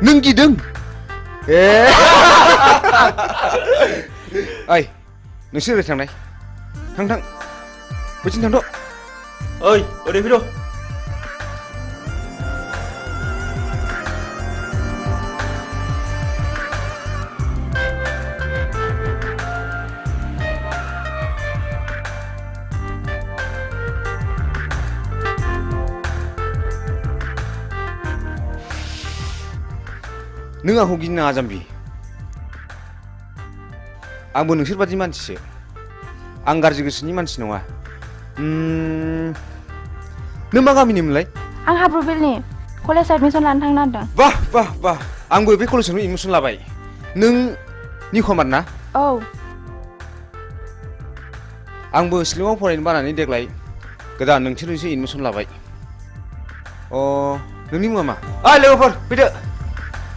नों गिदों ए ओइ नोंसोर ओरै थांनाय थां बैथिं थांथ' ओइ ओरै फैद' नों आंखौ गिनो नाङा जाम्बि आंबो नोंसोर बादि मानसिसो आं गाज्रि गोसोनि मानसि नङा नों मा गामिनिमोनलाय आं हाब्रुबिलनि कलेज एडमिशन लानो थांनो नागिरदों बाह बाह बाह आंबो बे कलेजावनो एडमिशन लाबाय नों निखमार ना औ आंबो शिलंआव फरायनो बानानै देग्लाय गोदान नोंसोरजोंसो एडमिशन लाबाय अ नोंनि मुङा मा ओइ लोगोफोर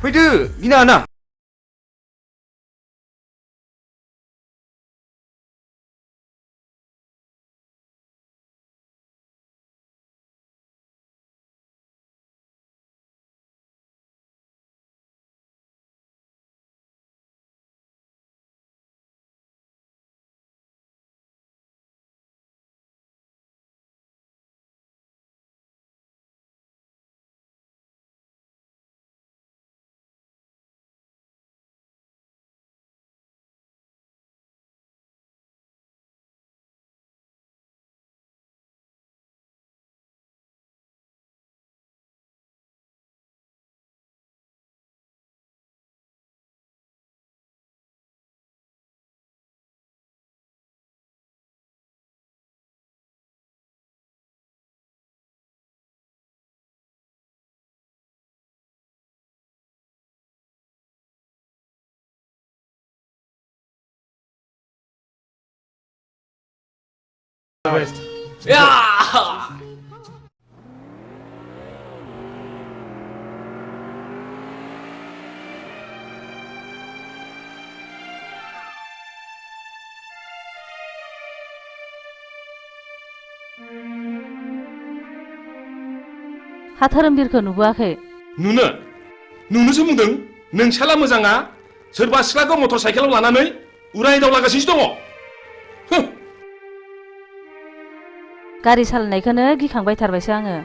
फैदो गिनाङा ना या हा धोरोमबिरखौ नुबोआखै नुनोसो बुंदों नोंसाला मोजाङा सोरबा सिख्लाखौ मटर साइकेलाव लानानै उराय दावलागासिनो दङ गारि सालायनायखौनो गिखांबायथारबायसो आङो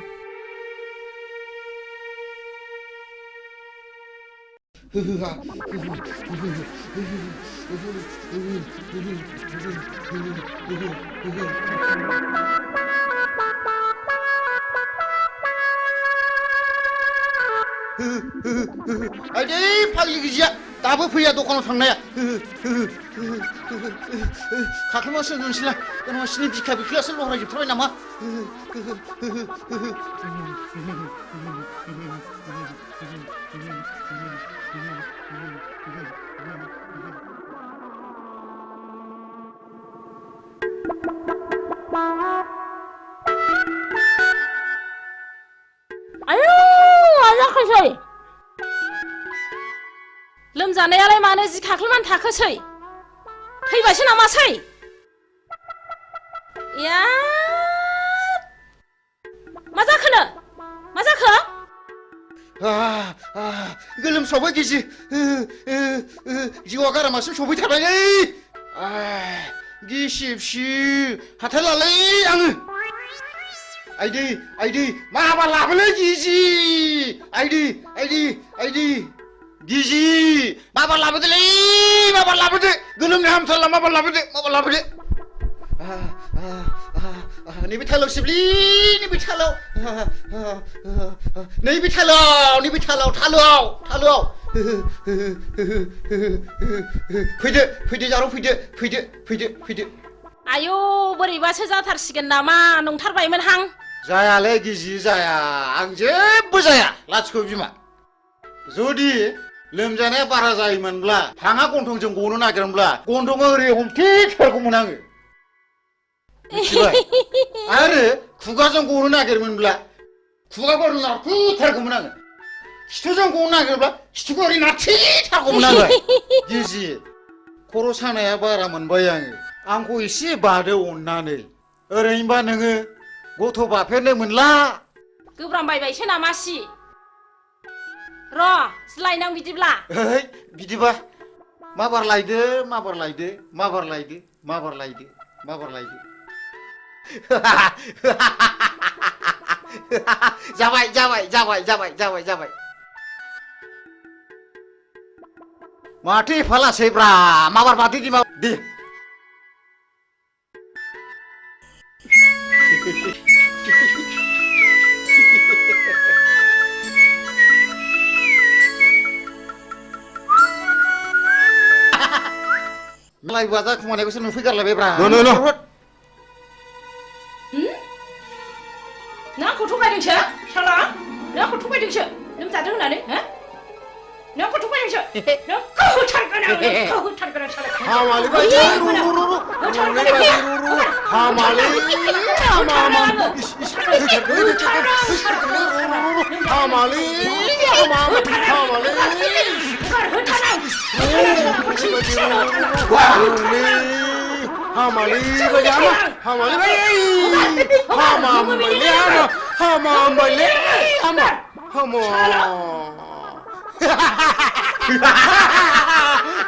आइदै फाग्लि गिजिया दाबो फैया दखानाव थांनाया खाख्लुमासो नोंसोरलाय नोंसिनि बिखा बिख्लायासो लहरायजोबथारबाय नामा आयौ आजाखासै लोमजानायालाय मानो जि खाख्लुमनानै थाखोसै थैबायसो नामासै या मा जाखोनो मा जाखो गोलोमसावबाय गिजि जिउआ गारामासिम सफैथारबायलै गिसिबसि हाथाय लालै आङो आइदै माबा लाबोलै गिजि आइदै गिजि माबा लाबोदोलै माबा लाबोदो गोलोमनो हामथारला माबा लाबोदो नैबे थालाव सिबलि नैबे थालाव थालोआव फैदो जारौ फैदो आयौ बोरैबासो जाथारसिगोन नामा नंथारबायमोनहां जायालै गिजि जाया आं जेबो जाया लाथिख' बिमा जुदि लोमजानाया बारा जायोमोनब्ला हाङा गन्थंजों गनो नागिरब्ला गन्थंआ ओरै हमथेथारगौमोन आङो मिथिबाय आरो खुगाजों गनो नागिरमोनब्ला खुगाखौ ओरै नारथेथारगौमोन आङो खिथुजों गनो नागिरब्ला खिथुखौ ओरै नारथेथारगौमोन आङो गिजि खर' सानाया बारा मोनबाय आंखौ एसे बादो अननानै ओरैनोबा नोङो गथ' बाफेरनो मोनला गोब्रामबायबायसो नामासि र' लायनां बिदिब्ला Hei, bidiba. Mabar laide. Jabai. Mati pala sebra, mabar mati di mau di. Mulai baca kemana aku sih nufikar lebih bra. No. नों आंखौ थगायदोंसो साला नों आंखौ थगायदोंसो लोमजादों होननानै हो नों आंखौ थगायदोंसो नों होथारगोन आं साला Hamali baji ruru. Hamali.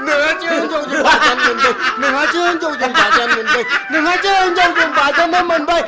Nửa chương trong chừng bà chân mình bay. Nửa chương trong chừng bà chân mình bay. Nửa chương trong chừng bà chân mình bay.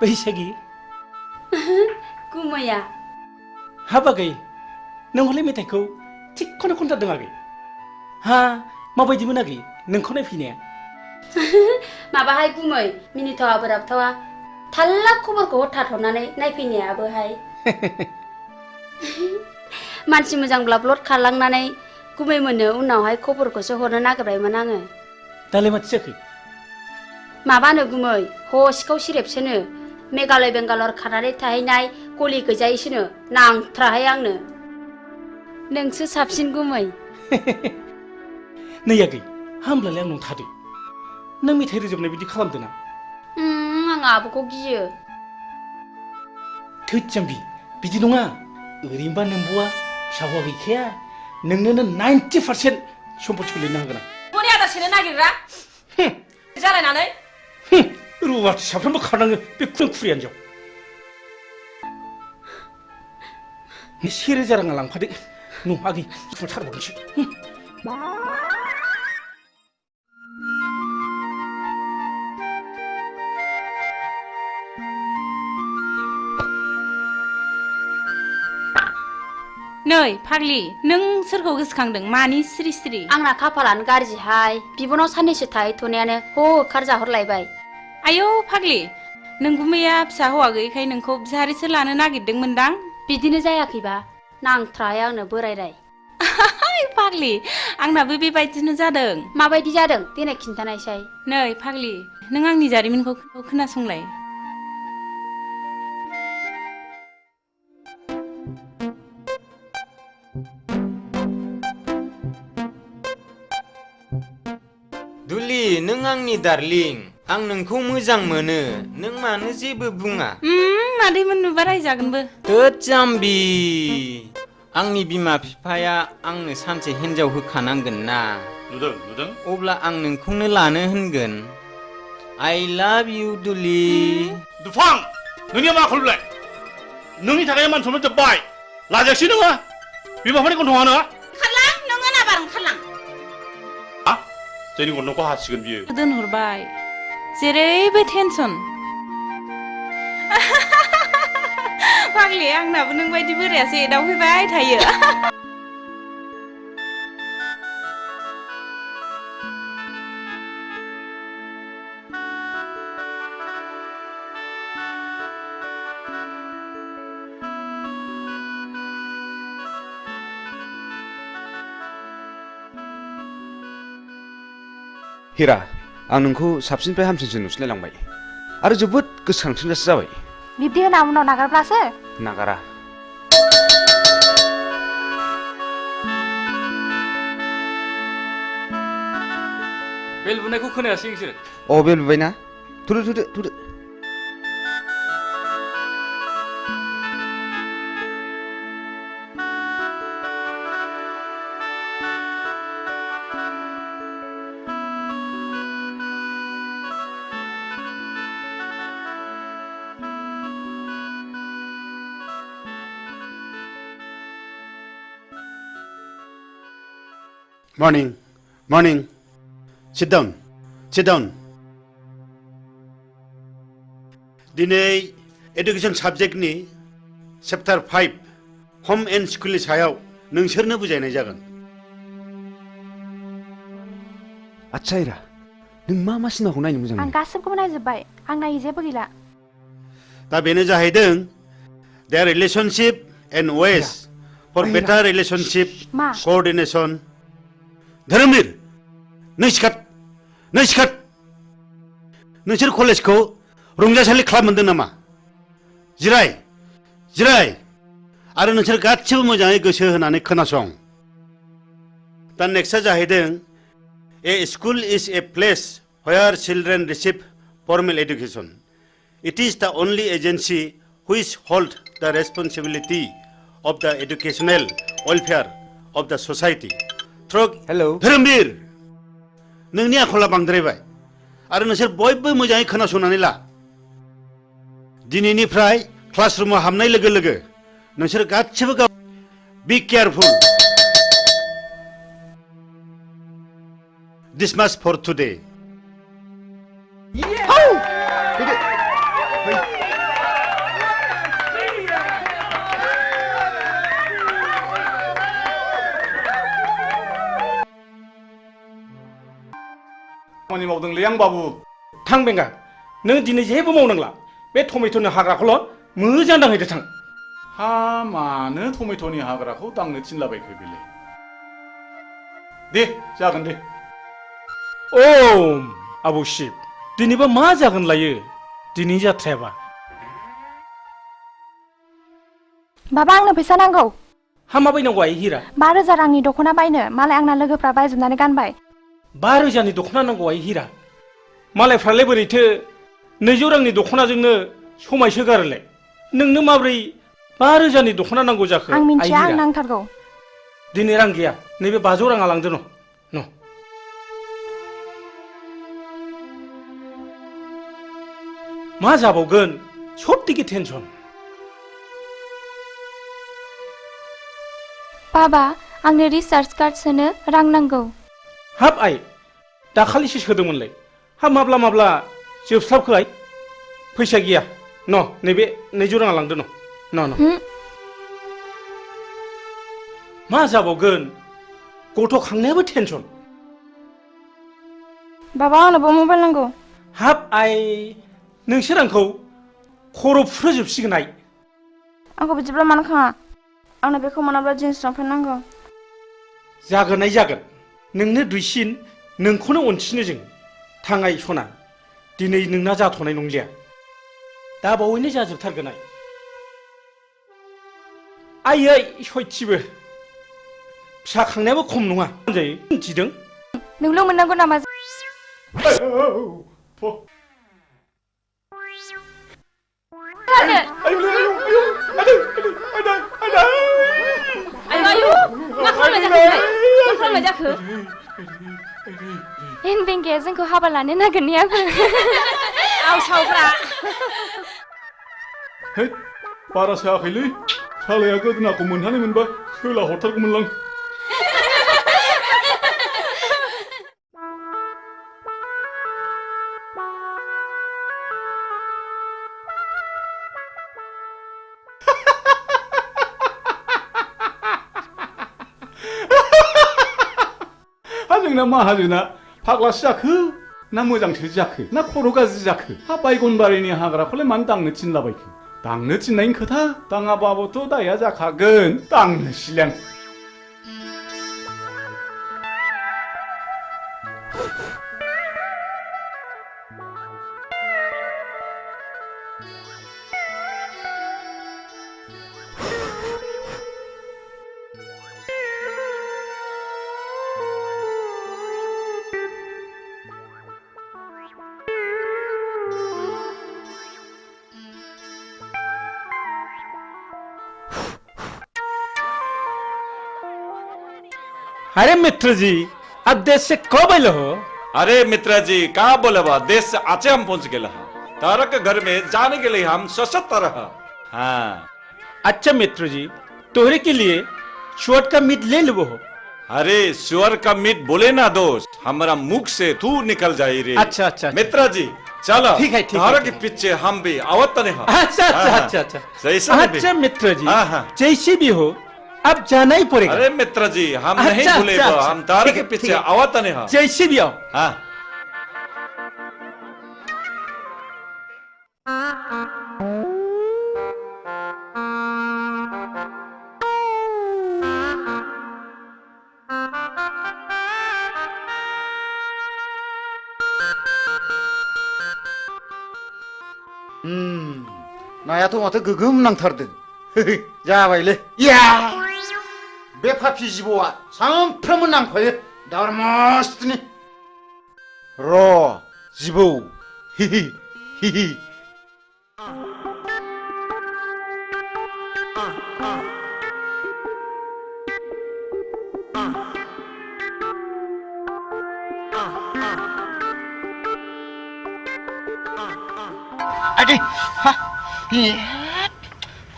बैसागि गुमैया हाबागै नों हले मेथाइखौ थिगखौनो खनथारदों आगै हा माबायदि मोनागै नोंखौ नायफैनाया माबाहाय गुमै मिनिथावा बोराबथावा थाल्ला खबरखौ हरथाथ'नानै नायफैनायाबोहाय मानसि मोजांब्ला ब्लड खारलांनानै गुमै मोननो उनावहाय खबरखौसो हरनो नागिरबायमोन आङो दालाय माथो जाखो माबानो गुमै हसिखाव सिरेबसोनो मेघालय बेंगालर खानानै थाहैनाय गलि गैजायैसोनो नांथ्राहाय आंनो नोंसो साबसिन गुमै नै आगै हामब्लालाय आंनाव थादो नों मेथाइ रोजाबनाय बिदि खालामदो ना आं आब'खौ गियो थोद जाम्बि बिदि नङा ओरैनोबा नोंबुआ फिसा हौवा गैखाया नोंनोनो 90% सम्पथिखौ लिरनो हागोन आं हनै आदार सेनो नागिरग्रा जालायनानै रुवाथि साफ्रोमबो खारनाङो बे खुरियानो जाव सेरोजा राङा लांफादो न' आगै बुथारबावनोसै नै फाग्लि नों सोरखौ गोसोखांदों मानि सिरि सिरि आंना खाफालानो गाज्रिहाय बिबनाव साननैसो थाहैथ'नायानो होखार जाहरलायबाय आयौ फाग्लि नों गुमैया फिसा हौवा गैयैखाय नोंखौ बिहारिसो लानो नागिरदोंमोनदां बिदिनो जायाखैबा नांथ्राहाय आंनो बोरायराय फाग्लि आंनाबो बेबायदिनो जादों माबायदि जादों देनाय खिन्थानायसाय नै फाग्लि नों आंनि जारिमिनखौ खोनासंलाय दुलि नों आंनि डार्लिं आं नोंखौ मोजां मोनो नों मानो जेबो बुङा मादैमोन नुबा रायजागोनबो थोद जाम्बि आंनि बिमा बिफाया आंनो सानसे हिनजाव होखानांगोन ना नुदों अब्ला आं नोंखौनो लानो होनगोन I love you दुलि दुफां नोंनिया मा खलबलाय नोंनि थाखाय मान सनमान जोब्बाय लाजायासै नोङो बिमाफोरनि गन्थङानो खारलां नोङो नाबार ओंखारलां जोंनि गन्थंखौ हासिगोन बियो दोनहरबाय जेरैबो टेनसन फाग्लि आंनाबो नों बायदि बोरायासो एदावफैबाय थायो हिरा आं नोंखौ साबसिननिफ्राय हामसिनसो नुसिनलायलांबाय आरो जोबोद गोसोखांसिनग्रासो जाबाय बिब्दि होना उनाव नागारब्लासो नागारा बेल बुनायखौ खोनायासै नोंसोर बेल बुबायना थुदो Morning. Sit down. दिनै एडुकेशन साबजेक्टनि चैप्टार 5 होम एंड स्कुलनि सायाव नोंसोरनो बुजायनाय जागोन आच्छा हिरा नों मा सिनेमाखौ नायनो मोजां आं मोनो गासिबखौबो नायजोब्बाय आं नायै जेबो गैला दा बेनो जाहैदों their relationship and ways for better relationship coordination धोरोमबीर नों सिखार नोंसोर कलेजखौ रंजासालि क्लाब मोनदों नामा जिराय आरो नोंसोर गासिबो मोजाङै गोसो होनानै खोनासं दा नेक्स्टआ जाहैदों A school is a place where children receive formal education. It is the only agency which holds the responsibility of the educational welfare of the society. Hello. धोरोमबीर नोंनि आखला बांद्रायबाय आरो नोंसोर बयबो मोजाङै खोनासंनानै ला दिनैनिफ्राय क्लासरुमाव हाबनाय लोगो लोगो नोंसोर गासिबो बी careful This much for today. खामानि मावदोंलै आं बाबु थां बेंगा नों दिनै जेबो मावनांला बे टमेट'नि हाग्राखौल' मोजां दांहैदो थां हा मानो टमेट'नि हाग्राखौ दांनो थिनलाबायखो बेलाय दे जागोन दे ओ आबौ शिब दिनैबा मा जागोन लायो दिनै जाथ्रायाबा बाबा आंनो फैसा नांगौ हा मा बायनांगौ आइ हिरा 5,000 रांनि दख'ना बायनो मालाय आंना लोगोफ्रा बायजोबनानै गानबाय 5,000नि दख'ना नांगौ आइ हिरा मालायफ्रालाय बोरैथो 200 रांनि दख'नाजोंनो समायसोगारोलाय नोंनो माब्रै 5,000नि दख'ना नांगौ जाखो आं मिन्थिया आं नांथारगौ दिनै रां गैया नैबे 500 राङा लांदो न मा जाबावगोन सबथिके टेनसन बाबा आंनो रिचार्ज कार्ड सोनो रां नांगौ हाब आइ दाखालिसो सोदोंमोनलाय हाब माब्ला जोबस्लाबखो आइ फैसा गैया न नैबे 200 राङा लांदो न मा जाबावगोन गथ' खांनायाबो टेनसन बाबा आंनोबो मबाइल नांगौ हाब आइ नोंसोर आंखौ खर' फुरहोजोबसिगोन आइ आंखौ बिदिब्ला मानो खाङा आंनो बेखौ मोनाब्ला जिन्स लंपेन्ट नांगौ जागोन आइ जागोन नोंनो दुइसिन नोंखौनो अनसिनो जों थाङाय सना दिनै नोंना जाथ'नाय नंलिया दा बावैनो जाजोबथारगोन आइ आयै सयथिबो फिसा खांनायाबो खम नङा होनजायो मिथिदों नोंल' मोननांगौ नामा हेन बेंगाया जोंखौ हाबा लानो नागिरनायाबो आवसावग्रा है बारा सायाखैलै सालाया गोदोनाखौ मोनहानै मोनबा सोला हरथारगौमोनलां जोंना माहाजोना फाग्लासो जाखो ना मोजांसो जाखो ना खर' गाज्रि जाखो हा बायगनबारिनि हाग्राखौलाय मानो दांनो थिनलाबायखो दांनो थिननायनि खोथा दाङाबाबोथ' दाया जाखागोन दांनोसैलां अरे मित्र जी अब देश से कब आइल हो अरे मित्र जी कहाँ बोले बा देश से आचे हम पहुंच गए तारा के घर में जाने के लिए हम सशक्त रहा हाँ अच्छा मित्र जी तोहरे के लिए शुअर का मीट ले लो अरे शुअर का मीट बोले ना दोस्त हमारा मुख से तू निकल जाए रे अच्छा मित्र जी चलो ठीक है तारा के पीछे हम भी आवत नहीं अच्छा मित्र जी जैसे भी हो अब जाना ही पड़ेगा अरे मित्र जी हम नहीं भूले हम तारे के पीछे आवत नहीं जैसे भी आओ हाँ नायाथ' माथो गोगोम नांथारदों जाबायलै या बे फाफि जिबौआ सानफ्रोमबो नांफायो दावरमस्तनि र' जिबौ हिहि हिहि आदि हा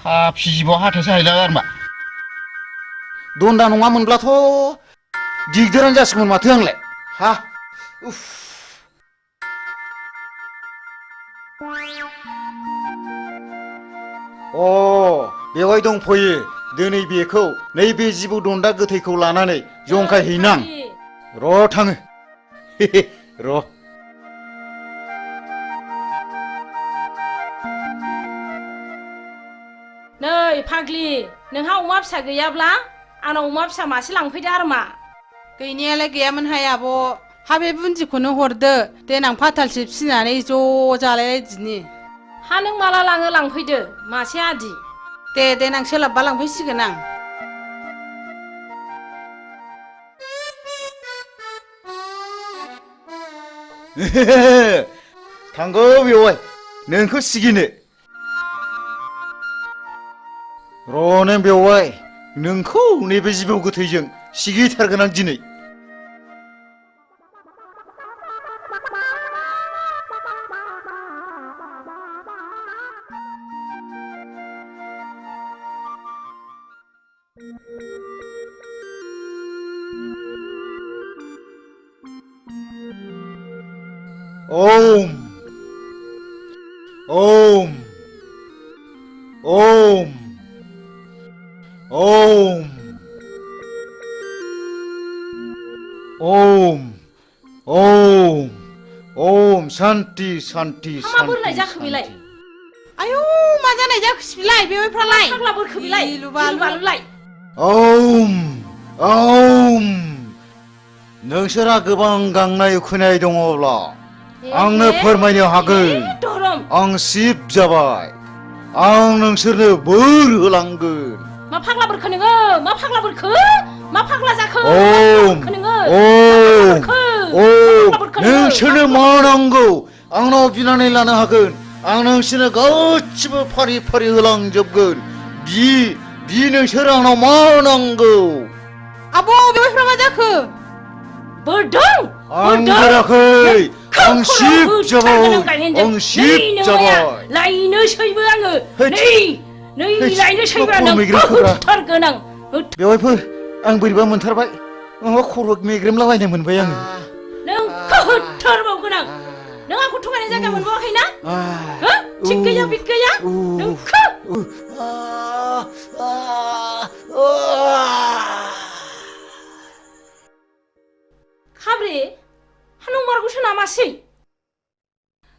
फाफि जिबौ हाथायसो हायला आरमा दन्दा नङामोनब्लाथ' दिगदारानो जासिगौमोन माथो आंलाय हा उफ बेवहाय दंफैयो दिनै बेखौ नैबे जिबौ दन्दा गोथैखौ लानानै जंखायहैनां र' थाङो र' फाग्लि नोंहा अमा फिसा गैयाब्ला आंनाव अमा फिसा मासे लांफैदो आरो मा गैनायालाय गैयामोनहाय आब' हा बे बुन्दिखौनो हरदो देनां फाथालसे फिसिनानै ज' जालायलायदिनि हा नों माला लाङो लांफैदो मासे आदि दे देनां सोलाबबा लांफैसिगोन आं थांगौ बेवाय नोंखौ सिगिनो र' नों बेवाय नोंखौ नैबे जिबौ गोथैजों सिगिथारगोन आं दिनै ओम ओम ओम ओम ओम ओम ओम शान्ति शान्ति मा बोरनाय जाखो बेलाय आयौ मा जानाय जाखोसै बिलाय बेवाइफ्रालाय फाग्ला बोरखो बिलाय लुबालुलाय ओम ओम नोंसोरा गोबां गांनाय उखैनाय दङब्ला आंनो फोरमायनो हागोन आं शिब जाबाय आं नोंसोरनो बोर होलांगोन मा फाग्ला बोरखो नोङो मा फाग्ला बोरखो मा फाग्ला जाखो ओम ओम ओम नोंसोरनो मा नांगौ आंनाव बिनानै लानो हागोन आं नोंसोरनो गासिबो फारि फारि होलांजोबगोन बि नोंसोर आंनाव मा नांगौ आब' बेवाइफ्रा मा जाखो बोरदों आं बोराखै आं शिब जाबाय आं शिब जाबाय लायनोसैबो आङो नै लायनोसैबो आं होथारगोन आं बेवाइफोर आं बोरैबा मोनथारबाय माबा खर' मेग्रेमलाबायनो मोनबाय आङो नोंखौ होथारबावगोन आं नों आंखौ थगायनाय जायगा मोनबावाखैना थिग गैया बिग गैया नोंखौ खाब्रे हा नंमारगौसो नामासै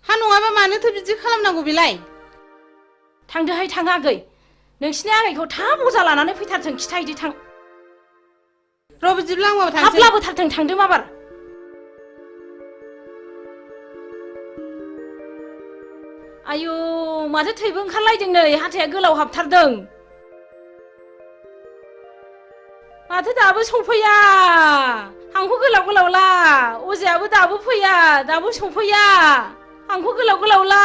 हा नङाबा मानोथो बिदि खालामनांगौ बेलाय थांदोहाय थाङागै नोंसिनि आगैखौ थाब अजा लानानै फैथारथों खिथाहैदो थां र' बिदिब्ला आंबो थांसै थाब लाबोथारथों थांदो माबार आयु माथो थैबो ओंखारलायदों नै हाथाया गोलाव हाबथारदों माथो दाबो सफैया हांखौ गोलाव गोलावला अजायाबो दाबो फैया दाबो सफैया हांखौ गोलाव गोलावला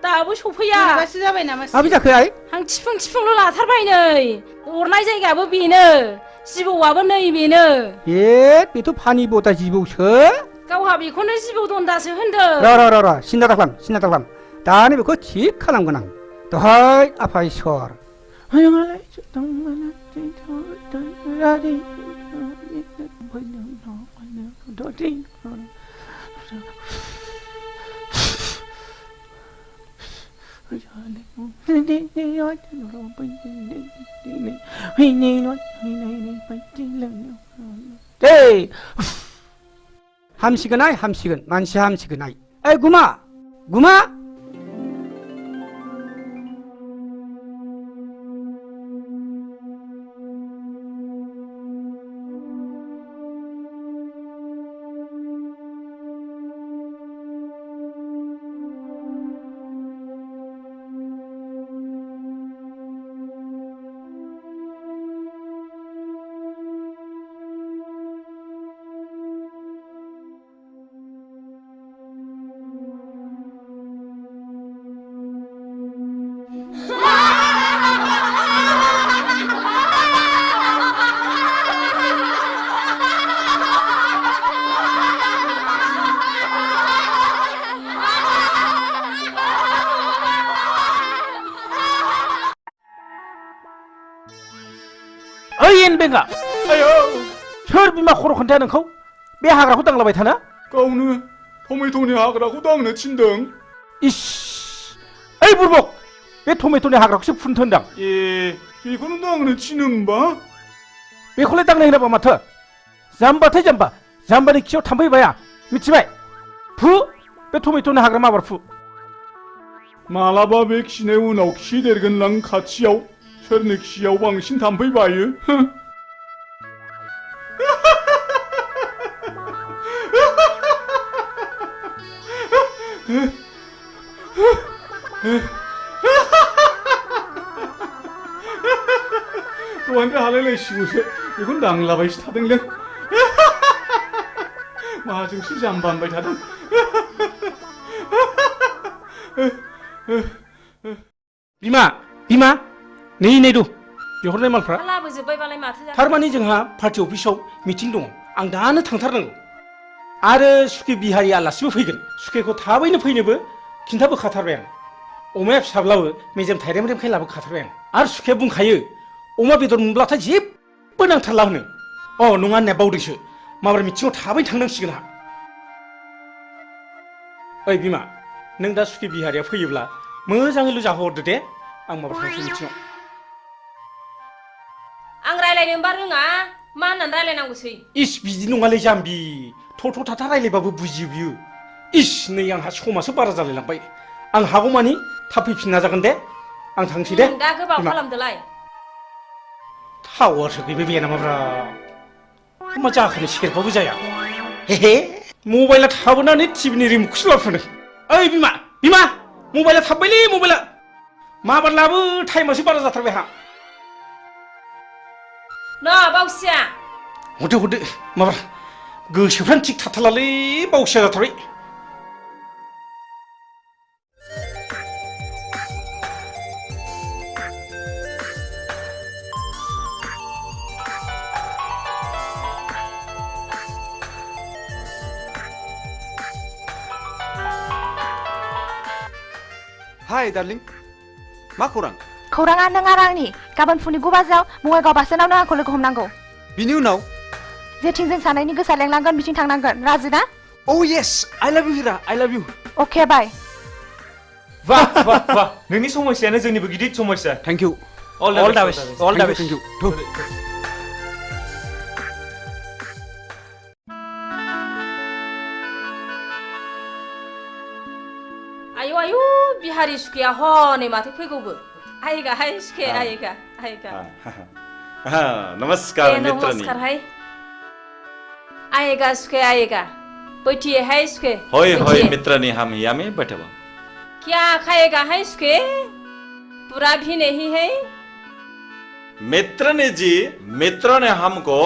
दाबो सफैया गासो जाबाय नामा माबि जाखो आइ हां थिफुं थिफुंल' लाथारबाय नै अरनाय जायगायाबो बेनो जिबौआबो नै बेनो बेथ' फानि बता जिबौसो गावहा बेखौनो जिबौ दन्दासो होनदों र' सिन्था दाखालाम दानो बेखौ थिग खालामगोन आं दहाय आफा इसर हामसिगोन आइ हामसिगोन मानसि हामसिगोन आइ ओइ गुमा बेंगा आयो सोर बिमा खर' खोन्थाया नोंखौ बे हाग्राखौ दांलाबाय थानो गावनो टमेट'नि हाग्राखौ दांनो थिनदों इस ओइ बुरबक बे टमेट'नि हाग्राखौसो फुननो होनदां बेखौनो दांनो थिनो होमबा बेखौलाय दांनो होनाबा माथो जाम्बाथाय जाम्बानि खियाव थाम्फै बाया मिथिबाय फु बे टमेट'नि हाग्रा माबार फु मालाबा बे खिनाय उनाव खि देरगोनलां खाथियाव सोरनि खियाव बांसिन थाम्फै बायो दहायनिफ्राय हालायलायसिगौसो बेखौनो दांलाबायसो थादोंलै माजोंसो जाम्बा होनबाय थादों बिमा बिमा नै नै दु बिहरनाय मालफ्रा लाबोजोब्बायबालाय माथो जाखो थारमाने जोंहा पार्टी अफिसाव मिटिं दङ आं दानो थांथारनांगौ आरो सुखे बिहारि आलासिबो फैगोन सुखेखौ थाबैनो फैनोबो खिन्थाबोखाथारबाय आं अमाया फिसाब्लाबो मेजेम थाइरेमरेमखाय लाबोखाथारबाय आं आरो सुखेया बुंखायो अमा बेदर मोनब्लाथाय जेबो नांथारला होनो अ नङा होननाया बावदोंसो माबार मिटिङाव थाबैनो थांनांसिगोन आंहा ओइ बिमा नों दा सुखे बिहारिया फैयोब्ला मोजाङैल' जाहोहरदो दे आं माबा थांसै मिटिङाव आं रायलायनोबा रोङा मा होननानै रायलायनांगौसै इस बिदि नङालै जाम्बि थ' थाथा रायलायबाबो बुजियो बियो इस नै आंहा समासो बारा जालायलांबाय आं हागौमानि थाब फैफिन नाजागोन दे आं थांसै दे दा गोबाव खालामदोलाय टावारसो गैबाय बे नामाब्रा मा जाखोनो सेरबाबो जाया हे मबाइला थाबोनानै टिभिनि रिमटखौसो लाबोफानो ओइ बिमा बिमा मबाइला थाबबायलै मबाइला माबार लाबो टाइमासो बारा जाथारबाय आंहा न बावसिया हरदो हरदो माबा गोसोफ्रानो थिग थाथारलालै बावसिया जाथारबाय हाय डार्लिं मा खौरां खौराङा नों आरो आंनि गाबोन फुंनि 9 बाजियाव बङाइगाव बासस्टेन्डआव नों आंखौ लोगो हमनांगौ बिनि उनाव जेथिं जों सानैनि गोसोआ लेंलांगोन बिथिं थांनांगोन राजि ना Oh yes I love you Hira I love you अके बाय वाह वाह वाह नोंनि समस्यायानो जोंनिबो गिदिर समस्या thank you All the best thank you आयु आयु बिहारि सुखेया हनै माथो फैगौबो आयगा हाय सुखे आयगा नमस्कार मित्रनी नमस्कार हाय आएगा सुखे आएगा बैठिए है सुखे होय होय मित्रनी हम यहाँ में बैठे हुए क्या खाएगा है सुखे पूरा भी नहीं है मित्रनी जी मित्र ने हमको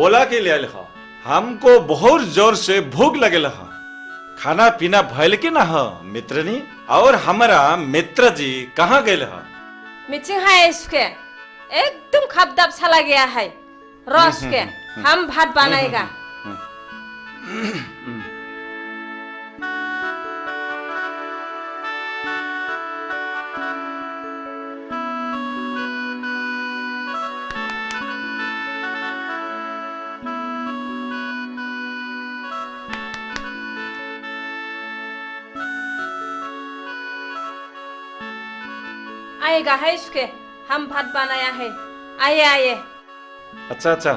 बोला के लिए लिखा हमको बहुत जोर से भूख लगे लहा खाना पीना भयल के ना हो मित्रनी और हमारा मित्र जी कहाँ गए लहा मीटिंग है सुखे एकदम खपदप चला गया है रस के हम भात बनाएगा आएगा है सुखे हम भात बनाया है आइए आइए अच्छा अच्छा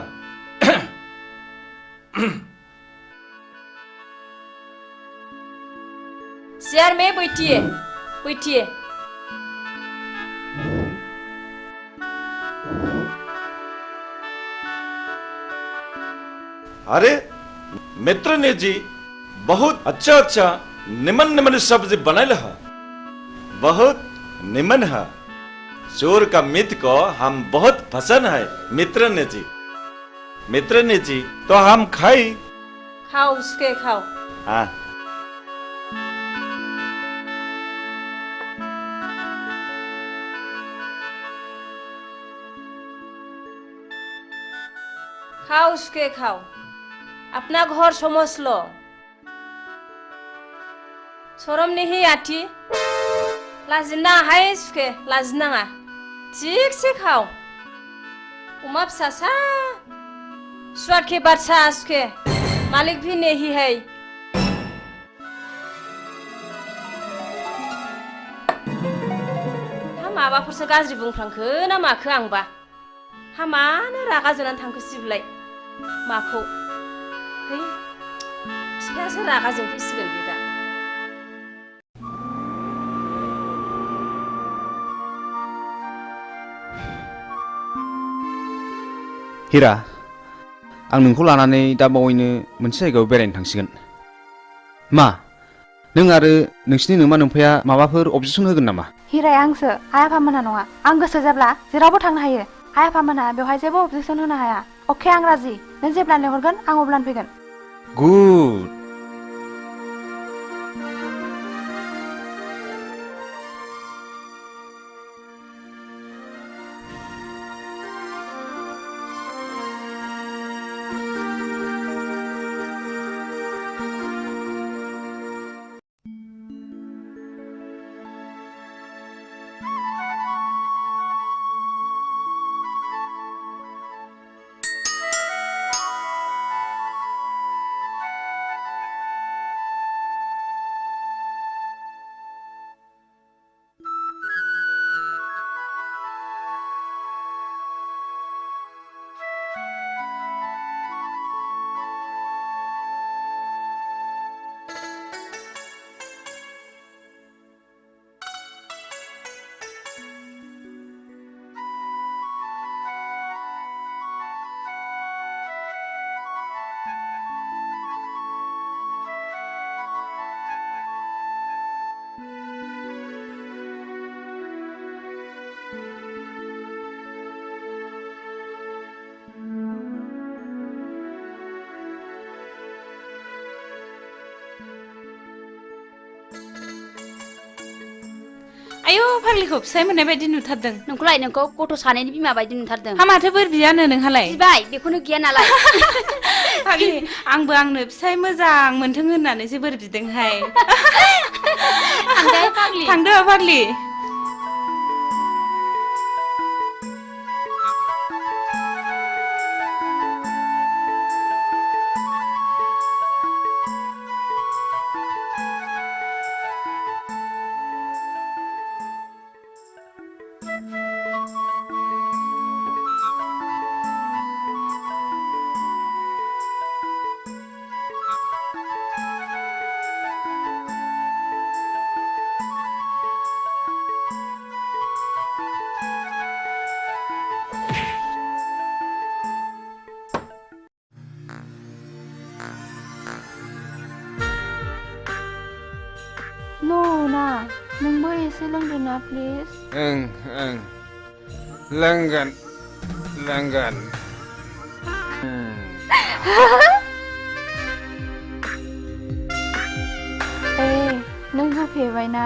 चेयर में बैठिए बैठिए अरे मित्रनी जी बहुत अच्छा अच्छा निमन निमन सब्जी बनाए लहा बहुत निमन है चोर का मित को हम बहुत पसंद है मित्रनी जी तो हम खाई खाओ उसके खाओ हाँ खाओ उसके खाओ अपना घर समझ लो शरम नहीं आती लाजिना है सुखे लाजिनाङा ठीक से खाओ उमा फिसासा स्वाद के बादशाह सुखे मालिक भी नहीं है हा माबाफोरसो गाज्रि बुंफ्रांखो ना माखो आंबा हा मानो रागा जोंनानै थांखो सिबलाय माखौ है फिफायासो रागा जोंफैसिगोन बे दा हिरा आं नोंखौ लानानै दा बावैनो मोनसे जायगायाव बेरायनो थांसिगोन मा नों आरो नोंसिनि नोमा नोम्फाया माबाफोर अबजेक्सन होगोन नामा हिराया आंसो आइ आफामोनहा नङा आं गोसो जाब्ला जेरावबो थांनो हायो आइ आफामोनहा बेवहाय जेबो अबजेक्सन होनो हाया अके आं राजि नों जेब्ला लेंहरगोन आं अब्लानो फैगोन गुड आयौ फाग्लिखौ फिसाय मोननाय बायदि नुथारदों नोंखौलाय नोंखौ गथ' सानैनि बिमा बायदि नुथारदों हा माथो बोर बियानो नोंहालाय बिबाय बेखौनो गिया नालाय फाग्लि आंबो आंनो फिसाय मोजां मोनथों होननानैसो बोर बिदोंहाय थांदो फाग्लि ना नोंबो एसे लोंदो ना प्लिज ओं लोंगोन नों जौ फेबाय ना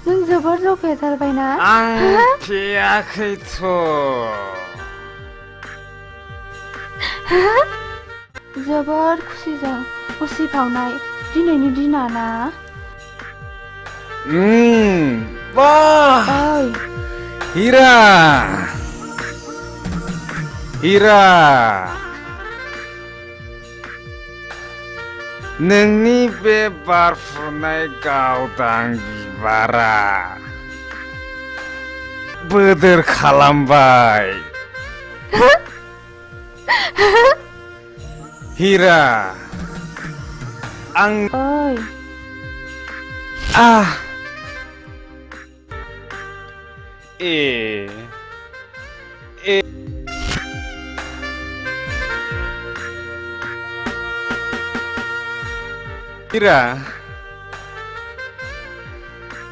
नों जोबोर जौ फेथारबाय ना आं फेयाखैथ' जोबोर खुसिजों उसिफावनाय दिनैनि दिना ना वाह हिरा नोंनि बे बारफुनाय गावदां बिबारा बोदोर खालामबाय हिरा आं हिरा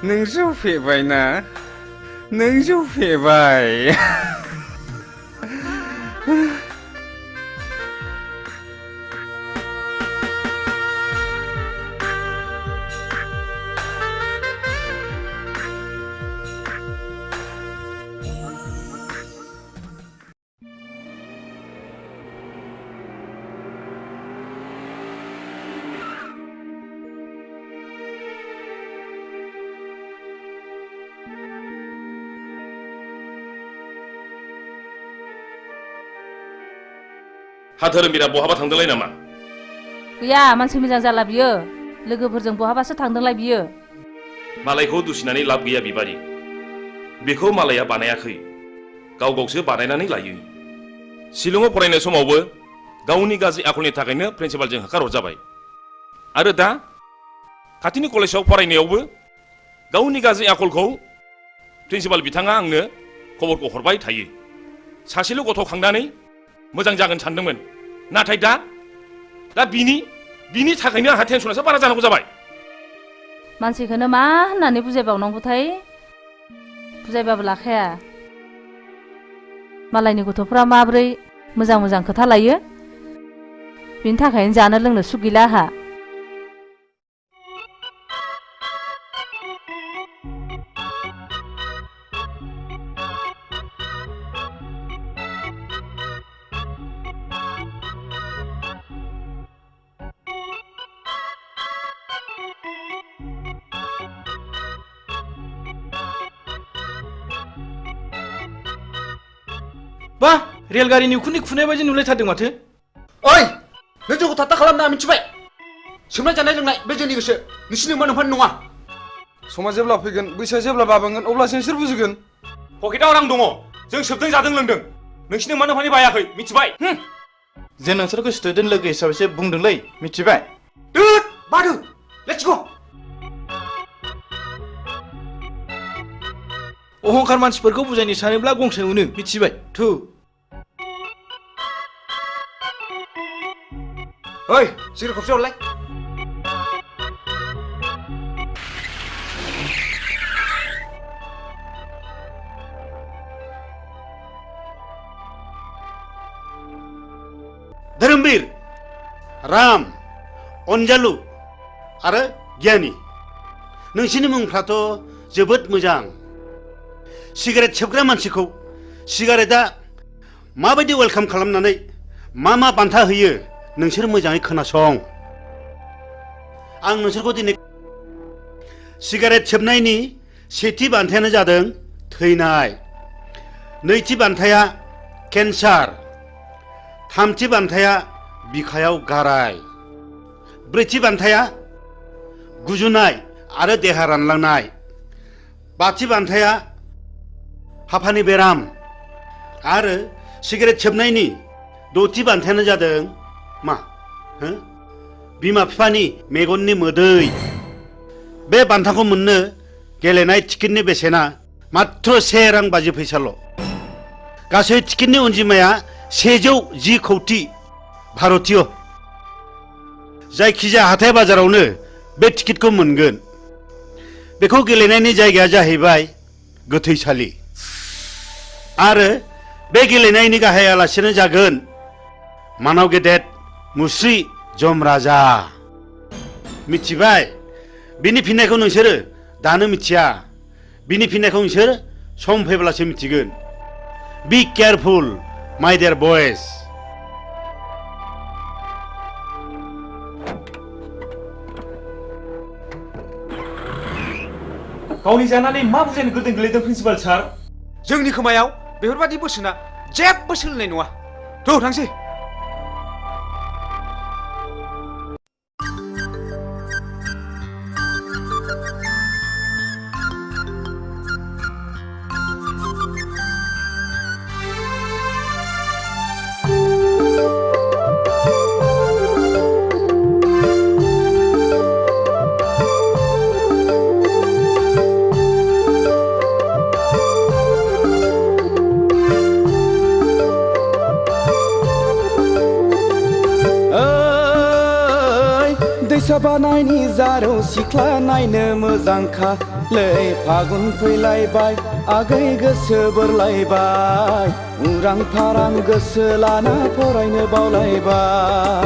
नों जौ फेबाय ना नों जौ फेबाय हा धोरोमबिरा बहाबा थांदोंलाय नामा गैया मानसि मोजां जाला बियो लोगोफोरजों बहाबासो थांदोंलाय बियो मालायखौ दुसिनानै लाब गैया बिबारि बेखौ मालाया बानायाखै गावसो बानायनानै लायो शिलंआव फरायनाय समावबो गावनि गाज्रि आखलनि थाखायनो प्रिन्सिपालजों होखारहरजाबाय आरो दा खाथिनि कलेजाव फरायनायावबो गावनि गाज्रि आखलखौ प्रिन्सिपाल बिथाङा आंनो खबरखौ हरबाय थायो सासेल' गथ' खांनानै मोजां जागोन सानदोंमोन नाथाय दा बिनि थाखायनो आंहा टेनसनासो बारा जानांगौ जाबाय मानसिखौनो मा होननानै बुजायबावनांगौथाय बुजायबाबो लाखाया मालायनि गथ'फ्रा माब्रै मोजां मोजां खोथा लायो बिनि थाखायनो जानो लोंनो सुख गैला आहा बा रेलगारिनि उखुन्दै खुनाय बायदि नुलायथारदों माथो ओइ नों जोंखौ थाट्टा खालामना मिथिबाय सोमनाय जानाय लोंनाय बे जोंनि गोसो नोंसिनि मोनफान नङा समा जेब्ला फैगोन बैसोआ जेब्ला बाबोगोन अब्लासो नोंसोर बुजिगोन पकेटाव रां दङ जों सोबदों जादों लोंदों नोंसिनि मोनफानि बायाखै मिथिबाय जों नोंसोरखौ स्टुडेन्ट लोगो हिसाबैसो बुंदोंलै मिथिबाय दुद बादु लेट्स गो अहंखार मानसिफोरखौ बुजायनो सानोब्ला गंसे उनो मिथिबाय थु ओइ सिगारेट खबसे हरलाय धोरोमबीर राम अनजालु आरो गियानि नोंसिनि मुंफ्राथ' जोबोद मोजां सिगारेट सोबग्रा मानसिखौ सिगारेटआ माबायदि वेलकाम खालामनानै मा बान्था होयो नोंसोर मोजाङै खोनासं आं नोंसोरखौ दिनै सिगारेट सोबनायनि सेथि बान्थायानो जादों थैनाय नैथि बान्थाया केन्सार थामथि बान्थाया बिखायाव गाराय ब्रैथि बान्थाया गुजुनाय आरो देहा रानलांनाय बाथि बान्थाया हापानि बेराम आरो सिगारेट सोबनायनि दथि बान्थायानो जादों मा बिमा बिफानि मेगननि मोदै बे बान्थाखौ मोननो गेलेनाय टिकेटनि बेसेना मात्र 1 रां 50 फैसाल' गासै टिकेटनि अनजिमाया 110 कौटि भारतीय जायखिजाया हाथाय बाजारावनो बे टिकेटखौ मोनगोन बेखौ गेलेनायनि जायगाया जाहैबाय गोथैसालि आरो बे गेलेनायनि गाहाय आलासियानो जागोन मानाव गेदेर मुस्रि जमराजा मिथिबाय बिनि फिननायखौ नोंसोरो दानो मिथिया बिनि फिननायखौ नोंसोर सम फैब्लासो मिथिगोन बी केयारफुल माय डियर बयज गावनि जानानै मा बुजायनो गोदों गोलैदों प्रिन्सिपाल सार जोंनि खोमायाव बेफोरबादि बोसोना जेबो सोलिनाय नङा थ' थांसै बानायनि जारौ सिख्ला नायनो मोजांखालै फागुन फैलायबाय आगै गोसो बोरलायबाय उरां फारां गोसो लाना फरायनो बावलायबाय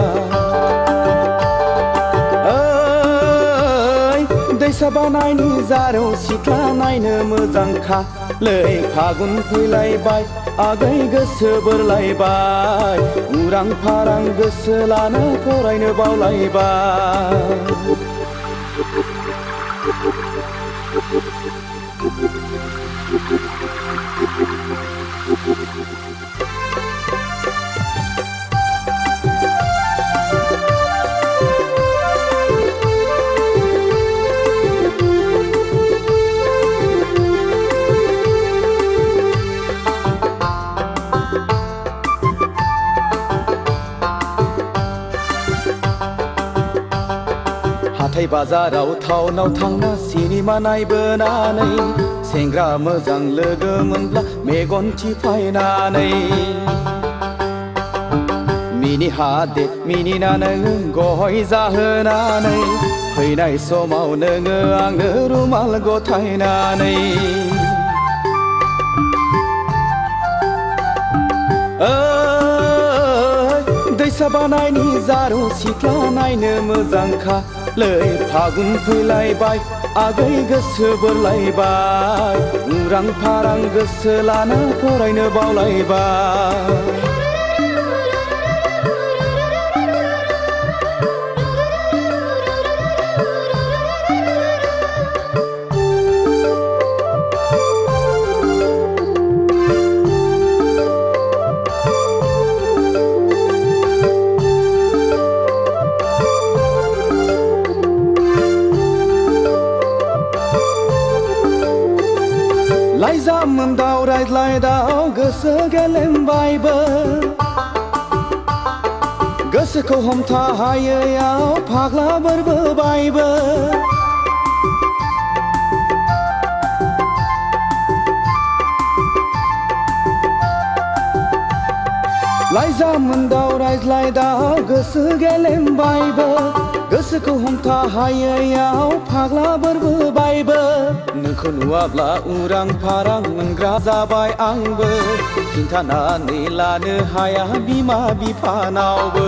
दैसा बानायनि जारौ सिख्ला नायनो मोजांखालै फागुन फैलायबाय आगै गोसो बोरलायबाय उरां फारां गोसो लाना फरायनो बावलायबाय हाथाय बाजाराव टाउनाव थांना सिनेमा नायबोनानै सेंग्रा मोजां लोगो मोनब्ला मेगन थिफायनानै मिनि हादे मिनिना नोङो गय जाहोनानै फैनाय समाव नोङो आंनो रुमाल गथायनानै दैसा बानायनि जारौ सिख्ला नायनो मोजांखालै फागुन फैलायबाय आगै गोसो बोरलायबाय उरां फारां गोसो लाना फरायनो बावलायबाय लाइजाम दाव रायज्लायदाव गोसो गेलेमबायबो गोसोखौ हमथा हायैयाव फाग्ला बोरबोबायबो लाइजाम दाव रायज्लायदाव गोसो गेलेमबायबो गोसोखौ हमथा हायैयाव फाग्ला बोरबोबायबो नोंखौ नुवाब्ला उरां फारां मोनग्रा जाबाय आंबो खिन्थानानै लानो हाया बिमा बिफानावबो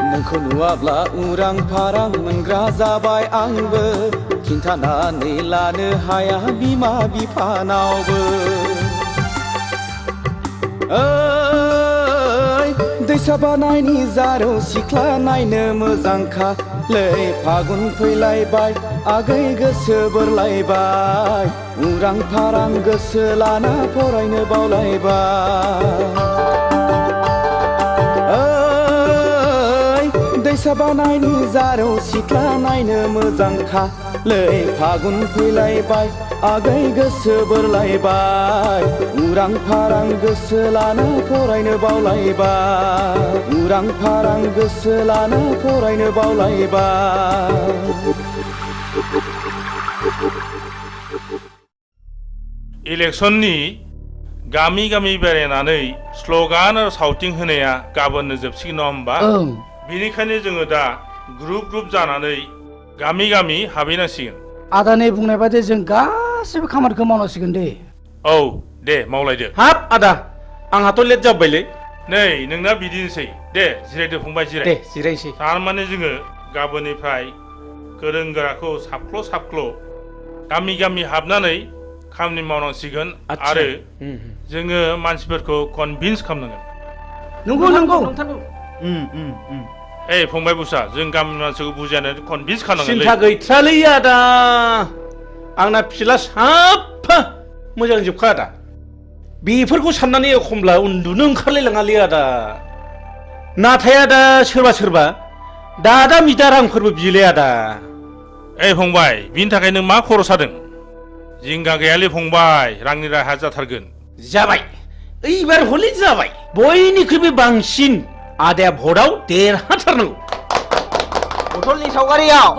नोंखौ नुवाब्ला उरां फारां मोनग्रा जाबाय आंबो खिन्थानानै लानो हाया बिमा बिफानावबो दैसा बानायनि जारौ सिख्ला नायनो मोजांखालै फागुन फैलायबाय आगै गोसो बोरलायबाय उरां फारां गोसो लाना फरायनो बावलायबाय दैसा बानायनि जारौ सिख्ला नायनो मोजांखालै फागुन फैलायबाय आगै गोसो बोरलायबाय उरां फारां गोसो लाना फरायनो बावलायबाय उरां फारां गोसो लाना फरायनो बावलायबाय इलेक्सननि गामि गामि बेरायनानै स्लगान आरो सावथिं होनाया गाबोननो जोबसिगोन नङा होमबा बेनिखायनो जोङो दा ग्रुप ग्रुप जानानै गामि गामि हाबहैनांसिगोन आदानि बुंनाय बादि जों गासिबो खामानिखौ मावनांसिगोन दे औ दे मावलायदो हाब आदा आंहाथ' लेट जाबायलै नै नोंना बिदिनोसै दे जिरायदो फंबाय जिराय दे जिरायसै थारमाने जोङो गाबोननिफ्राय गोरों गोराखौ साफ्ल' साफ्ल' गामि गामि हाबनानै खामानि मावनांसिगोन आरो जोङो मानसिफोरखौ कनभिन्स खालामनांगोन नंगौ नंगौ ए फंबाय बुसा जों गामिनि मानसिखौ बुजायनानै कनभिन्स खालामनांगोन सिन्था गैथ्रालै आदा आंना फिसाला साफा मोजां जोबखा आदा बेफोरखौ साननानै एखमब्ला उन्दुनो ओंखारलायलाङालै आदा नाथाय आदा सोरबा सोरबा दादा मिदा रांफोरबो बियोलै आदा ए फंबाय बिनि थाखाय नों मा खर' सादों जिंगा गैयालै फंबाय रांनि राहा जाथारगोन जाबाय एबार हले जाबाय बयनिख्रुइबो बांसिन आदाया भटआव देरहाथारनांगौ बथलनि सावगारियाव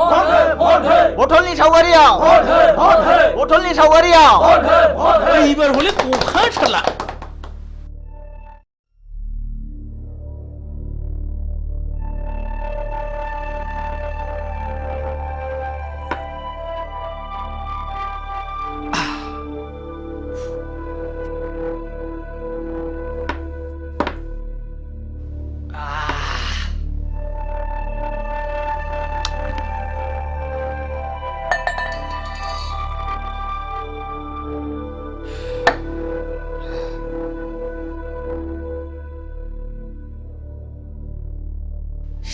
बथलनि सावगारियाव बथलनि सावगारियाव एबार हले गखाथारला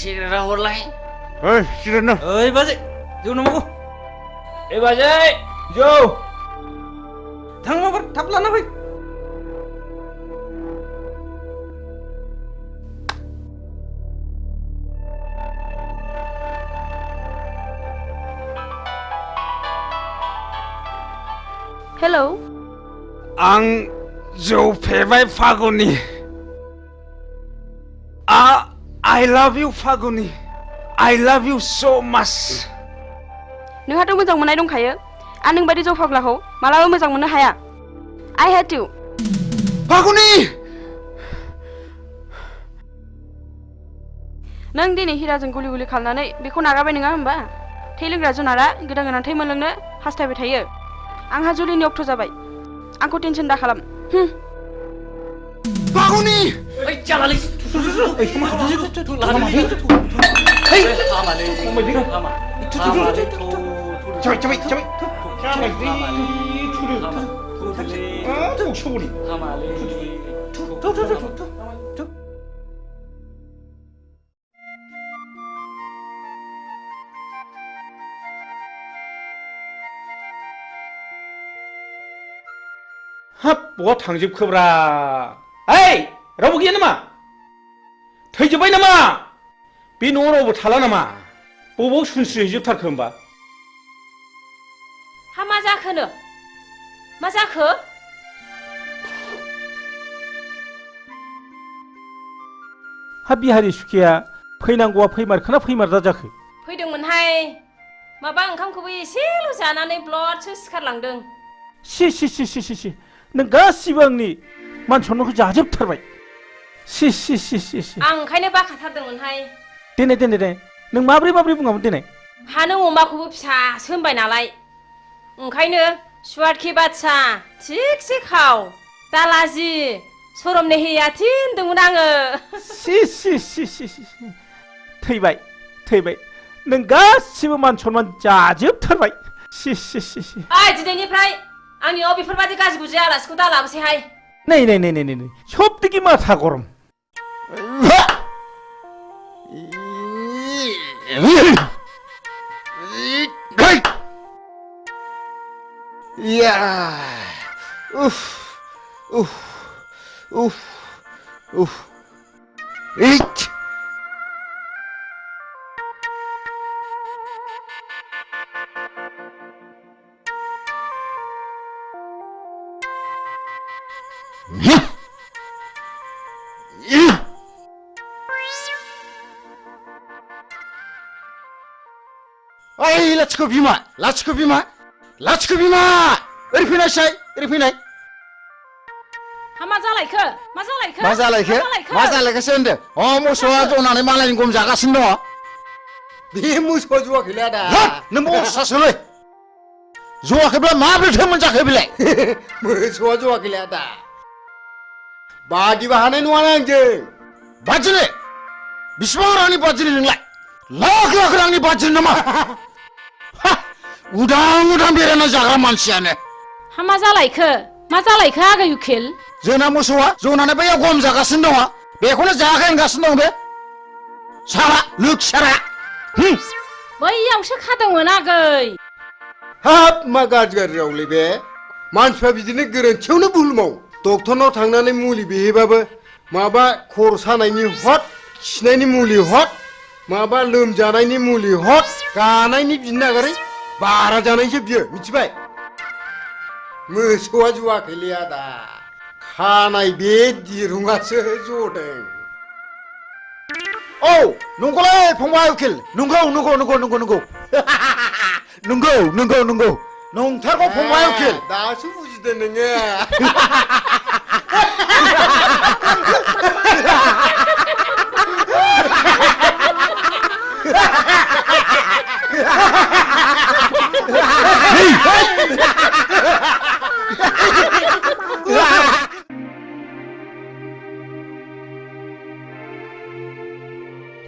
सिगारेट हरलाय सिगारेट ना ओइ बाजै जौ नांगौ ए बाजै जौ थां माबार थाब लाना फै हेलौ आं जौ फेबाय Phaguni I love you Phaguni I love you so much नोंहाथ' मोजां मोननाय दंखायो आं नोंबायदि जौ फाग्लाखौ मालाबा मोजां मोननो हाया I hate you फागुनि नों दिनै हिराजों गुलि गुलि खालामनानै बेखौ नागारबाय नङा होमबा थै लोंग्रा जुनारा गोदान गोदान थै मोनलोंनो हास्थायबाय थायो आंहा जुलिनि अक्ट' जाबाय आंखौ टेनसन दा खालाम फागुनि हाब बहा थांजोबखोब्रा ओइ रावबो गैया नामा थैजोब्बाय नामा बे न'आव रावबो थाला नामा बबाव सुनस्रिहैजोबथारखो होमबा हा मा जाखोनो मा जाखो हा बिहारि सुखिया फैनांगौआ फैमारखोना फैमारदा जाखो फैदोंमोनहाय माबा ओंखामखौबो एसेल' जानानै ब्लडसो सिखारलांदों सि नों गासिबो आंनि मान सन्मानखौ जाजोबथारबाय सि आं ओंखायनो बाखाथारदोंमोनहाय देनाय नों माब्रै बुङामोन देनाय हा नों अमाखौबो फिसासो होनबाय नालाय ओंखायनो सुवादखि बादसा थिगसे खाव दालाजि सरमने हैयाथि होनदोंमोन आङो सि थैबाय नों गासिबो मान सन्मान जाजोबथारबाय सि ओइ दिनैनिफ्राय आंनियाव बेफोरबादि गाज्रि गुज्रि आलासिखौ दा लाबोसैहाय नै सबदिके माथा गरम ओइ लाथिख' बिमा ओरै फैनाय हा मा जालायखो मा जालायखोसो होनदों मोसौआ जनानै मालायनि गम जागासिनो दङ बे मोसौआ जवाखैलै आदा नों बसासोलै जवाखैब्ला माब्रैथो मोनजाखो बेलाय मोसौआ जवाखैलै आदा बादिबा हानाय नङा आंजों बादिनो बिसिबां रांनि बादिनो नोंलाय लाख रांनि बादिनो नामा उदां बेरायना जाग्रा मानसियानो हा मा जालायखो आगै उखिल जोंना मोसौआ जनानै बैयाव गम जागासिनो दङ बेखौनो जायाखै होनगासिनो दं बे सारा लोखसारा बैयावसो खादोंमोन आगै हाब मा गाज्रियावलै बे मानसिफ्रा बिदिनो गोरोन्थियावनो भुल मावो डक्टरनाव थांनानै मुलि बिहैबाबो माबा खर' सानायनि हट खिनायनि मुलि हट माबा लोमजानायनि मुलि हट गानायनि बिनो नागारै बारा जानायसो बियो मिथिबाय मोसौआ जवाखैलै आदा खानाय बे दिरुङासो जदों औ नंगौलै फंबाय उकिल नंगौ नंथारगौ फंबाय उकिल दासो बुजिदों नोङो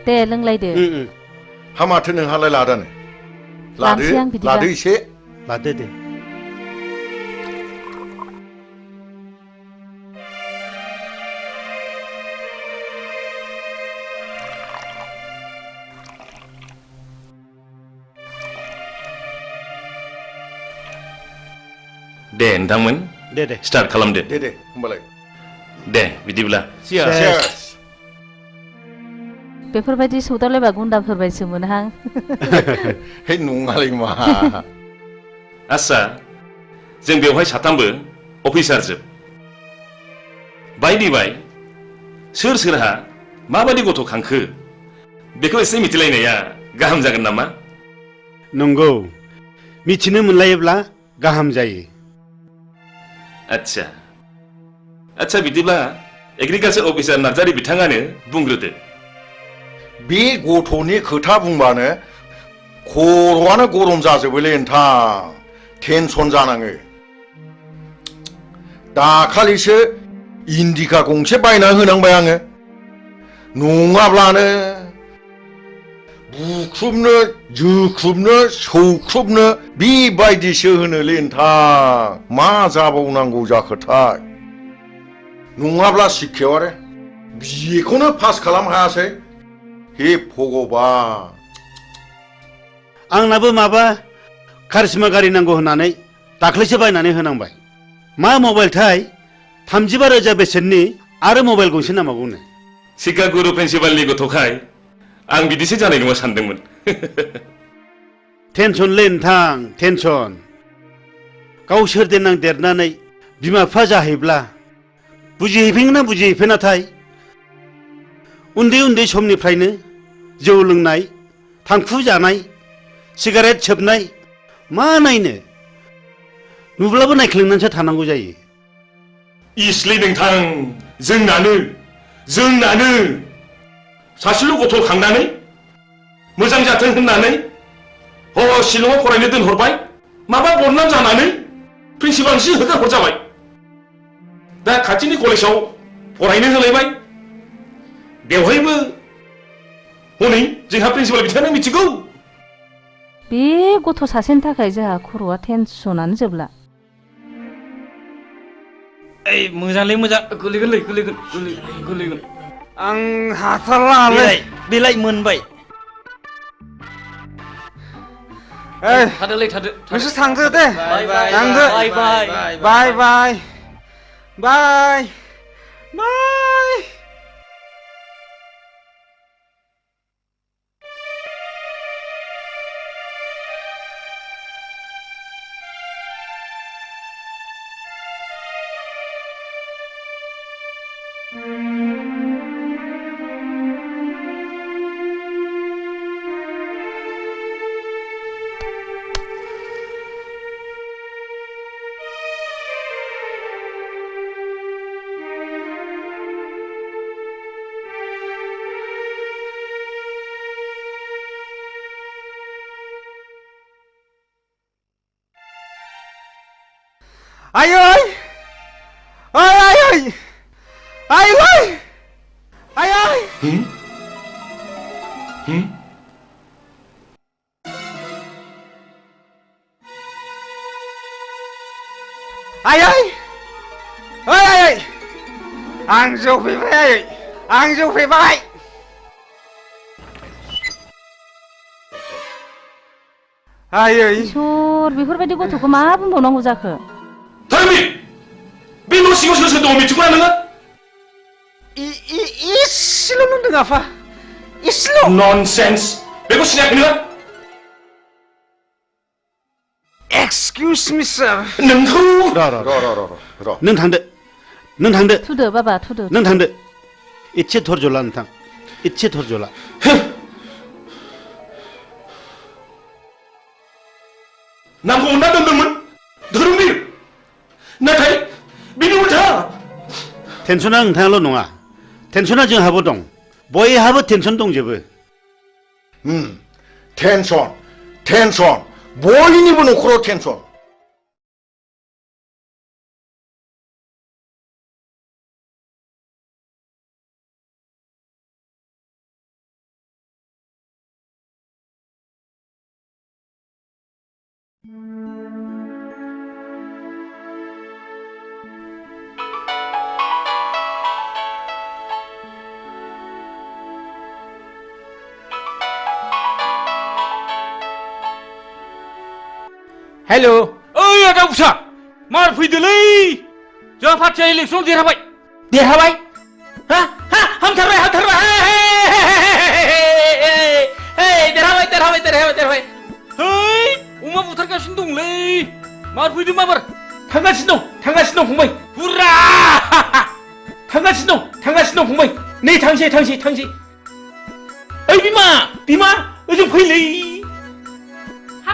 दे लोंलायदो हा माथो नोंहालाय लादानो लादो एसे लादो दे दे नोंथांमोन दे स्टार्ट खालामदो दे होमबालाय दे बिदिब्ला बेफोरबायदि सौदावलायबा गुन्दाफोर बायदिसो मोनहां हे नङालै मा आस्सा जों बेवहाय साथामबो अफिसार जोब बाय सोर सोरहा माबायदि गथ' खांखो बेखौ एसे मिथिलायनाया गाहाम जागोन नामा नंगौ मिथिनो मोनलायोब्ला गाहाम जायो। आच्छा बिदिब्ला एग्रिकालचार अफिसार नार्जारि बिथाङानो बुंग्रोदो। बे गथ'नि खोथा बुंबानो खर'आनो गरम जाजोबोलै नोंथां, टेनसन जानाङो। दाखालिसो इन्डिका गंसे बायना होनांबाय आङो, नङाब्लानो बुख्रुबनो जोख्रुबनो सौख्रुबनो बेबायदिसो होनोलै नोंथां, मा जाबावनांगौ जाखोथाय। नङाब्ला शिक्षायाव आरो बिखौनो पास खालाम हायासै, हे भगबान। आंनाबो माबा कारिश्मा गारि नांगौ होननानै दाख्लैसो बायनानै होनांबाय। मा मबाइलथाय 35,000 बेसेननि आरो मबाइल गंसे नांबावगौनो। शिक्षा गुरु प्रिन्सिपालनि गथ'खाय आं बिदिसो जानाय नङा सानदोंमोन। टेनसनलै नोंथां, टेनसन। गावसोर देनां देरनानै बिमा बिफा जाहैब्ला बुजिहैफिनगोन ना बुजिहैफिनाथाय। उन्दै उन्दै समनिफ्रायनो जौ लोंनाय, थांखु जानाय, सिगारेट सोबनाय, मा नायनो नुब्लाबो नायख्लेंनानैसो थानांगौ जायो। इसलै नोंथां, जोंनानो सासेल' गथ' खांनानै मोजां जाथों होननानै शिलंआव फरायनो दोनहरबाय, माबा बदनाम जानानै प्रिन्सिपालसो होखार हरजाबाय। दा खाथिनि कलेजाव फरायनो होलायबाय, बेवहायबो हनै जोंहा प्रिन्सिपाल बिथाङानो मिथिगौ। बे गथ' सासेनि थाखाय जोंहा खर'आ टेनसनानो जोबला। मोजांलै मोजां, गोलैगोन। आं हाथारलालै। बेलाय मोनबाय। थादोलै थादो, नोंसोर थांदो दे, थांदो। बाय। Ai आं जौ फैबाय। इसोर, बेफोरबायदि गथ'खौ मा बुंबावनांगौ जाखो? बे न' सिङाव सोर दङ मिथिगौना नोङो? इसेल' नुदों आफा, इसेल'। ननसेन्स, बेखौ सिनायाखै नोङो? एक्सकिउज मि सार। नोंखौ र' नों थांदो। थुदो बाबा, थुदो। नों थांदो। इसे धर्ज ला नोंथां, इसे धर्ज ला। नामखौ हमना दोनदोंमोन धोरोमबीर, नाथाय बिनि उल्था। टेनसना नोंथाङाल' नङा, टेनसना जोंहाबो दं, बयहाबो टेनसन दंजोबो। टेनसन, बयनिबो न'खराव टेनसन। हेलो, ओइ आदा उसा, मार फैदोलै। जोंहा पार्टिया इलेक्सन देरहाबाय। हामथारबाय। देरहाबाय। है, अमा बुथारगासिनो दंलै। मार फैदों माबार। थांगासिनो दं फंबाय। हुर्रा! थांगासिनो दं फंबाय। नै थांसै। ओइ बिमा, ओजों फैलै।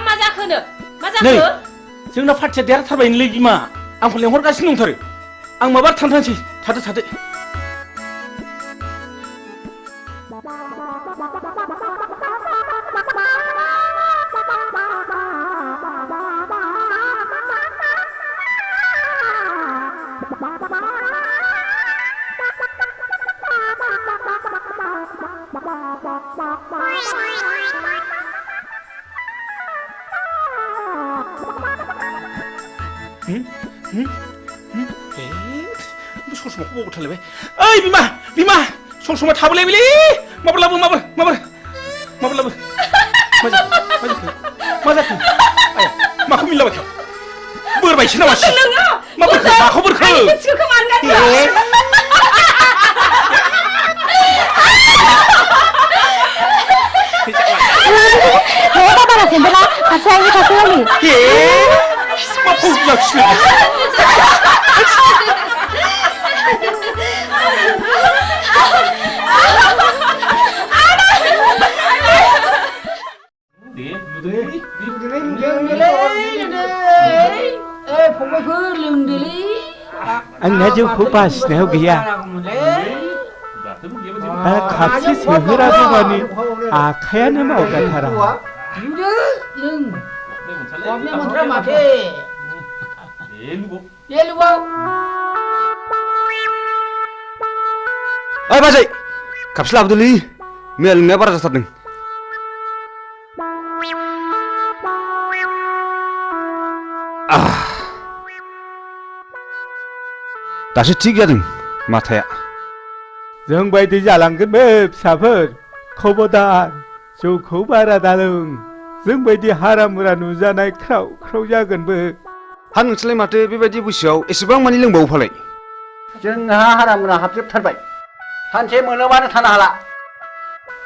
मा जाखोनो? मा जाखो? जोंना पार्टिया देरहाथारबायनोलै बिमा आंखौ लेंहरगासिनो दंथारो आं माबा थांथारसै थादो थादो ससमा बावबो थालायबाय ओइ बिमा बिमा ससमा थाबोलायबायलै माबालाबो मा जाखो माखौ मिलाबायखो बोरबायसो नामा माखौ बोरखो बारा सेन्देला खासे आंनि खासे आंनि मा फौलाखिनो आंना जौखौ बासिनायाव गैया खापसे सोहोरागौ मानि आखायानो मावगाथारा ओइ बाजै खापसे लाबोदोलै मैया लोंनाया बारा जाथारदों दासो थिग जादों माथाया जों बायदि जालांगोन बे फिसाफोर खबरदार जौखौ बारा दालों जों बायदि हारा-मुरा नुजानाय ख्राव ख्राव जागोनबो हा नोंसोरलाय माथो बेबायदि बैसोआव एसेबां मानि लोंबावो फालाय जोंहा हारा-मुरा हाबजोबथारबाय सानसे मोनोबानो थानो हाला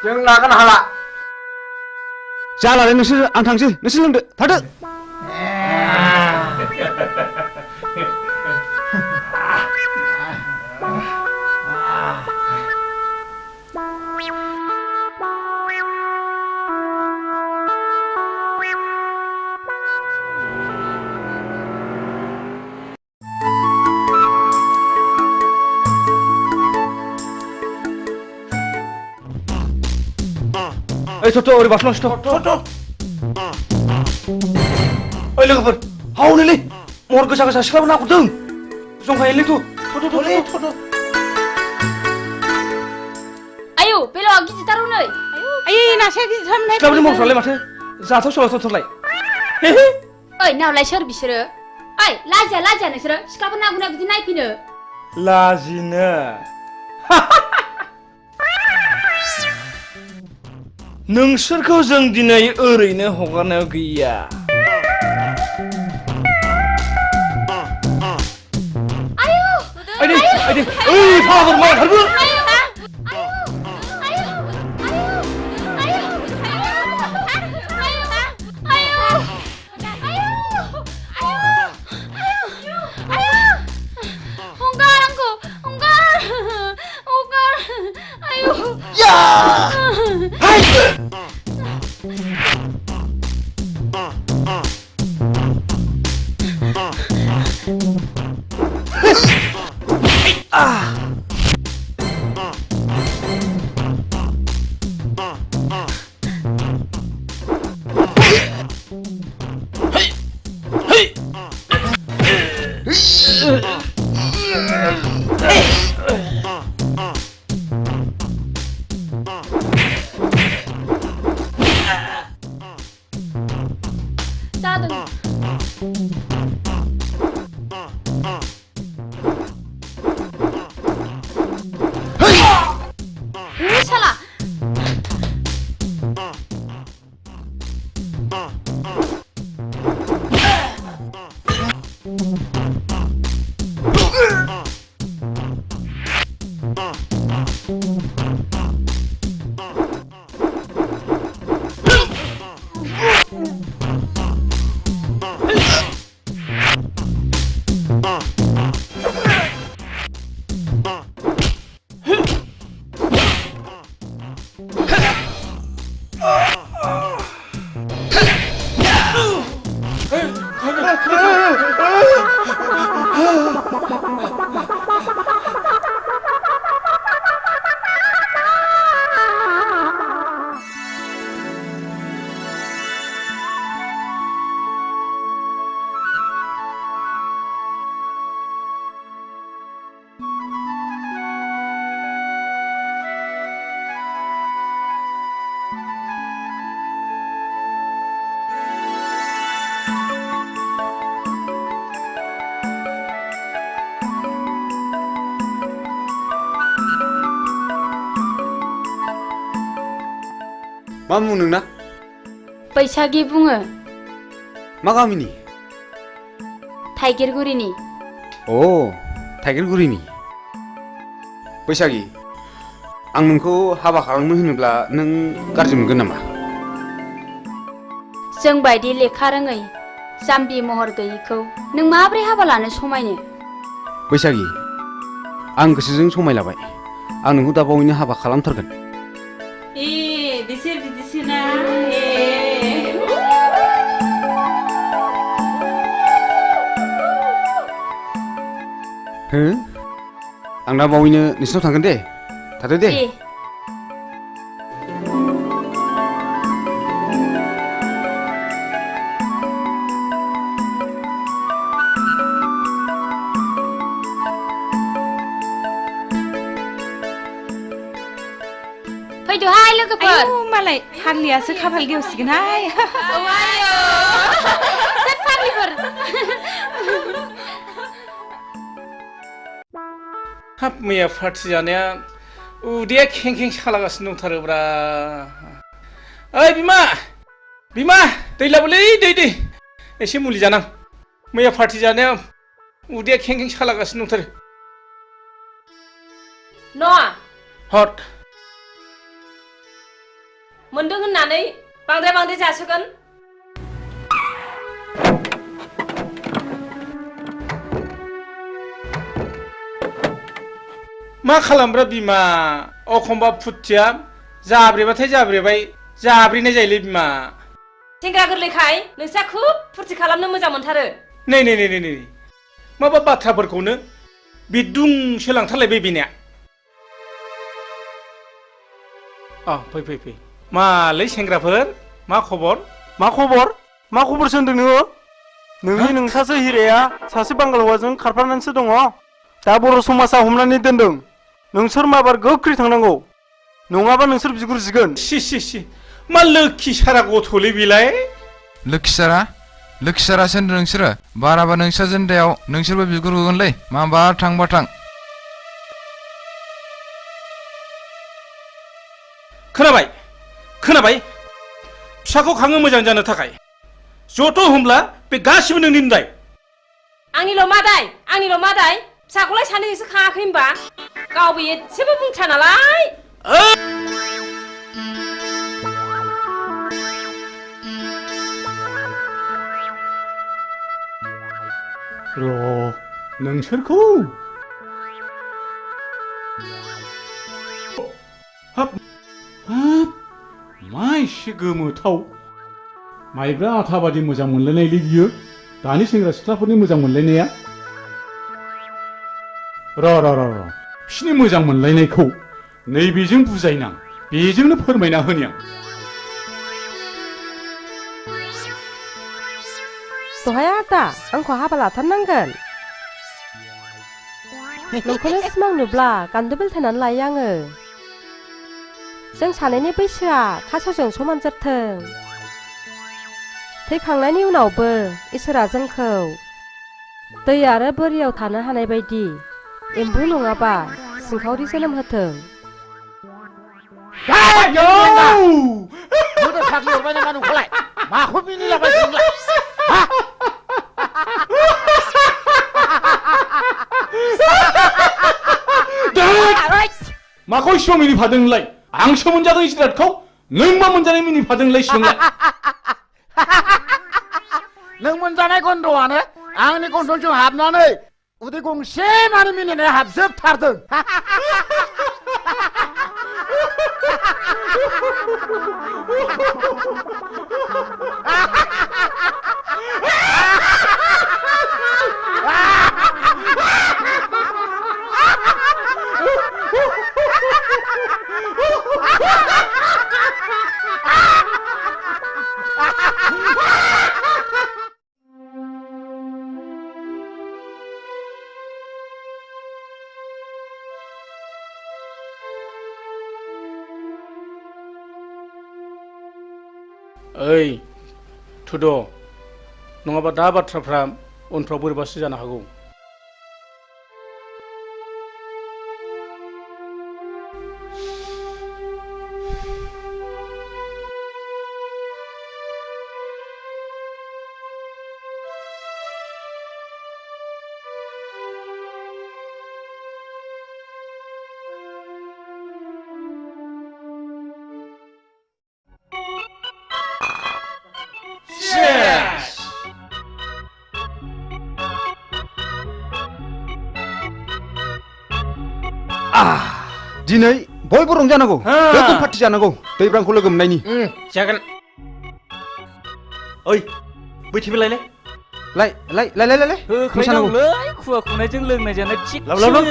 जों लागोन हाला जालालै नोंसोर आं थांसै नोंसोर लोंदो थादो ओइ थ'थ' ओरै बारस'लांसै थ'थ' ओइ लोगोफोर हावनोलै महर गोसा गोसा सिख्लाबो ना गुरदों जंखायोलै थ'थ' आयौ बेलावा गिदिरथार हनै आयै नासाया गिदिरथारमोनहाय सिख्लाफोरनि महरफ्रालाय माथो जाथाव सोलाथावथारलाय ओइ नावलाय सोर बिसोरो ओइ लाजिया नोंसोरो सिख्लाफोर ना गुरनाय बिदि नायफैनो लाजिनो नोंसोरखौ जों दिनै ओरैनो हगारनायाव गैया आयदै ओइ फाग्ला मा ओंखारबो मा मुं नोंना? बैसागि बुङो। मा गामिनि? थाइगिरगुरिनि। अ थाइगिरगुरिनि। बैसागि आं नोंखौ हाबा खालामनो होनोब्ला नों गाज्रि मोनगोन नामा? जों बायदि लेखा रोङै जाम्बि महर गैयैखौ नों माब्रै हाबा लानो समायनो? बैसागि आं गोसोजों समायलाबाय। आं नोंखौ दा बावैनो हाबा खालामथारगोन। बिसोर बिदिसोना हो आं दा बावैनो नोंसिनाव थांगोन दे। थादो दे। फैदोहाय लोगोफोर। मालाय फाग्लियासो खाफाल गेवसिगोनहाय। फाग्लिफोर। हाब मैया पार्टि जानाया उदैया खें खें सालागासिनो दंथारोब्रा। ओइ बिमा बिमा दै लाबोलै दै एसे मुलि जानां। मैया पार्टि जानाया उदैया खें खें सालागासिनो दंथारो। न'आ हट मोनदों होननानै बांद्राय जासोगोन। मा खालामब्रा बिमा अखमबा फुथिया जाब्रेबाथाय जाब्रेबाय जाब्रेनाय जायोलै बिमा। सेंग्रा गोरलैखाय नोंस्रा खुब फुरथि खालामनो मोजां मोनथारो। नै माबा बाथ्राफोरखौनो बिदुंसो लांथारलायबाय बिनिया। फै मालै सेंग्राफोर मा खबर? मा खबरसो होनदों नोङो? नोंनि नोंसासो हिराया सासे बांगाल हौवाजों खारफानानैसो दङ। दा बर' समाजा हमनानै दोनदों। नोंसोर माबार गोख्रै थांनांगौ नङाबा नोंसोर बिगुर जिगोन। सि मा लोखि सारा गथ'लै बेलाय? लोखि सारासो होनदों नोंसोरो? बाराबा नोंस्रा जेन्दायाव नोंसोरबो बिगुर होगोनलै। माबा थांबा थां। खोनाबाय फिसाखौ खाङो मोजां जानो थाखाय जथ' होमब्ला बे गासिबो नोंनि दाय। आंनिल' मा दाय फिसाखौलाय सानैजोंसो खाङाखै होनबा गावबो एसेबो बुंथ्रा नालाय। नोंसोरखौ हाब मा एसे गोमोथाव माइब्रा आथा बादि मोजां मोनलायनायलै बियो दानि सेंग्रा सिख्लाफोरनि मोजां मोनलायनाया। र' बिसिनि मोजां मोनलायनायखौ नैबेजों बुजायनां बेजोंनो फोरमायना होनि आं। दहाय आदा आंखौ हाबा लाथारनांगोन। नोंखौनो सिमां नुब्ला गान्दो बेलथायनानै लायो आङो। जों सानैनि बैसोआ खासेवजों समान जाथों। थैखांनायनि उनावबो इसोरा जोंखौ दै आरो बोरियाव थानो हानाय बायदि एम्बु नङाबा सिंखावरि जोनोम होथों। गोदो फाग्लि हरबाय नामा नोंखौलाय? माखौ मिनिलाबाय नोंलाय? माखौ इसिबां मिनिफादों नोंलाय? आंसो मोनजादों जिरादखौ नों मा मोनजानाय मिनिफादों नोंलाय इसिबांलाय? नों मोनजानाय गन्धआनो आंनि गन्थंजों हाबनानै उदै गंसे मानि मिनिनाया हाबजोबथारदों। ओइ थुद' नङाबा दा बाथ्राफ्रा उनफ्राव बोरैबासो जानो हागौ। दिनै बयबो रंजानांगौ लोगो पार्टि जानांगौ दैब्रांखौ लोगो मोननायनि जागोन ओइ बैथिबो लायलाय लाय होख्लायनांगौलै खुवा खुनायजों लोंनाय जानाय थिग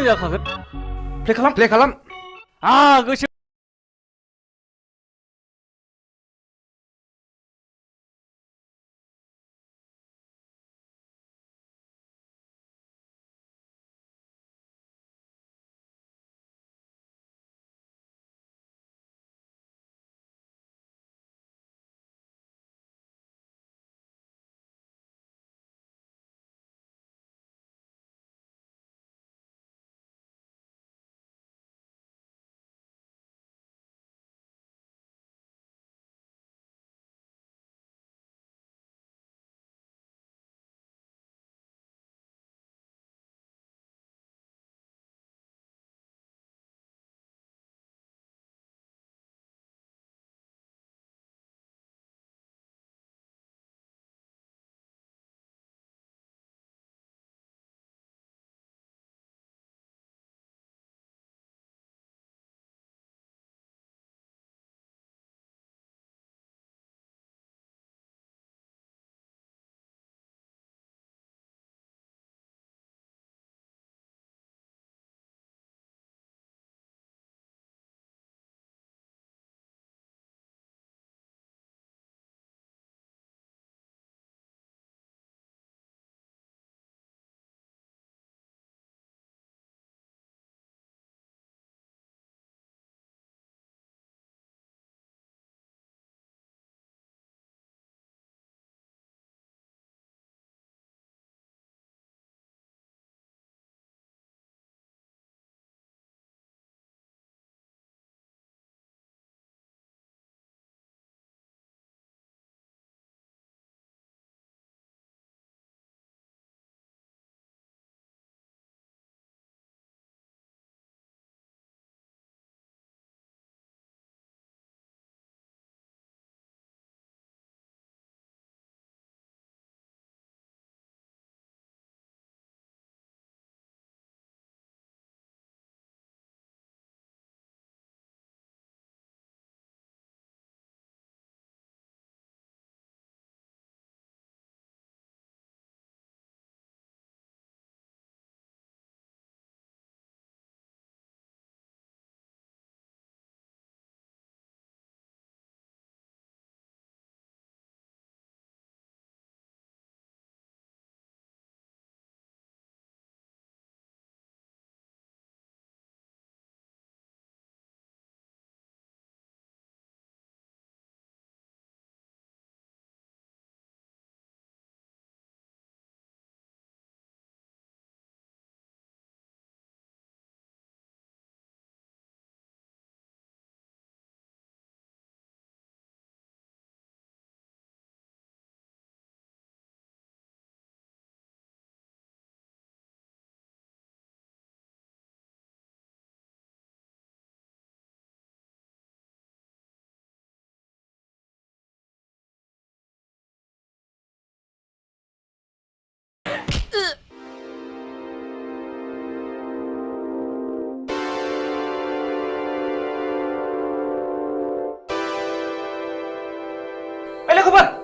जाखागोन प्ले खालाम गोसो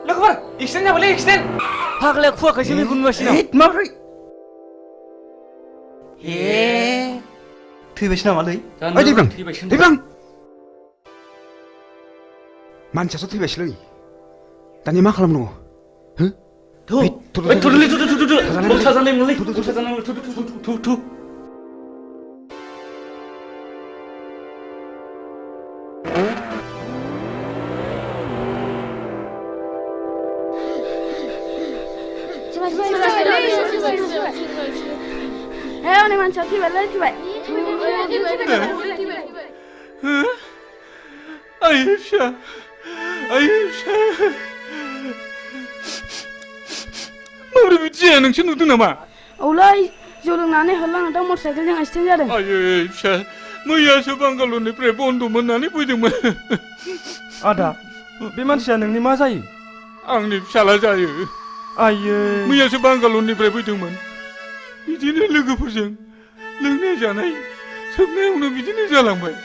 लोगोफोर एक्सिडेन्ट जाबायलै एक्सिडेन्ट फाग्लाया खुवाखैसो मेगन नुगासिनो माब्रै थैबायसो नामालै दैब्रां मानसियासो थैबायसोलै दानिया मा खालामनांगौ Hei, manusia tiba. Ayşe. Mabrı bitiyor nın şunu dün ama. Olay jolunganı hırlan da motorcycle'den açtın zaten. Ayşe. मैयासो बांगालरनिफ्राय बन्द मोननानै फैदोंमोन आदा बे मानसिया नोंनि मा जायो आंनि फिसाला जायो आयै मैयासो बांगालरनिफ्राय फैदोंमोन बिदिनो लोगोफोरजों लोंनाय जानाय सोबनायावनो बिदिनो जालांबाय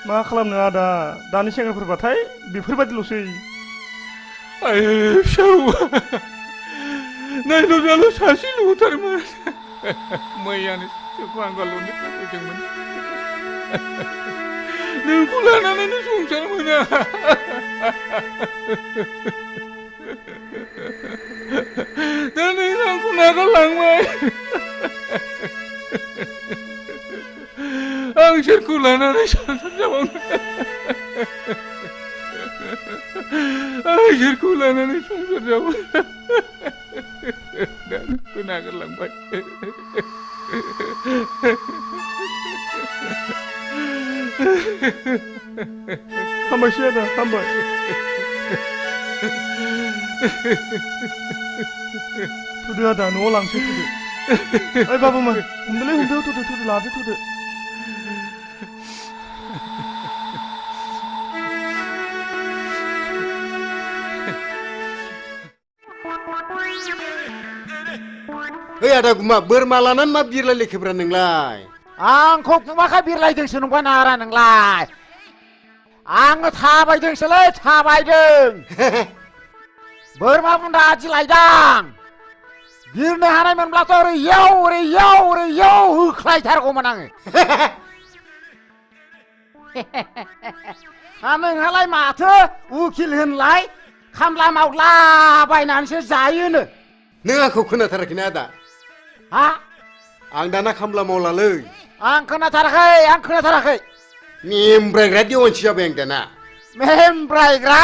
मा खालामनो आदा दानि सेंग्राफोरबाथाय बेफोरबायदिल'सै आयै फिसा नायल' जाल' सासेल'थारमोन मैयानो फिसौखौ आं गारहरनो फैदोंमोन नोंखौ लानानैनो संसार मोना दा नों आंखौ नागारलांबाय आं सोरखौ लानानै संसार जाबावनो आं सोरखौ लानानै संसार जाबावनो दा नोंखौ नागारलांबाय हामबायसै आदा हामबाय थुदो आदा न'आव लांसै थुदो ओइ बाबुमोन हमदोलै हमदो थुदो लादो थुदो ओइ आदा गुमा बोरमा लानानै मा बिरलायलेखोब्रा नोंलाय आंखौ गुमाखा बिरलायदोंसो नंगौ नारा नोंलाय आङो थाबायदोंसोलै थाबायदों बोरमा बुन्दा आदि लायदां बिरनो हानायमोनब्लाथ' ओरैयाव होख्लायथारगौमोन आङो नोंहालाय माथो उकिल होनलाय खामला मावला बायनानैसो जायोनो नों आंखौ खोनाथाराखैना आदा हा आं दाना खामला मावलालै आं खोनाथाराखै मेमब्रायग्रा देवानसि जाबाय आं दाना मेमब्रायग्रा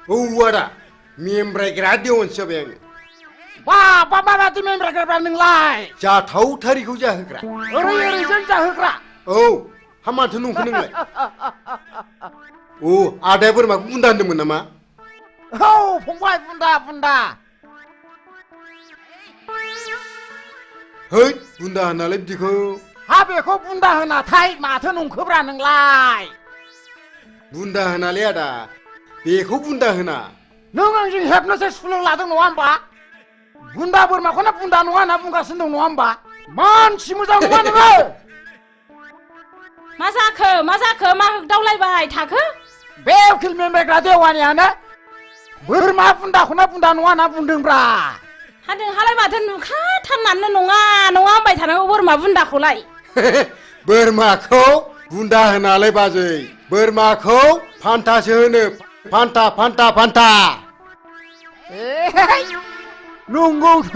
औ आदा मेमब्रायग्रा देवानसि जाबाय आङो बाबा माबादि मेमब्रायग्रा नोंलाय जाथावथारिखौ जाहोग्रा ओरैजों जाहोग्रा औ हा माथो नंखो नोंलाय औ आदाया बोरमाखौ बुन्दा होनदोंमोन नामा औ फंबाय बुन्दा है बुन्दा होनालाय बिदिखौ हा बेखौ बुन्दा होनाथाय माथो नंखोब्रा नोंलाय बुन्दा होनालै आदा बेखौ बुन्दा होना नों आंजों हेबनोसो सुलुं लादों नङा होमबा बुन्दा बोरमाखौनो बुन्दा नङा होनना बुंगासिनो दं नङा होमबा मानसि मोजां नङा नोङो मा जाखो मा होगदावलायबाय थाखो बे उकिल मेमब्रायग्रा देवानियानो बोरमा बुन्दाखौनो बुन्दा नङा होनना बुंदोंब्रा नोंहालाय माथो नुखाथारनानै नङा होनबाय थानांगौ बोरमा बुन्दाखौलाय बोरमाखौ बुन्दा होनालाय बाजै बोरमाखौ फान्थासो होनो फान्था नंगौथ'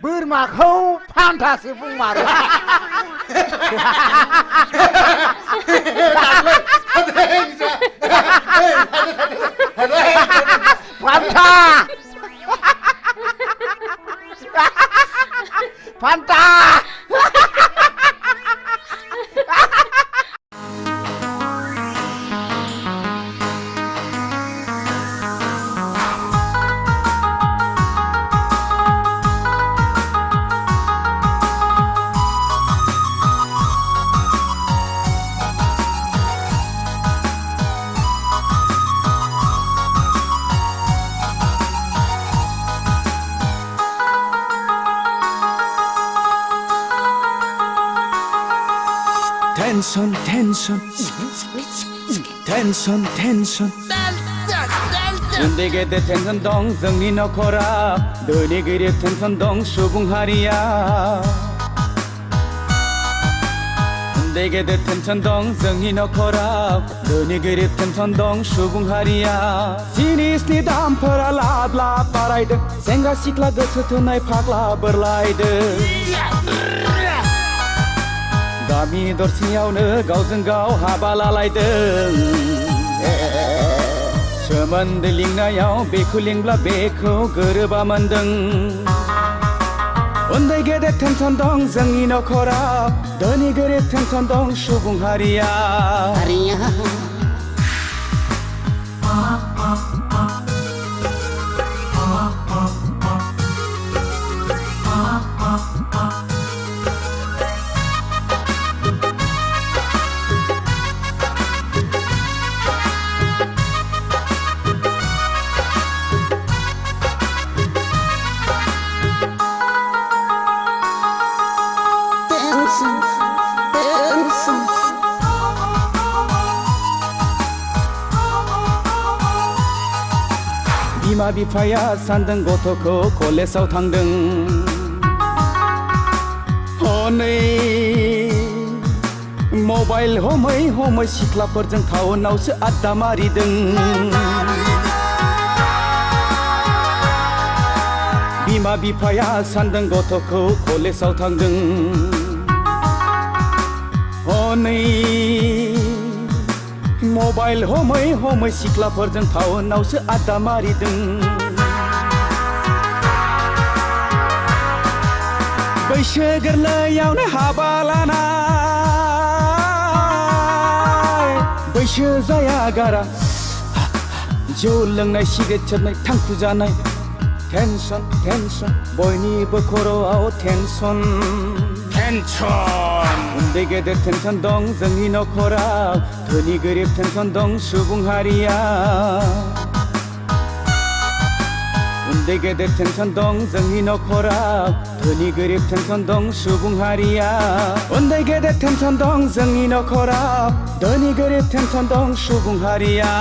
बोरमाखौ फान्थासो बुंमारो फान्था टेनसन उन्दै गेदेर टेनसन दं जोंनि नखराव धोनि गरिब टेनसन दं सुबुं हारिया उन्दै गेदेर टेनसन दं जोंनि नखराव धोनि गरिब टेनसन दं सुबुं हारिया जिनिसनि दामफोरा लाब बारायदों सेंग्रा सिख्ला गोसो थोनाय फाग्ला बोरलायदों गामि दरसेयावनो गावजों गाव हाबा लालायदों सोमोन्दो लिंनायाव बेखौ लिंब्ला बेखौ गोरोबा मोनदों उन्दै गेदेर टेनसन दं जोंनि नखराव धोनि गोरिब टेनसन दं सुबुं हारिया बिमा बिफाया सानदों गथ'खौ कलेजाव थांदों हनै मबाइल हमै हमै सिख्लाफोरजों टाउनावसो आड्डा मारिदों बिमा बिफाया सानदों गथ'खौ कलेजाव थांदों हनै मबाइल हमै हमै सिख्लाफोरजों टाउनावसो आड्डा मारिदों बैसो गोरलैयावनो हाबा लानाय बैसो जाया गारा जौ लोंनाय सिगारेट सोबनाय थांखु जानाय टेनसन टेनसन बयनिबो खर'आव टेनसन टेनसन उन्दै गेदेर टेनसन दं जोंनि नखराव धोनि गोरिब टेनसन दं सुबुं हारिया उन्दै गेदेर टेनसन दं जोंनि नखराव धोनि गोरिब टेनसन दं सुबुं हारिया उन्दै गेदेर टेनसन दं जोंनि नखराव धोनि गोरिब टेनसन दं सुबुं हारिया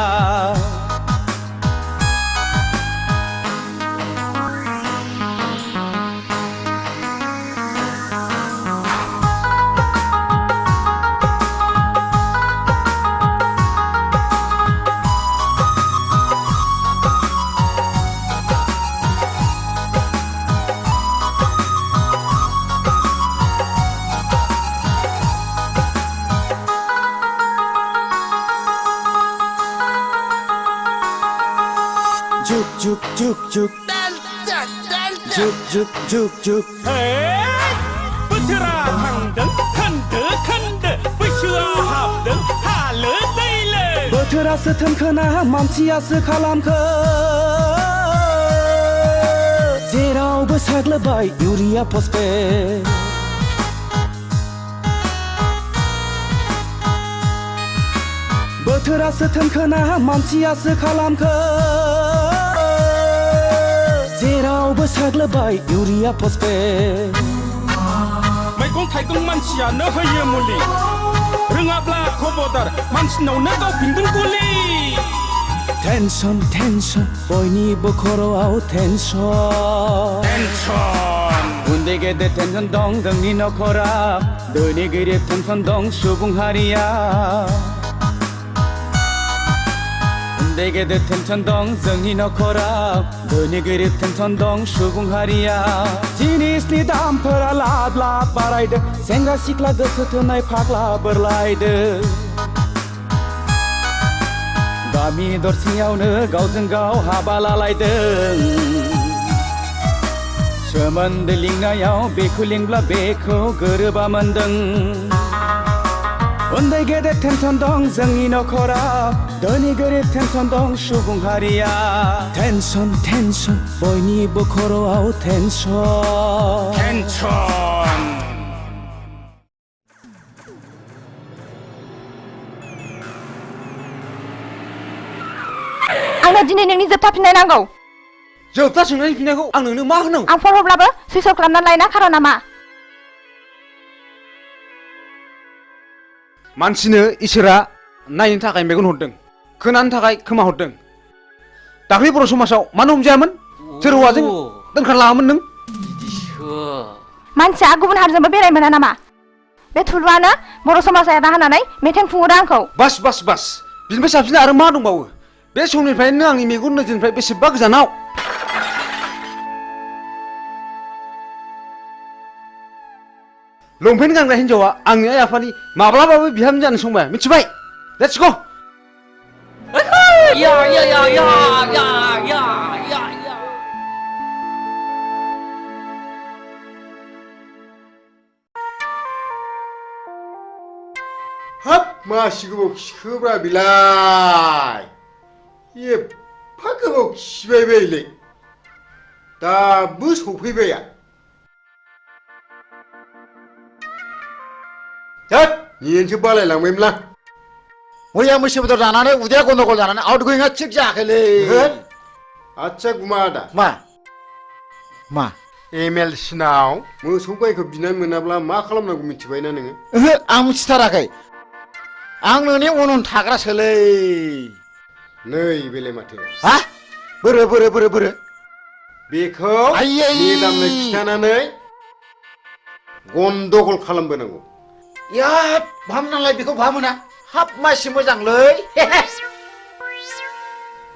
juk juk juk juk juk juk juk बोथोरा थांदों खोन्दो खोन्दो बैसोआव हाबदों हालो दैलो बोथोरासो थोनखोना मानसियासो खालामखो जेरावबो साग्लोबबाय इउरिया फस्फेट बोथोरासो थोनखोना मानसियासो खालामखो जेरावबो साग्लोबबाय इउरिया फस्फेट मैगं थाइगं मानसियानो होयो मुलि रोङाब्ला खबरदार मानसिनावनो गावफिनगोन गुलि टेनसन टेनसन बयनिबो खर'आव टेनसन टेनसन उन्दै गेदेर टेनसन दं जोंनि नखराव धोनि गोरिब टेनसन दं सुबुं हारिया उन्दै गेदेर टेनसन दं जोंनि नखराव धोनि गोरिब टेनसन दं सुबुं हारिया जिनिसनि दामफोरा लाब लाब बारायदों सेंग्रा सिख्ला गोसो थोनाय फाग्ला बोरलायदों गामि दरसेयावनो गावजों गाव हाबा लालायदों सोमोन्दो लिंनायाव बेखौ लिंब्ला बेखौ गोरोबा मोनदों उन्दै गेदेर टेनसन दं जोंनि नखराव धोनि गोरिब टेनसन दं सुबुं हारिया टेनसन टेनसन बयनिबो खर'आव टेनसन टेनसन आंनो दिनै नोंनि जोबथा फिननाय नांगौ जोबथा सोंनायनि फिननायखौ आं नोंनो मा होनांगौ आं फन हरब्लाबो सुइच अफ खालामनानै लायना खार'ना मा मानसिनो इसोरा नायनो थाखाय मेगन हरदों खोनानो थाखाय खोमा हरदों दाख्लै बर' समाजाव मानो हमजायामोन सोर हौवाजों दोनखारलाङामोन नों मानसिया गुबुन हारिजोंबो बेराय मोना नामा बे थुलुआनो बर' समाजा एदा होनानै मेथाइ खुंहरदों आंखौ बास बास बास बिनिफ्राय साबसिन आरो मा दंबावो बे समनिफ्रायनो आंनि मेगन नोजोरनिफ्राय बेसेबा गोजानाव लंपेन्ट गानग्रा हिन्जावा आंनि आइ आफानि माब्लाबाबो बिहामजो जानो संबाय मिथिबाय लेट्स गो या या या या या या या हाब मासि गोबाव खिखोब्रा बिलाय एफा गोबाव खिबाय बायलै दाबो सफैबाया नियेनसो बालायलांबायमोनलां मैया मैसो बेदर जानानै उदैया गन्दगल जानानै आउट गोयिंआ थिग जायाखैलै आच्छा गुमा आदा मा मा MLC नाव मोसौ गायखौ बिनानै मोनाब्ला मा खालामनांगौ मिथिबायना नोङो ओहो आं मिथिथाराखै आं नोंनि उन उन थाग्रासोलै नै बेलाय माथो हा बोरो बेखौ मेदामनो खिन्थानानै गन्दगल खालामबोनांगौ याद भामनालाय बेखौ भामोना हाब मासि मोजांलै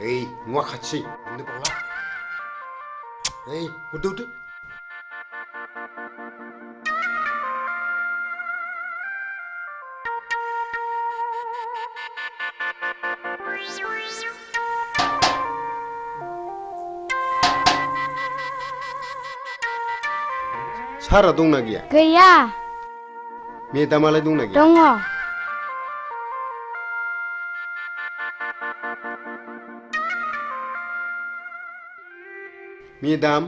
ओइ नुवा खाथि होननो बावला ओइ हरदो सारा दंना गैया गैया मेदामालाय दंना गैया दङ मेदाम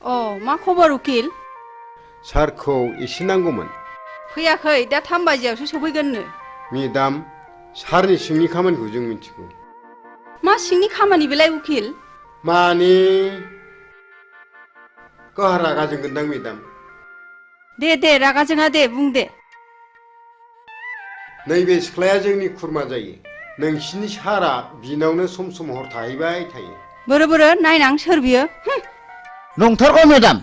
अ मा खबर उकिल सारखौ एसे नांगौमोन फैयाखै दा 3 बाजियावसो सफैगोननो मेदाम सारनि सिंनि खामानिखौ जों मिथिगौ मा सिंनि खामानि बेलाय उकिल माने गाहा रागा जोंगोनदां मेदाम दे रागा जोङा दे बुं दे नैबे सिख्लाया जोंनि खुरमा जायो नोंसिनि सारा बिनावनो सम सम हर थाहैबाय थायो बोरो नायनां सोर बियो नंथारगौ मेदाम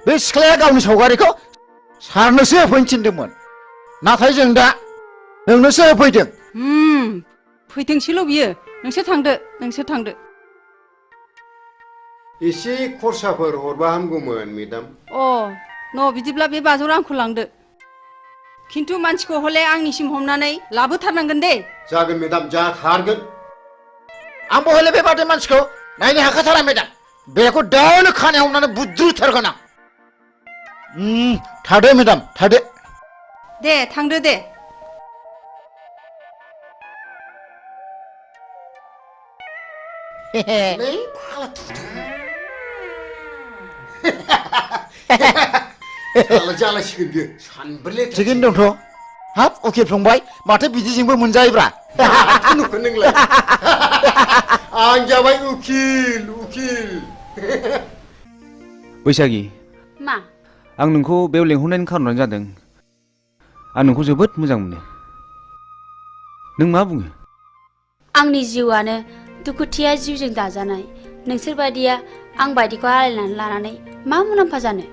बे सिख्लाया गावनि सावगारिखौ सारनोसो होफैनो थिनदोंमोन नाथाय जों दा नोंनोसो होफैदों फैथोंसैल' बियो नोंसोर थांदो एसे खरसाफोर हरबा हामगौमोन मेदाम न बिदिब्ला बे बाजौ रांखौ लांदो खिन्थु मानसिखौ हले आंनिसिम हमनानै लाबोथारनांगोन दे जागोन मेदाम जाथारगोन आंबो हले बे बादि मानसिखौ नायनो हाखाथारा मेदाम बेखौ दानो खानायाव हमनानै बुद्रुथारगोन आं थादो मेदाम थादो दे थांदो दे जालासिगोन बियो सानब्रैले थिगैनो दंथ' हाब उकिल फंबाय माथो बिदिजोंबो मोनजायोब्रा नुखो नोंलाय आं जाबाय उकिल बैसागि मा आं नोंखौ बेयाव लेंहरनायनि खारनानो जादों आं नोंखौ जोबोद मोजां मोनो नों मा बुङो आंनि जिउआनो दुखुथिया जिउजों दाजानाय नोंसोर बायदिया आं बायदिखौ आलायनानै लानानै मा मुलाम्फा जानो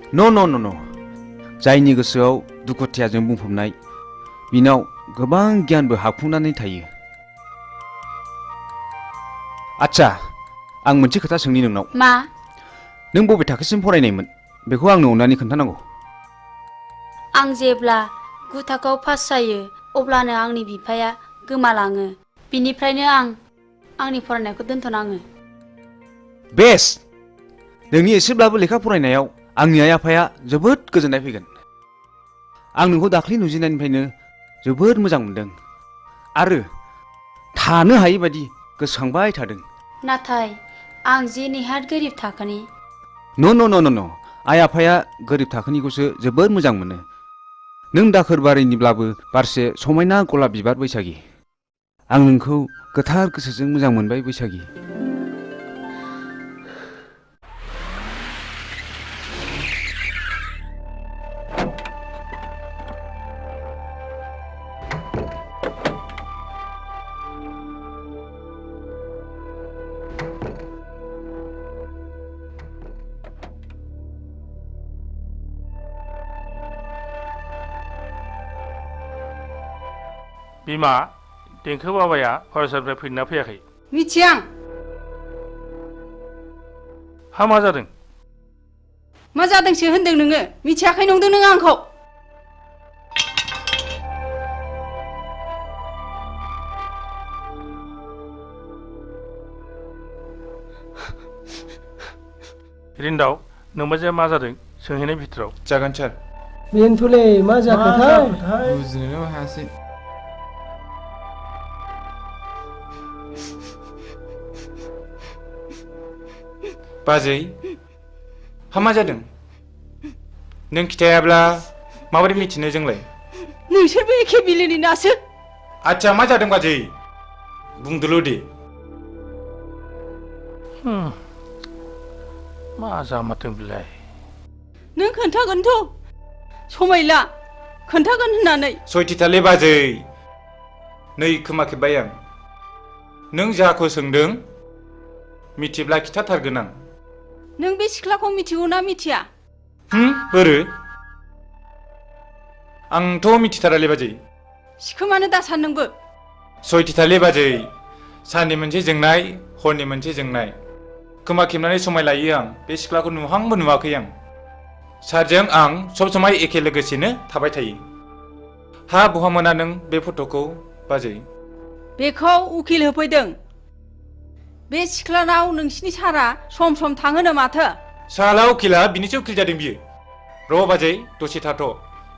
न' जायनि गोसोआव दुखुथियाजों बुंफबनाय बिनाव गोबां गियानबो हाबफुंनानै थायो आच्छा आं मोनसे खोथा सोंनि नोंनाव मा नों बबे थाखोसिम फरायनायमोन बेखौ आंनो अननानै खोन्थानांगौ आं जेब्ला 9 थाखोआव पास जायो अब्लानो आंनि बिफाया गोमालाङो बिनिफ्रायनो आं आंनि फरायनायखौ दोनथ'नाङो बेस नोंनि एसेब्लाबो लेखा फरायनायाव आंनि आइ आफाया जोबोद गोजोननाय फैगोन आं नोंखौ दाख्लै नुजेननायनिफ्रायनो जोबोद मोजां मोनदों आरो थानो हायै बायदि गोसोखांबाय थादों नाथाय आं जे नेहाद गोरिब थाखोनि न' आइ आफाया गोरिब थाखोनिखौसो जोबोद मोजां मोनो नों दाखोर बारिनिब्लाबो बारसे समायना गलाब बिबार बैसागि आं नोंखौ गोथार गोसोजों मोजां मोनबाय बैसागि बिमा देंखो बाबाया फरायसालिनिफ्राय फैदोंना फैयाखै मिथिया हा मा जादों मा जादोंसो होनदों नोङो मिथियाखै नंदों नों आंखौ रिन्दाव नोंबाजैया मा जादों सोंहैनाय भितराव जागोन सार बेनोथ'लै मा जाखोथाय बुजिनोनो हायासै बाजै हा मा जादों नों खिथायाब्ला माबोरै मिथिनो जोंलाय नोंसोरबो एखे बिलोनि नासो आच्छा मा जादों बाजै बुंदोल' दे मा जामारदों बिलाय नों खोन्थागोनथ' समायला खोन्थागोन होननानै सयथिथालै बाजै नै खोमा खेबबाय आं नों जाखौ सोंदों मिथिब्ला खिथाथारगोन आं। नों बे सिख्लाखौ मिथिगौ ना मिथिया? बोरो? आंथ' मिथिथारालै बाजै। सिखोमानो दासान नोंबो। सयथिथालै बाजै। साननि मोनसे जोंनाय, हरनि मोनसे जोंनाय। खोमा खेबनानै समाय लायो आं, बे सिख्लाखौ नुहांबो नुवाखै आं। सारजों आं सब समाय एखे लोगोसेनो थाबाय थायो। हा बहा मोना नों बे फट'खौ बाजै? बेखौ उकिल होफैदों। बे सिख्लानाव नोंसिनि सारा सम सम थाङोनो माथो? साला उकिला बिनिसो उकिल जादों बियो। र' बाजै दसे थाथ',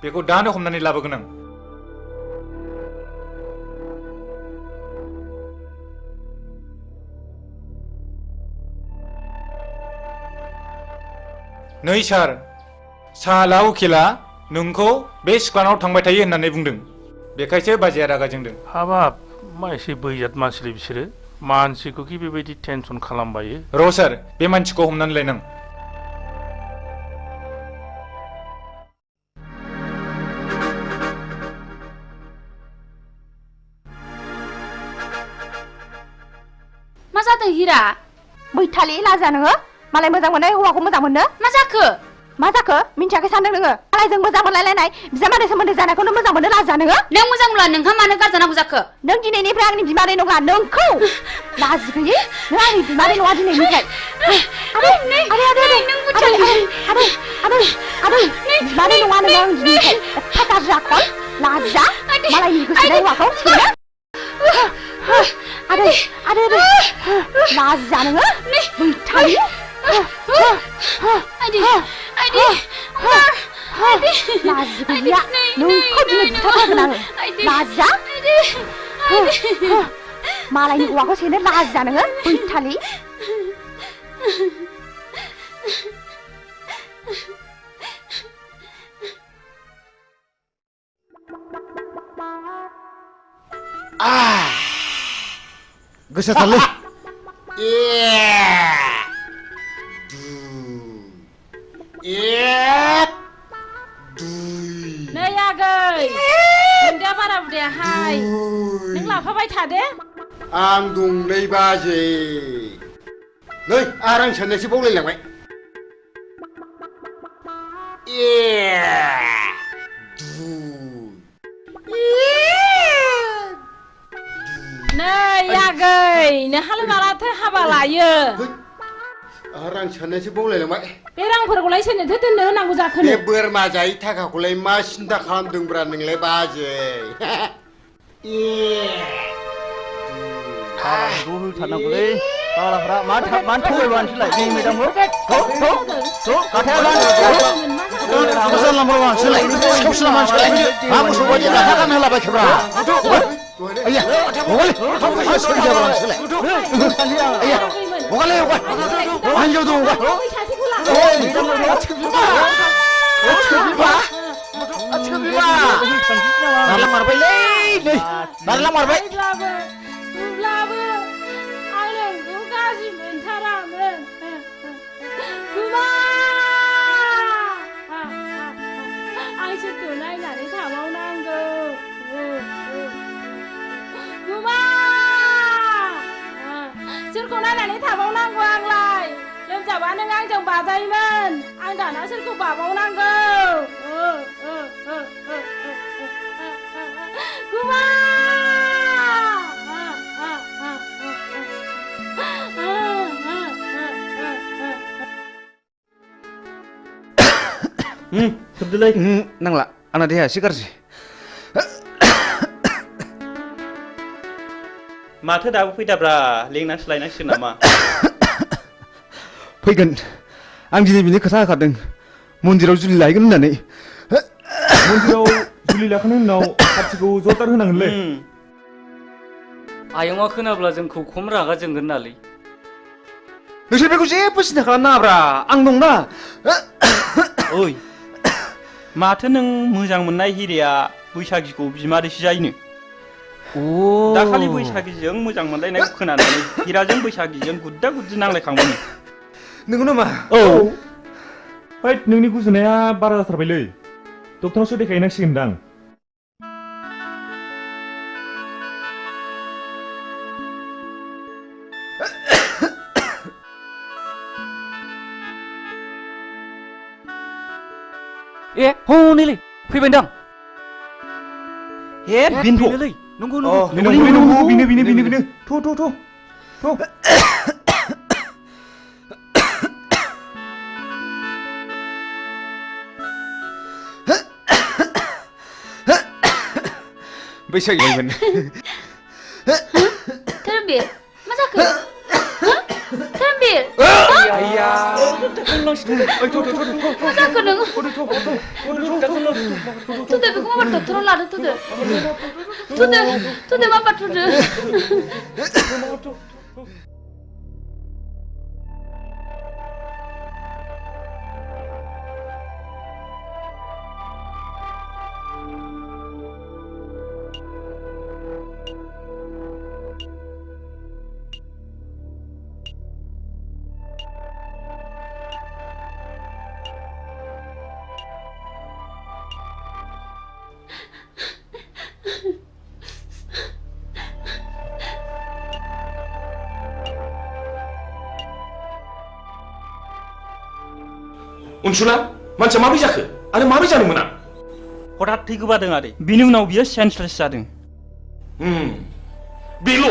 बेखौ दानो हमनानै लाबोगोन आं। नै सार, साला उकिला नोंखौ बे सिख्लानाव थांबाय थायो होननानै बुंदों। बेखायसो बाजैया रागा जोंदों। हाबाब मा एसे बैजात मानसिलै बिसोरो, मानसिखौ कि बेबायदि टेनसन खालामबायो। र' सार, बे मानसिखौ हमनानै लायनां। मा जादों हिरा? बैथालि लाजा नोङो? मालाय मोजां मोननाय हौवाखौ मोजां मोननो? मा जाखो? मा जाखो? मिन्थियाखै सानदों नोङो? मालायजों मोजां मोनलायलायनाय बिजामादै सोमोन्दो जानायखौनो मोजां मोननो लाजा नोङो? नों मोजां मोनला नोंहा मानो गारजानांगौ जाखो? नों दिनैनिफ्राय आंनि बिमादै नङा, नोंखौ लाजि गैयै नों आंनि बिमादै नङा दिनैनिफ्राय। आदै बिमादै नङा नोङो आं दिनैनिफ्राय। एफा गाज्रि आखल, लाजिया मालायनि गोसोनाय हौवाखौ सेनो। आदै लाजिया नोङो बैथालि। लाजि गैया नोंखौ दिनै बुथारथारगोन आङो। लाजिया मालायनि हौवाखौ सेनो लाजिया नोङो बैथालि। गोसाथारलै। नै आगै, नोंदा बारा बुदायाहाय, नों लाफाबाय थादे। आं दंलै बाजै। नै आरो आं साननायसो बावलायलांबाय। नै आगै, नोंहालाय मालाथो हाबा लायो? आरो आं साननायसो बावलायलांबाय। बे रांफोरखौलाय सोरनोथो दोननो होनांगौ जाखो? बे बोरमा जायै थाखाखौलाय मा सिन्था खालामदोंब्रा नोंलाय बाजै? हाराखौ होथारनांगौलै फाग्लाफ्रा मानो थगायबानोसैलाय बे मेदामखौ बुब्लाबो आं नोंखौ गाज्रि मोनथारामोन। गुमा आं सोरखौ नायनानै थाबावनांगौ? गुमा सोरखौ नायनानै थाबावनांगौ आंलाय? लोमजाबा नों आंजों बाजायोमोन, आं दाना सोरखौ बाबावनांगौ? गुमा सोबदोलै। नांला, आंना देहाया एसे गाज्रि। माथो दाबो फैदाब्रा, लेंनासो लायनांसिगोन नामा? फैगोन। आं दिनै बिनि खोथा होखादों, मन्दिराव जुलि लायगोन होननानै। मन्दिराव जुलि लाखांनायनि उनाव पार्टिखौ जरदार होनांगोनलै। आयंआ खोनाब्ला जोंखौ खम रागा जोंगोन नालै। नोंसोर बेखौ जेबो सिन्था खालामनाङाब्रा, आं दंना। ओइ, माथो नों मोजां मोननाय हिराया बैसागिखौ बिमादैसो जायोनो? दाखालि बैसागिजों मोजां मोनलायनायखौ खोनानानै हिराजों बैसागिजों गुद्दा गुद्दि नांलायखांबायनो। नंगौ नामा? औ। हैद, नोंनि गुजुनाया बारा जाथारबायलै, डक्टरनावसो देखायहैनांसिगोनदां। ए हनैलै फैबायदां ए बिनथ' बेनोलै नंगौ बिनो थ' बैसागिबायमोन धोरोमबीर मा जाखो धोरोमबीर मा जाखो नों थुदो बेखौ माबा डक्टराव लादो थुदो माबा थुदो उनसुला मानसिया माबोरै जाखो आरो माबोरै जानो मोना हठात थै गोबादों आदै बिनि उनाव बियो सेन्सलेस जादों बेल'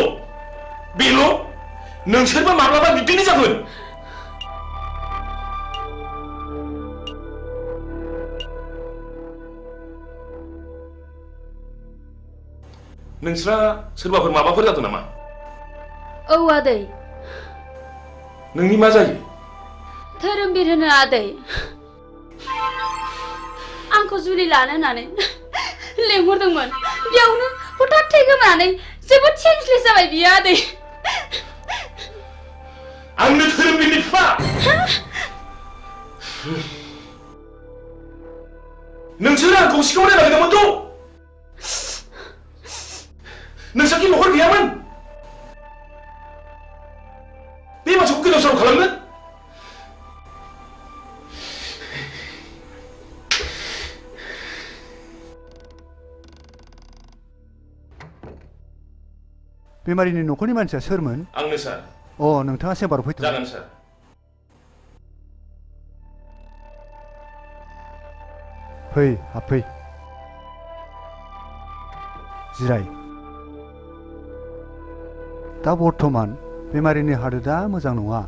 नोंसोरबो माब्लाबा बिब्दिनो जागोन नोंस्रा सोरबाफोर माबाफोर जादों नामा औ आदै नोंनि मा जायो धोरोमबीर होनो आदै आंखौ जुलि लानो होननानै लेंहरदोंमोन बेयावनो हठात थै गोमानानै जोबोद सेन्सलेस जाबाय बियो आदै आंनो धोरोमबीरनि बिफा नोंसोर आंखौ सिखावनो नागिरदोंमोनथ' नोंसाखि न'खर गैयामोन बे मानसिखौ गोदाव सोराव खालामनो बेमारिनि न'खरनि मानसिया सोरमोन आंनो सार नोंथाङा चेम्बाराव फैथ' जागोन सार फै हाबफै जिराय दा बर्थमान बेमारिनि हालोदा मोजां नङा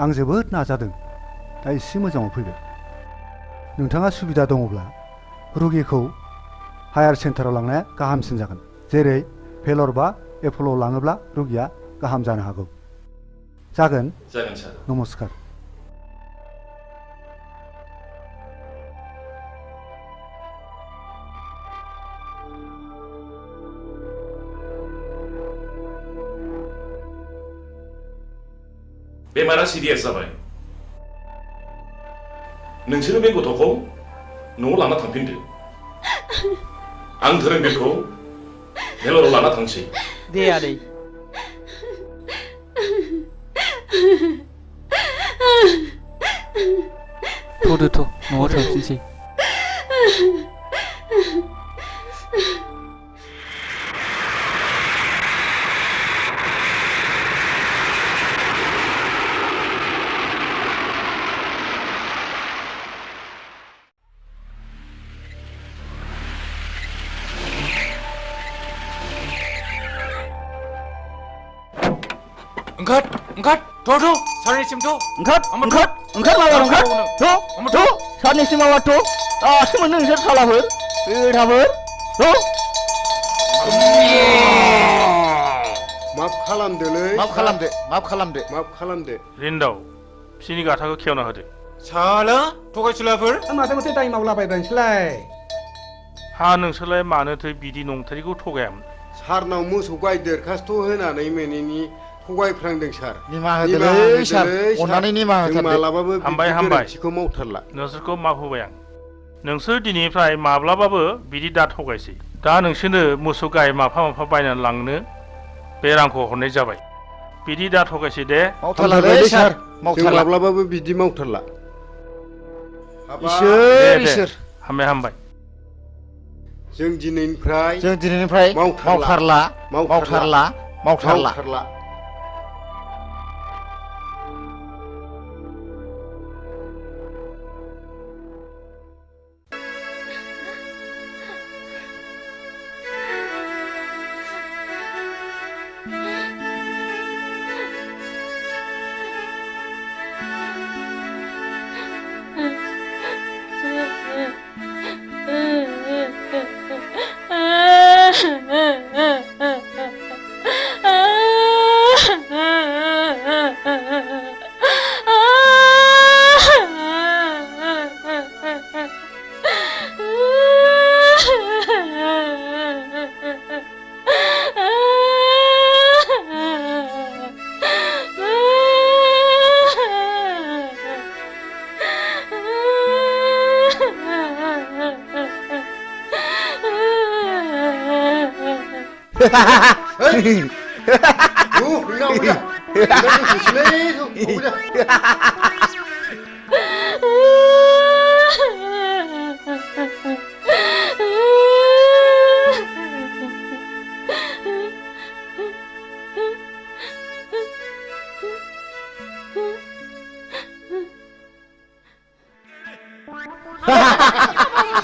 आं जोबोद नाजादों दा एसे मोजाङाव फैबाय नोंथाङा सुबिदा दङब्ला रुगिखौ हायार सेन्टाराव लांनाया गाहामसिन जागोन जेरै भेलर बा एप'ल'आव लाङोब्ला रुगिया गाहाम जानो हागौ जागोन सार नमस्कार बेमारा सिरियास जाबाय नोंसोरो बे गथ'खौ न'आव लाना थांफिनदो आं धोरोमबीरखौ भेलराव लाना थांसै दे आदै थ'दो न'आव थांफिनसै ओंखार थ' सारनिसिम थ' ओंखार माबार थ' सारनिसिम माबार थ' दासो मोनदों नोंसोर सालाफोर बेथाफोर थ' माफ खालामदो रिन्दाव बिसिनि गाथाखौ खेवना होदो साला थगायसुलाफोर माथो माथो दाय मावलाबायबायनोसैलाय हा नोंसोरलाय मानोथो बिदि नंथारिखौ थगायामोन सारनाव मोसौ गाय दरखास्त' होनानै मोनैनि थगायफ्रांदों सार निमाहा होदोलै सार अननानै निमाहा होथारदो मालाबाबो हामबाय गोरोन्थिखौ मावथारला नोंसोरखौ माफ होबाय आं नोंसोर दिनैनिफ्राय माब्लाबाबो बिदि दा थगायसै दा नोंसोरनो मोसौ गाय माफा माफा बायनानै लांनो बे रांखौ हरनाय जाबाय बिदि दा थगायसै दे मावथारलालै सार जों माब्लाबाबो बिदि मावथारला इसोर हामबाय जों दिनैनिफ्राय मावथारला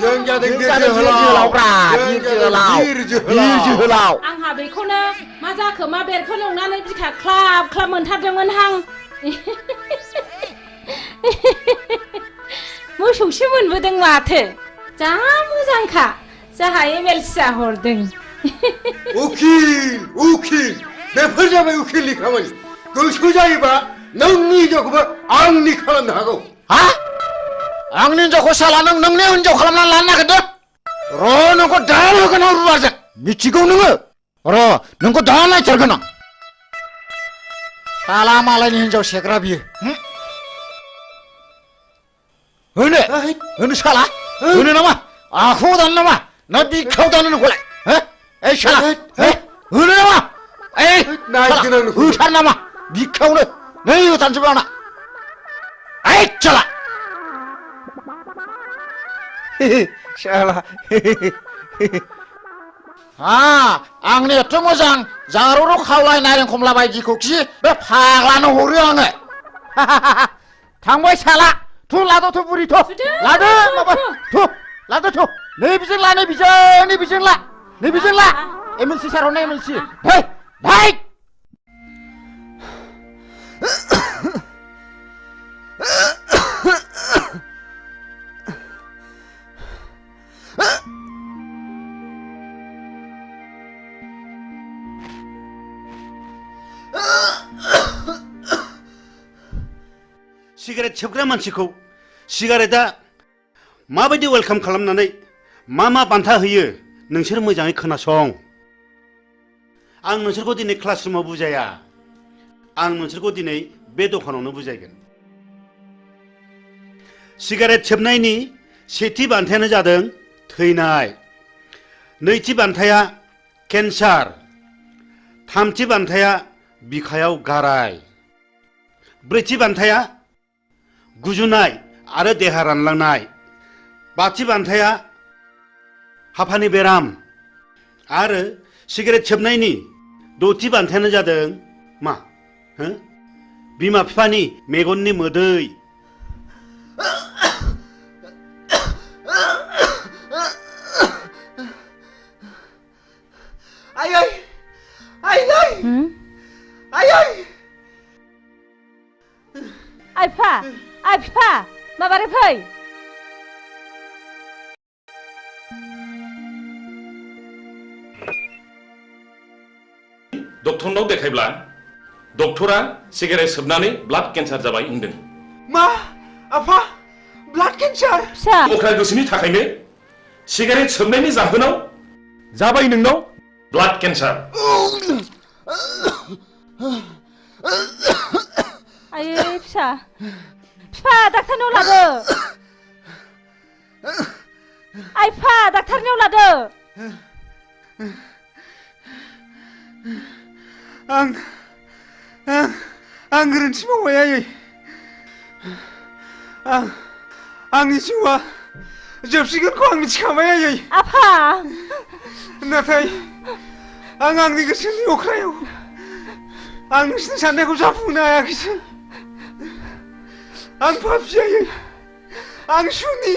जों जादों जोहोलावफ्रा बिर जोहोलाव आंहा बेखौनो मा जाखो मा बेरखौ एवनानै बिखा ख्लाब ख्लाब मोनथारदोंमोन हां मोसौसो मोनबोदों माथो जा मोजांखा जाहा एमएलसिया हरदों उखिल बेफोर जाबाय उखिलनि खामानि गोसो जायोबा नोंनि हिनजावखौबो आंनि खालामनो हागौ हा आंनि हिनजावखौ साला नोंनि हिनजाव खालामनानै लानो नागिरदों र' नोंखौ दा होगोन आं रुवाजों मिथिगौ नोङो र' नोंखौ दा नायथारगोन आं साला मालायनि हिनजाव सेग्रा बियो होनो साला होनो नामा आखाव दानो नामा ना बिखाव दानो नोंखौलाय ए साला होनो नामा होथार नामा बिखावनो नै होथारनोसै आंना साला साला आंनि एथ' मोजां जारौ खावलाय नारें खमला बायदिखौ खि बे फाग्लानो हरो आङो थांबाय साला थु लादो थु बुरि थु लादो माबा थु लादो थु नैबिजों ला नैबिजों ला एमएलसि सार हरनाय एमएलसि भाई सिगारेट सोबग्रा मानसिखौ सिगारेटआ माबायदि वेलकाम खालामनानै मा बान्था होयो नोंसोर मोजाङै खोनासं आं नोंसोरखौ दिनै क्लासरुमाव बुजाया आं नोंसोरखौ दिनै बे दखानावनो बुजायगोन सिगारेट सोबनायनि सेथि बान्थायानो जादों थैनाय नैथि बान्थाया केन्सार थामथि बान्थाया बिखायाव गाराय ब्रैथि बान्थाया गुजुनाय आरो देहा रानलांनाय बाथि बान्थाया हापानि बेराम आरो सिगारेट सोबनायनि दथि बान्थायानो जादों मा बिमा बिफानि मेगननि मोदै आइ फिफा माबारै फै डक्टरनाव देखायब्ला डक्टरा सिगारेट सोबनानै ब्लाड केन्सार जाबाय होनदों मा आफा ब्लाड केन्सार अख्रा गोसोनि थाखायनो सिगारेट सोबनायनि जाहोनाव जाबाय नोंनाव ब्लाड केन्सार आयै फिसा डाक्टारनाव लादो आइ फा डाक्टारनाव लादो आं गोरोन्थि मावबाय आयै आंनि जिउआ जोबसिगोनखौ आं मिथिखाबाय आयै आफा नाथाय आंनि गोसोनि अख्रायाव आं नोंसिनि साननायखौ जाफुंनो हायाखैसै आं पापि आयै आं सुनि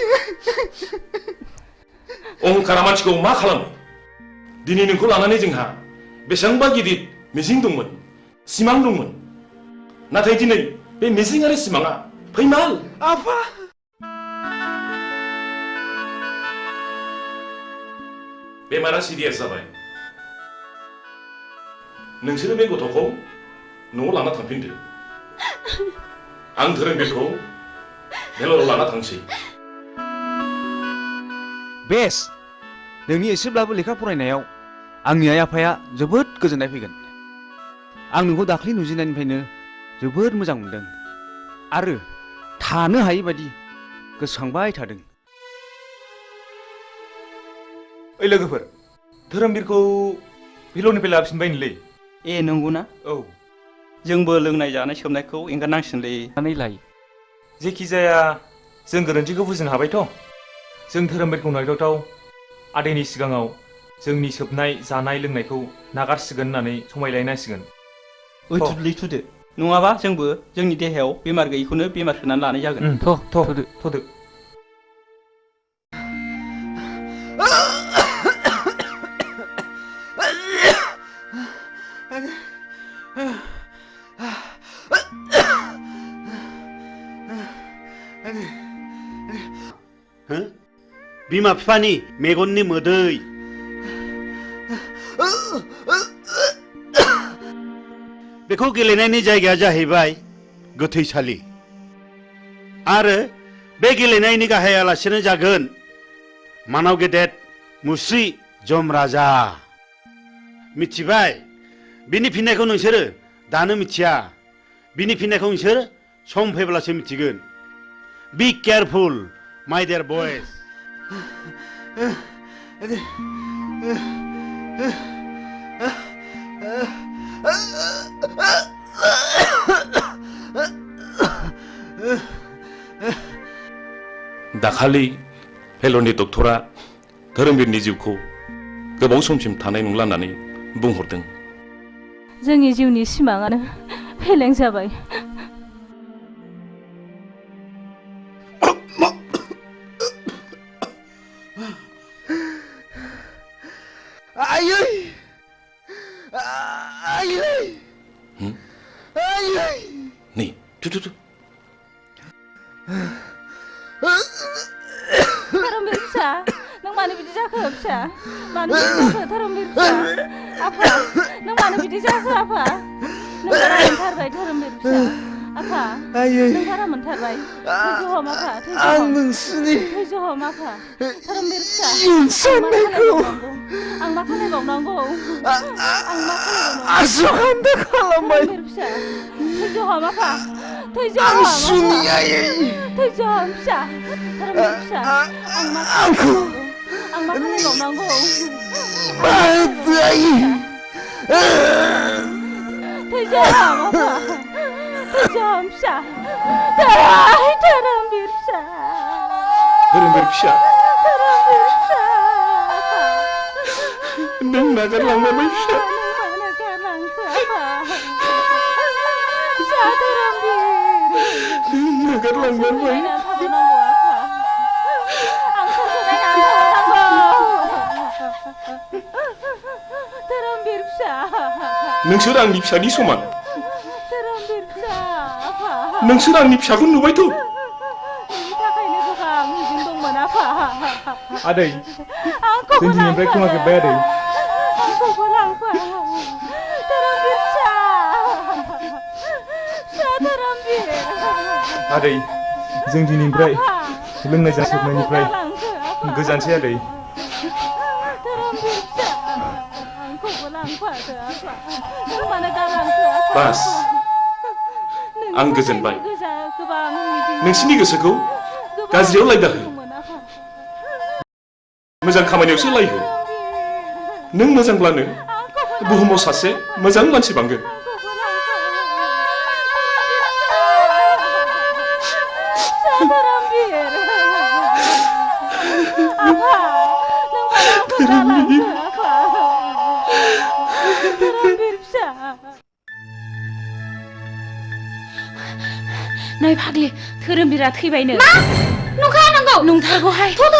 अहंकारा मानसिखौ मा खालामो दिनै नोंखौ लानानै जोंहा बेसेबांबा गिदिर मिजिं दंमोन सिमां दंमोन नाथाय दिनै बे मिजिं आरो सिमाङा फैमाल आफा बेमारा सिरियास जाबाय नोंसोरो बे गथ'खौ न'आव लाना थांफिनदो आं धोरोमबिरखौ भेलराव लाना थांसै बेस नोंनि एसेब्लाबो लेखा फरायनायाव आंनि आइ आफाया जोबोद गोजोननाय फैगोन आं नोंखौ दाख्लै नुजेननायनिफ्रायनो जोबोद मोजां मोनदों आरो थानो हायै बायदि गोसोखांबाय थादों ओइ लोगोफोर धोरोमबिरखौ फिलौनिफ्राय लाबोफिनबायनोलै ए नंगौना औ जोंबो लोंनाय जानाय सोबनायखौ एंगारनांसिगोनलै नानैलाय जेखि जाया जों गोरोन्थिखौ बुजिनो हाबायथ' जों धोरोमफोरखौ नायथावथाव आदैनि सिगाङाव जोंनि सोबनाय जानाय लोंनायखौ नागारसिगोन होननानै समायलायनांसिगोन थुदलै थुदो नङाबा जोंबो जोंनि देहायाव बेमार गैयिखौनो बेमार सोनानै लानाय जागोन थ'दो बिमा बिफानि मेगननि मोदै बेखौ गेलेनायनि जायगाया जाहैबाय गोथैसालि आरो बे गेलेनायनि गाहायालासेनो जागोन मानाव गेदेर मुस्रि जम राजा मिथिबाय बिनि फिननायखौ नोंसोरो दानो मिथिया बिनि फिननायखौ नोंसोर सम फैब्लासो मिथिगोन बी केयारफुल माय डियर बयज दाखालि फेल'नि डक्टरा धोरोमबीरनि जिउखौ गोबाव समसिम थानाय नंला होननानै बुंहरदों जोंनि जिउनि सिमाङानो फेलें जाबाय आयै आयै आयै नै थु धोरोमबीर फिसा नों मानो बिदि जाखो फिसा मानो बिदि जाखो धोरोमबीर फिसा आफा नों मानो बिदि जाखो आफा नों बारा मोनथारबाय धोरोमबीर फिसा आफा नों बारा मोनथारबाय थैज' हम आफा आं नोंसिनि थैज' हम आफा धोरोमबीर फिसा साननायखौ आं मा खालामबावनांगौ आसुखान्दा खालामबाय धोरोमबीर फिसा थैज' हम आफा थैज' आं हम सुनियायै थैज' हम फिसा धोरोमबीर फिसा आं मा खालामबावनांगौ थैज' हम आफा थैज' हम फिसा धोरोमबीर फिसा धोरोमबीर फिसा नों नागारलांबाय फिसा नागारलांबाय धोरोमबीर फिसा नोंसोर आंनि फिसानि समान धोरोमबीर फिसा नोंसोर आंनि फिसाखौ नुबायथ' बिनि थाखायनो गोबां मिजिं दंमोन आफा आदै आंखौबो जों दिनैनिफ्राय खोमाजोब्बाय आदै आंखौबो लांफा धोरोमबीर फिसा धोरोमबीर आदै जों दिनैनिफ्राय लोंनाय जासोबनायनिफ्राय गोजानसै आदै धोरोमबीर फिसा आंखौबो लांफादो आफा नों मानो गालांखो आफा बास आं गोजोनबाय नोंसिनि गोसोखौ गाज्रियाव लायदाहो मोजां खामानियावसो लायहो नों मोजांब्लानो बुहुमाव सासे मोजां मानसि बांगोन नै फाग्लि धोरोमबीरा थैबायनो मा नंखाया नंगौ नंथारगौहाय थ'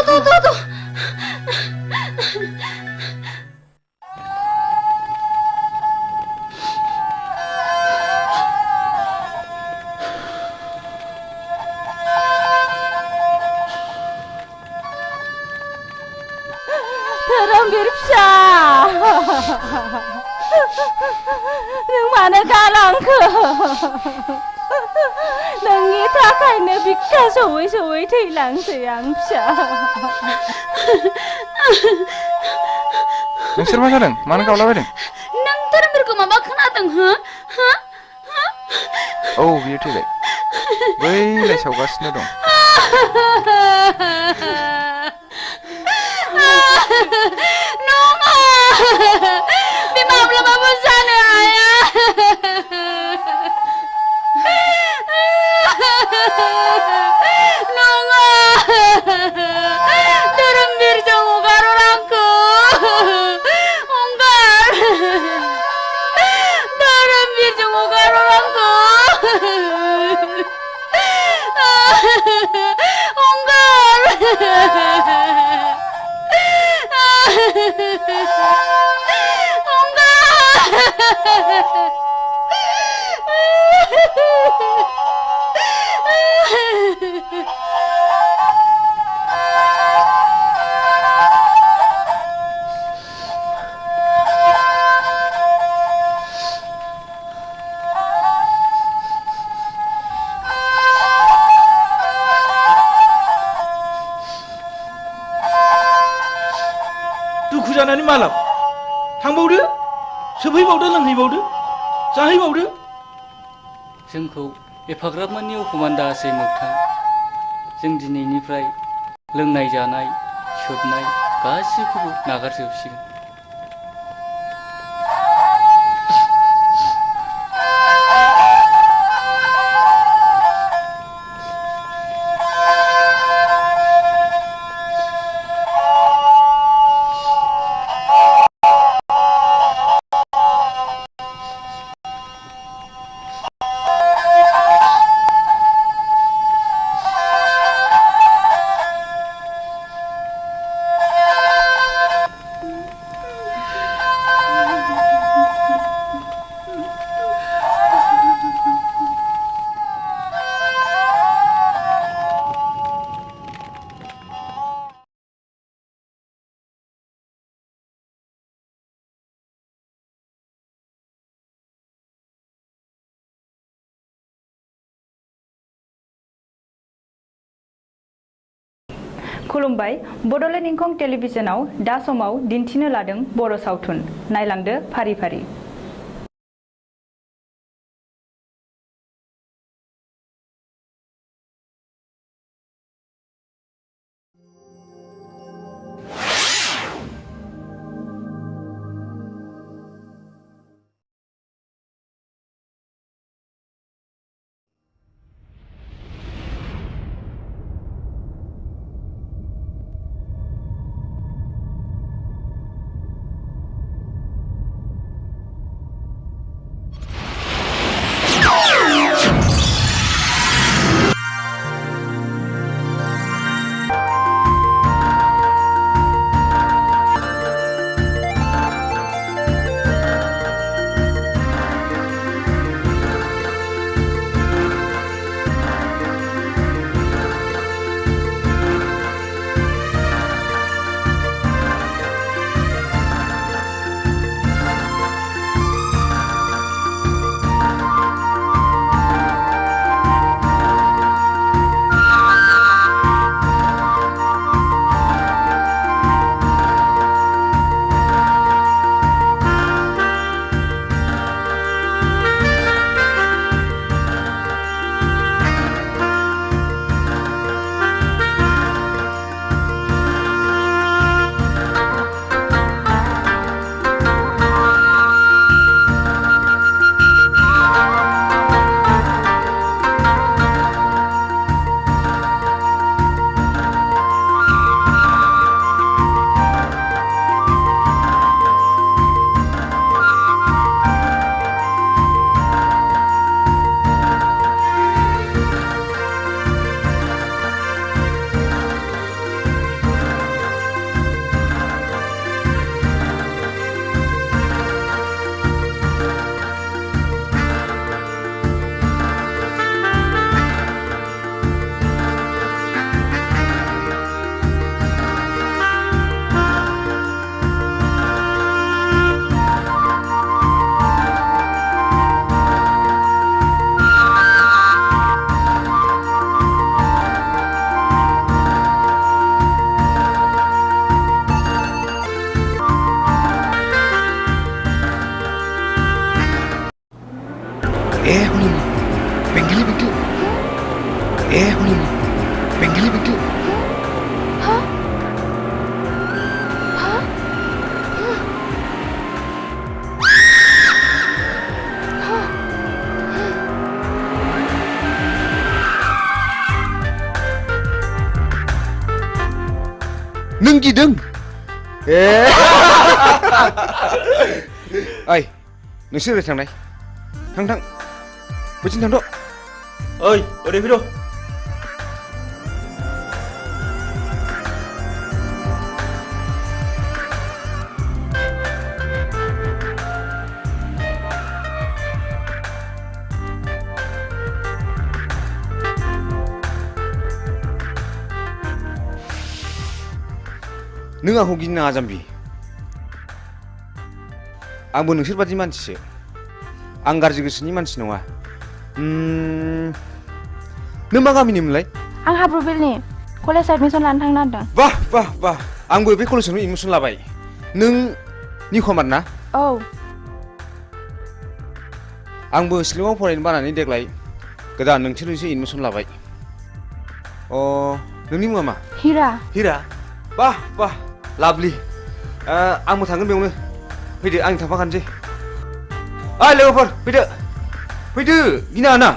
धोरोमबीर फिसा नों मानो गालांखो नोंनि थाखायनो बिखा सौयै सौयै थैलांसै आं फिसा नोंसोर मा जादों मानो गावलाबायदों नों धोरोमबीरखौ माबा खोनादों हो औ बियो थैबाय बैलाय सावगासिनो दं नङा बे जानानै मा लाब थांबावदो सोबहैबावदो लोंहैबावदो जाहैबावदो जोंखौ एफाग्राब मानि अफमान दासै मोगथां जों दिनैनिफ्राय लोंनाय जानाय सोबनाय गासिखौबो नागारजोबसिगोन खुलुमबाय बड'लेण्ड इंखं टेलिभिजनाव दा समाव दिन्थिनो लादों बर' सावथुन नायलांदो फारि फारि नों गिदों ओइ नोंसोर ओरै थांनाय थां थां बैथिं थांद' ओइ ओरै फैद' नों आंखौ गिनो नाङा जाम्बि आंबो नोंसोर बादि मानसिसो आं गाज्रि गोसोनि मानसि नङा नों मा गामिनिमोनलाय आं हाब्रुबिलनि कलेज एडमिशन लानो थांनो नागिरदों बाह बाह बाह आंबो बे कलेजावनो एडमिशन लाबाय नों निखमार ना? औ आंबो शिलंआव फरायनो बानानै देग्लाय गोदान नोंसोरनिसो एडमिसन लाबाय। नोंनि मुङा मा? हिरा। हिरा? बाह बाह लाभलि। आंबो थांगोन बेयावनो। फैदो आं थांफाखानोसै। ओइ लोगोफोर फैदो। फैदो गिनाङा ना।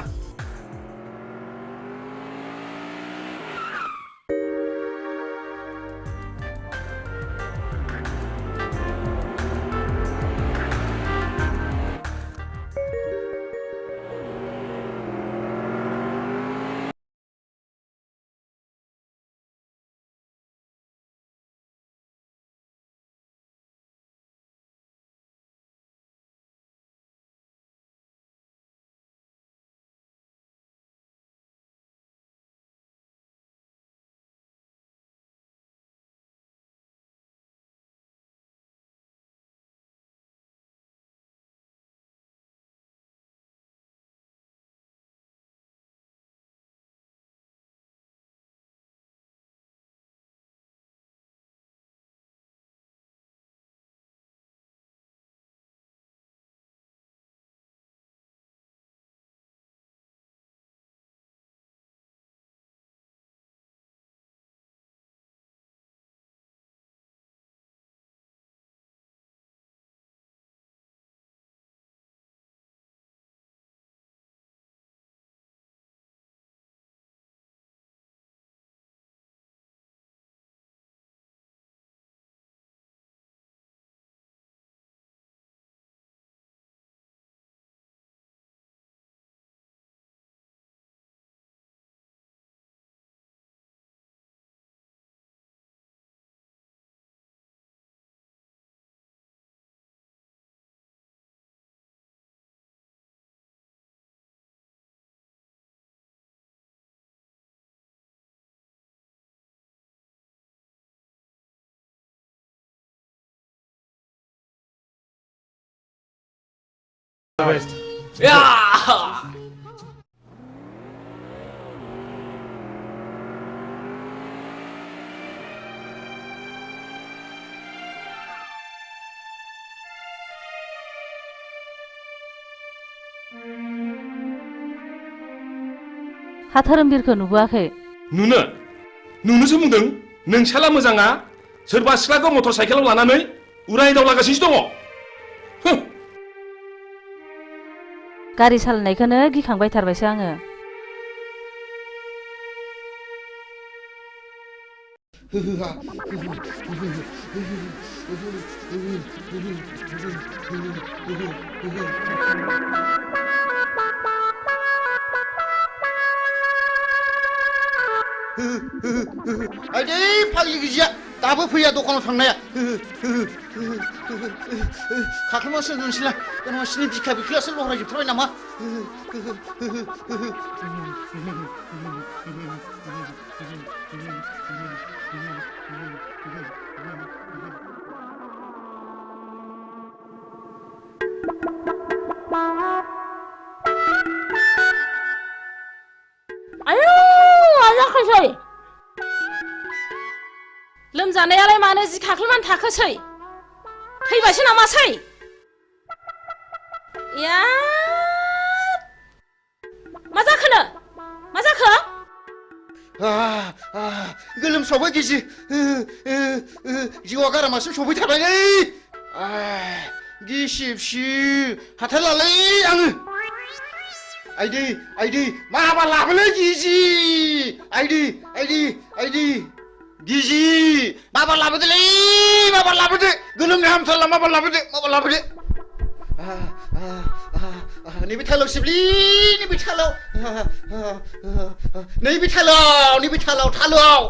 हा धोरोमबिरखौ नुबोआखै? नुनोसो बुंदों। नोंसाला मोजाङा सोरबा सिख्लाखौ मटर साइकेलाव लानानै उराय दावलागासिनो दङ। गारि सालायनायखौनो गिखांबाय थारबायसो आङो। आइदै फाग्लि गिजिया दाबो फैया दखानाव थांनाया। खाख्लुमासो नोंसोरलाय नोंसिनि बिखा बिख्लायासो लहरायजोबथारबाय नामा? आयौ आजाखासै लोमजानायालाय मानो जि खाख्लुमानो थाखोसै? थैबायसो नामासै? या मा जाखोनो? मा जाखो? गोलोमसावबाय गिजि। जिउआ गारामासिम सफैथारबायलै। गिसिबसि हाथाय लालै आङो। आइदै माबा लाबोलै गिजि। आइदै गिजि माबा लाबोदोलै माबा लाबोदो। गोलोमनो हामथारला माबा लाबोदो। नैबे थालाव सिबलि नैबे थालाव थालोआव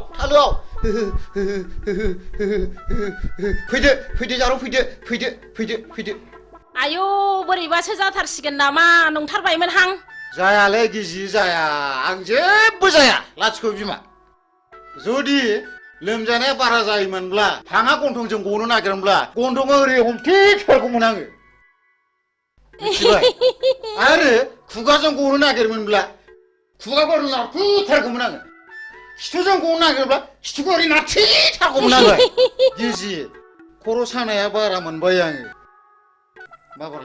फैदो जारौ फैदो। आयौ बोरैबासो जाथारसिगोन नामा नंथारबायमोनहां। जायालै गिजि जाया। आं जेबो जाया लाथिख' बिमा। जुदि लोमजानाया बारा जायोमोनब्ला हाङा गन्थंजों गनो नागिरमोनब्ला गन्थंआ ओरै हमथेथारगौमोन आङो। मिथिबाय? आरो खुगाजों गनो नागिरमोनब्ला खुगाखौ ओरै नारथेथारगौमोन आङो। खिथुजों गनो नागिरब्ला खिथुखौ ओरै नारथेथारगौमोन आङो। गिजि खर' सानाया बारा मोनबाय आङो माबार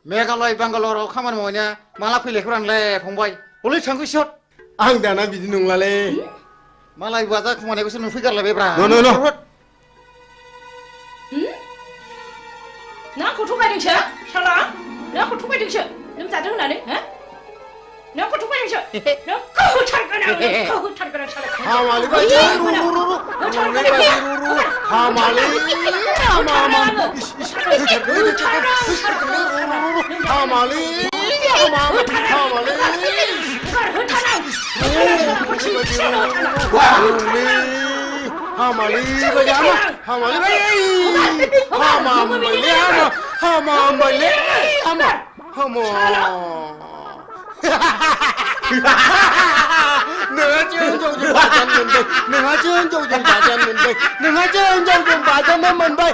मेघालय बांगालराव खामानि मावनाया माला फैलायखौरांलाय फंबाय हलै थांखो सट आं दाना बिदि नंलालै मालाय बाजा खमायनायखौसो नुफैगारलायबायब्रा नों आंखौ थगायदोंसो साला नों आंखौ थगायदोंसो लोमजादों होननानै हो नों आंखौ थगायदोंसो नोंखौ होथारगोन आं नोंखौ होथारगोन आं साला हामालै बायदि हामालै नोंहा जों जौजों बाजान मोनबाय नोंहा जों जौजों बाजानो मोनबाय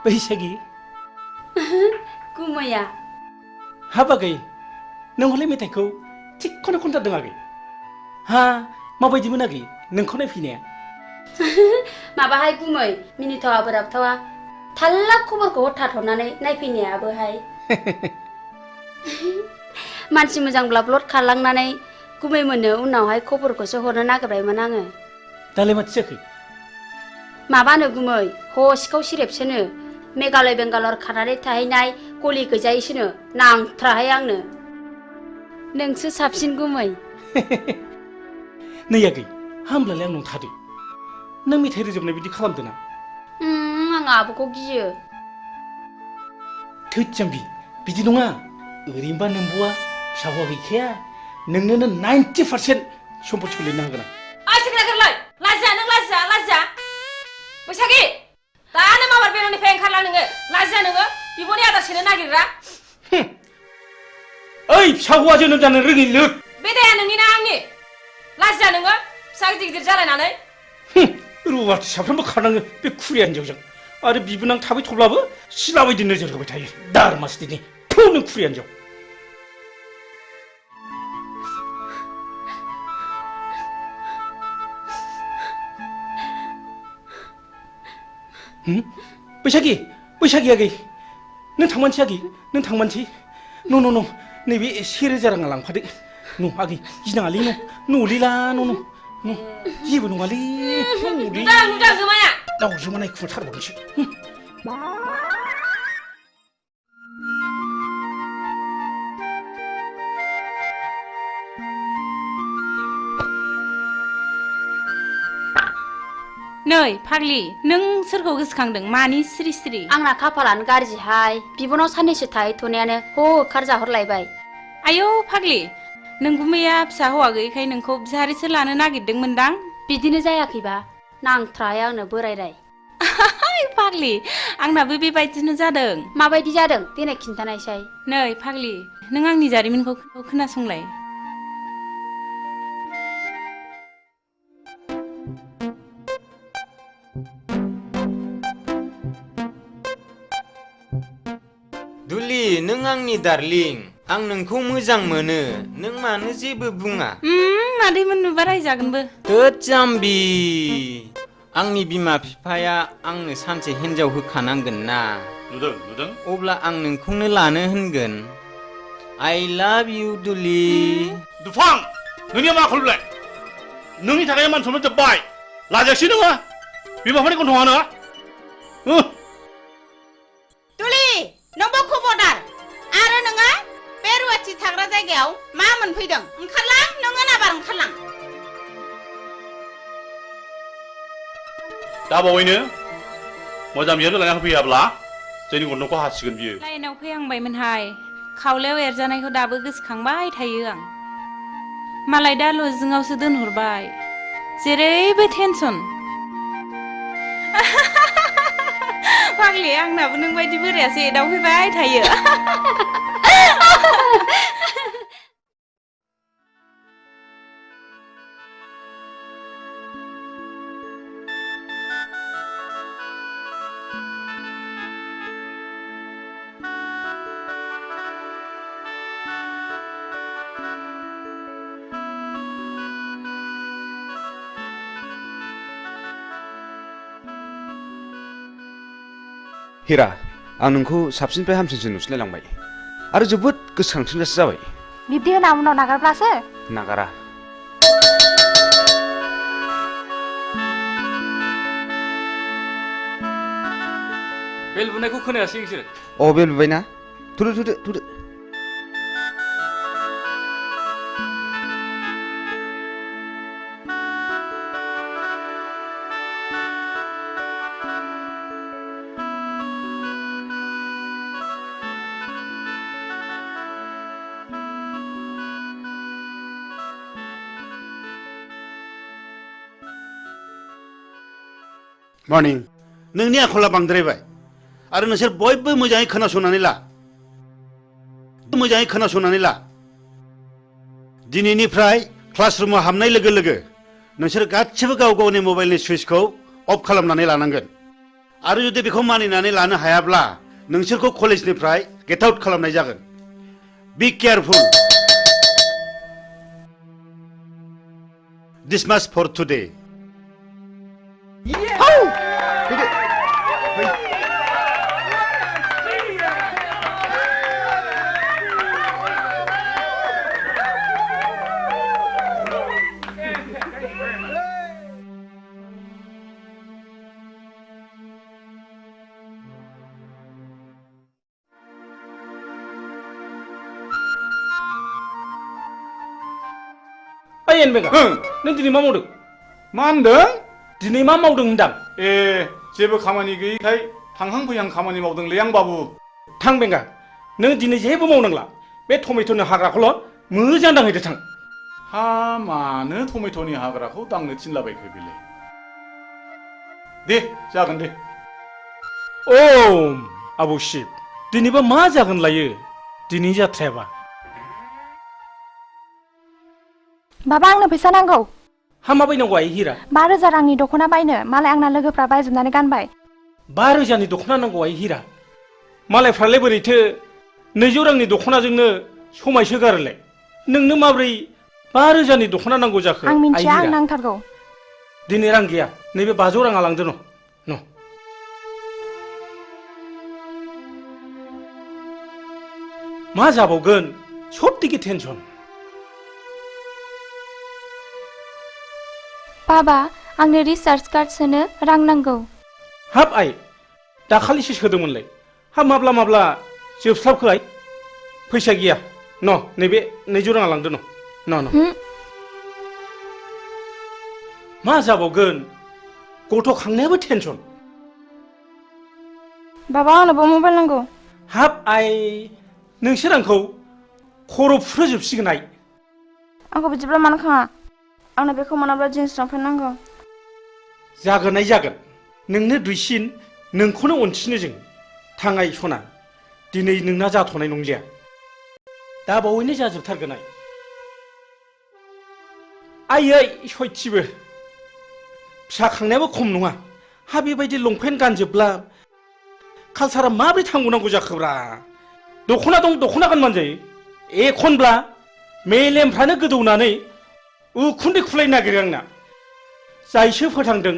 बैसागि गुमैया हाब आगै नों हले मेथाइखौ थिगखौनो खनथारदों आगै हा माबायदिमोन आगै नोंखौ नायफैनाया माबाहाय गुमै मिनिथावा बोराबथावा थाल्ला खबरखौ हरथाथ'नानै नायफैनायाबोहाय मानसि मोजांब्ला ब्लड खारलांनानै गुमै मोननो उनावहाय खबरखौसो हरनो नागिरबायमोन आङो दालाय माथो जाखो माबानो गुमै हसिखाव सिरेबसोनो मेघालय बेंगालर खारनानै थाहैनाय गलि गैजायैसोनो नांथ्राहाय आंनो नोंसो साबसिन गुमै नै आगै हामब्लालाय आंनाव थादो नों मेथाइ रोजाबनाय बिदि खालामदों ना आं आब'खौ गियो थोद जाम्बि बिदि नङा ओरैनोबा नोंबुआ फिसा हौवा गैखाया नोंनोनो 90% सम्पथिखौ लिरनो हागोन आं सेक्रेटारिलाय लाजिया नों लाजिया बैसागि दानो माबार बेरानिफ्राय ओंखारला नोङो लाजिया नोङो बिब'नि आदार सेनो नागिरग्रा ओइ फिसा हौवा जोनोम जानो रोङि लोद बे दाया नोंनि ना आंनि लाजिया नोङो फिसा गिदिर गिदिर जालायनानै रुवाथि साफ्रोमबो खारनाङो बे खुरिया हिन्जावजों आरो बिबोनां थाबाय थब्लाबो सिला बायदि नोजोर होबाय थायो दारमासदिनि थौ नों खुरिया हिन्जाव बैसागि आगै नों थांमानसै आगै नों थांमानसै न' नैबे 1000 राङा लांफादो न' आगै गिनाङालै न'लिला न' जेबो नङालै नुदों गोमाया दावजोमा नायखुमाथारबावनोसै नै फाग्लि नों सोरखौ गोसोखांदों मानि सिरि सिरि आंना खाफालानो गाज्रिहाय बिबनाव साननैसो थाहैथ'नायानो होखार जाहरलायबाय आयौ फाग्लि नों गुमैया फिसा हौवा गैयैखाय नोंखौ बिहारिसो लानो नागिरदोंमोनदां बिदिनो जायाखैबा नांथ्राहाय आंनो बोरायराय फाग्लि आंनाबो बेबायदिनो जादों माबायदि जादों देनाय खिन्थानायसाय नै फाग्लि नों आंनि जारिमिनखौ खोनासंलाय दुलि नों आंनि डार्लिं आं नोंखौ मोजां मोनो नों मानो जेबो बुङा मादैमोन नुबा रायजागोनबो थोद जाम्बि आंनि बिमा बिफाया आंनो सानसे हिन्जाव होखानांगोन ना नुदों अब्ला आं नोंखौनो लानो होनगोन I love you दुलि दुफां नोंनिया मा खलबलाय नोंनि थाखाय मान सनमान जोब्बाय लाजायासै नोङो बिमाफोरनि गन्थङानो दुलि नोंबो खबरदार आरो नोङो बे रुवाथि थाग्रा जायगायाव मा मोनफैदों ओंखारलां नोङो नाबार ओंखारलां दा बावैनो मोजां बिहामजो लाना होफैयाब्ला जोंनि गन्थंखौ हासिगोन बियो लाइनाव फैहांबायमोनहाय खावलायाव एरजानायखौ दाबो गोसोखांबाय थायो आं मालाय दा लजिंआवसो दोनहरबाय जेरैबो टेनसन फाग्लि आंनाबो नों बायदि बोरायासो एदावफैबाय थायो हिरा आं नोंखौ साबसिननिफ्राय हामसिनसो नुसिनलायलांबाय आरो जोबोद गोसोखांसिनगासो जाबाय बिब्दि होना उनाव नागारब्लासो नागारा बेल बुनायखौ खोनायासै नोंसोर बेल बुबायना थुदो मर्निं नोंनि आखला बांद्रायबाय आरो नोंसोर बयबो मोजाङै खोनासंनानै ला दिनैनिफ्राय क्लासरुमाव हाबनाय लोगो लोगो नोंसोर गासिबो गाव गावनि मबाइलनि सुइचखौ अफ खालामनानै लानांगोन आरो जुदि बेखौ मानिनानै लानो हायाब्ला नोंसोरखौ कलेजनिफ्राय गेट आउट खालामनाय जागोन बी केयारफुल dismiss for today ओइ एनबेगा नों दिनै मा मावदों मा होनदों दिनै मा मावदों होनदां ए जेबो खामानि गैयैखाय थांहां फैहां खामानि मावदोंलै आं बाबु थां बेंगा नों दिनै जेबो मावनांला बे टमेट'नि हाग्राखौल' मोजां दांहैदो थां हा मानो टमेट'नि हाग्राखौ दांनो थिनलाबायखो बेलाय दे जागोन दे ओ आबौ शिब दिनैबा मा जागोन लायो दिनै जाथ्रायाबा बाबा आंनो फैसा नांगौ हा मा बायनांगौ आइ हिरा 5,000 रांनि दख'ना बायनो मालाय आंना लोगोफ्रा बायजोबनानै गानबाय 5,000नि दख'ना नांगौ आइ हिरा मालायफ्रालाय बोरैथो 200 रांनि दख'नाजोंनो समायसोगारोलाय नोंनो माब्रै 5,000नि दख'ना नांगौ जाखो आं मिन्थिया आं नांथारगौ दिनै रां गैया नैबे 500 राङा लांदो न मा जाबावगोन सबथिके टेनसन बाबा आंनो रिचार्ज कार्ड सोनो रां नांगौ हाब आइ दाखालिसो सोदोंमोनलाय हाब माब्ला माब्ला जोबस्लाबखो आइ फैसा गैया न नैबे 200 राङा लांदो न मा जाबावगोन गथ' खांनायाबो टेनसन बाबा आंनोबो मबाइल नांगौ हाब आइ नोंसोर आंखौ खर' फुरहोजोबसिगोन आइ आंखौ बिदिब्ला मानो खाङा आंनो बेखौ मोनाब्ला जिन्स लंपेन्ट नांगौ जागोन आइ जागोन नोंनो दुइसिन नोंखौनो अनसिनो जों थाङाय सना दिनै नोंना जाथ'नाय नंलिया दा बावैनो जाजोबथारगोन आइ आयै सयथिबो फिसा खांनायाबो खम नङा हा बेबायदि लंपेन्ट गानजोबब्ला कालसारा माबोरै थांबावनांगौ जाखोब्रा दख'ना दं दख'ना गानबानो जायो एखनब्ला मेलेमफ्रानो गोदौनानै उखुन्दै खुलायनो नागिरो आंना जायसो फोथांदों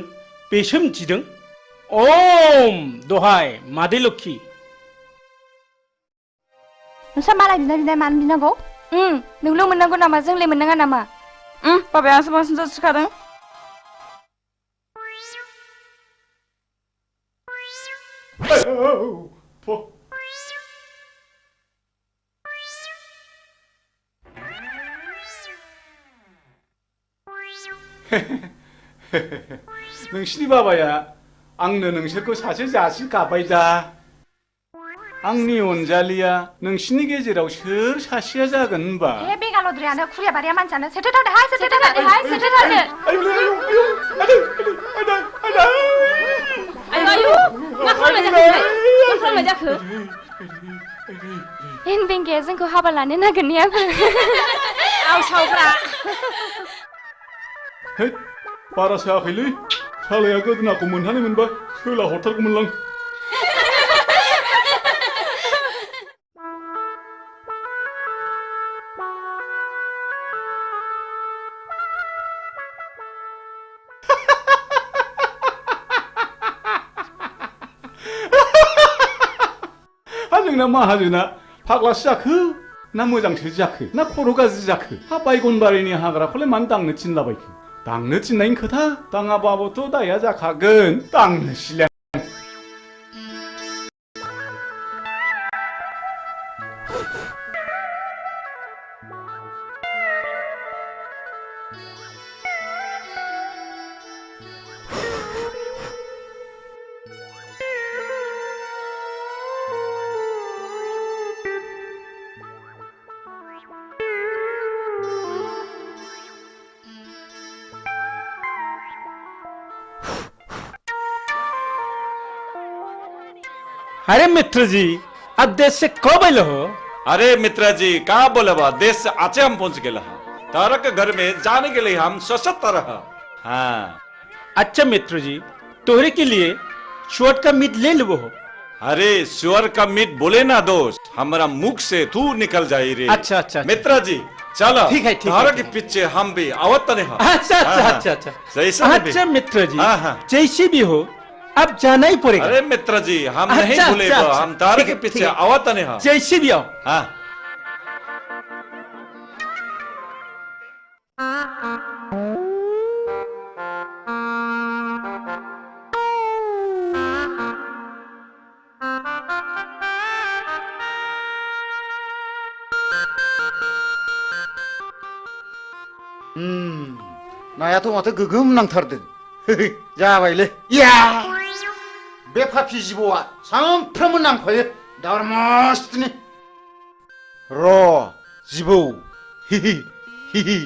बेसो मिथिदों ओम दहाय मादै लोक्षि नोंस्रा मालाय बिनाय मानो बिनांगौ नोंल' मोननांगौ नामा जोंलाय मोननाङा नामा बाबाया आंसो बांसिन जासिखादों नोंसिनि बाबाया आंनो नोंसोरखौ सासे जासि गाबाय दा आंनि अनजालिया नोंसिनि गेजेराव सोर सासेया जागोन होनबा ए बेगालद्रायानो खुरियाबारिया मानसियानो सेथोथारदोहाय सेथोथारदोहाय सेथोथारदो आयु मा खालामनाय जाखो एन बेंगाया जोंखौ हाबा लानो नागिरनायाबो आवसावग्रा है बारा सायाखैलै सालाया गोदोनाखौ मोनहानाय मोनबा सोला हरथारगौमोनलां जोंना माहाजोना फाग्लासो जाखो ना मोजांसो जाखो ना खर' गाज्रि जाखो हा बायगनबारिनि हाग्राखौलाय मानो दांनो थिनलाबायखो दांनो थिननायनि खोथा दाङाबाबोथ' दाया जाखागोन दांनोसैलाय अरे मित्र जी अब देश से कब आए हो अरे मित्र जी कहाँ बोले बा देश से आज हम पहुंच गए तारा के घर में जाने के लिए हम सशक्त रहा हाँ अच्छा मित्र जी तोहरे के लिए शुअर का मीट ले लो। अरे सुअर का मीट बोले ना दोस्त, हमारा मुख से तू निकल जाए रे। अच्छा अच्छा मित्रा जी चलो, ठीक है, ठीक है, तारा ठीक के है। पीछे हम भी आवत नहीं हो। अच्छा अच्छा हाँ, अच्छा अच्छा जैसा भी। अच्छा मित्र जी, हाँ, हाँ। जैसे भी हो अब जाना ही पड़ेगा। अरे मित्र जी हम नहीं अच्छा, भूले, अच्छा, हम तारा ठीक के है, पीछे ठीक है। आवत नहीं हो। जैसे भी आओ। हाँ नायाथ' माथो गोगोम नांथारदों। जाबायलै या बे फाफि जिबौआ सानफ्रामबो नांफायो दावरामासनि। र' जिबौ हिहि हिहि।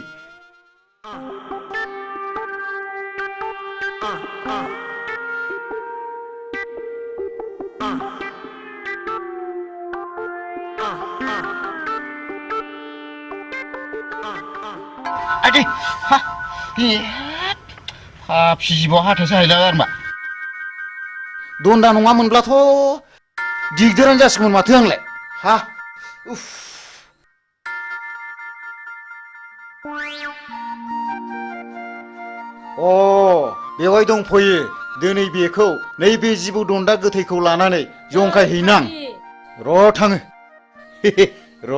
आदि हा फाफि जिबौ हाथायसो हायला आरमा। दन्दा नङामोनब्लाथ' दिगदारानो जासिगौमोन माथो आंलाय। हा उफ। बेवहाय दंफैयो। दिनै बेखौ नैबे जिबौ दन्दा गोथैखौ लानानै जंखायहैनां। र' थाङो र'।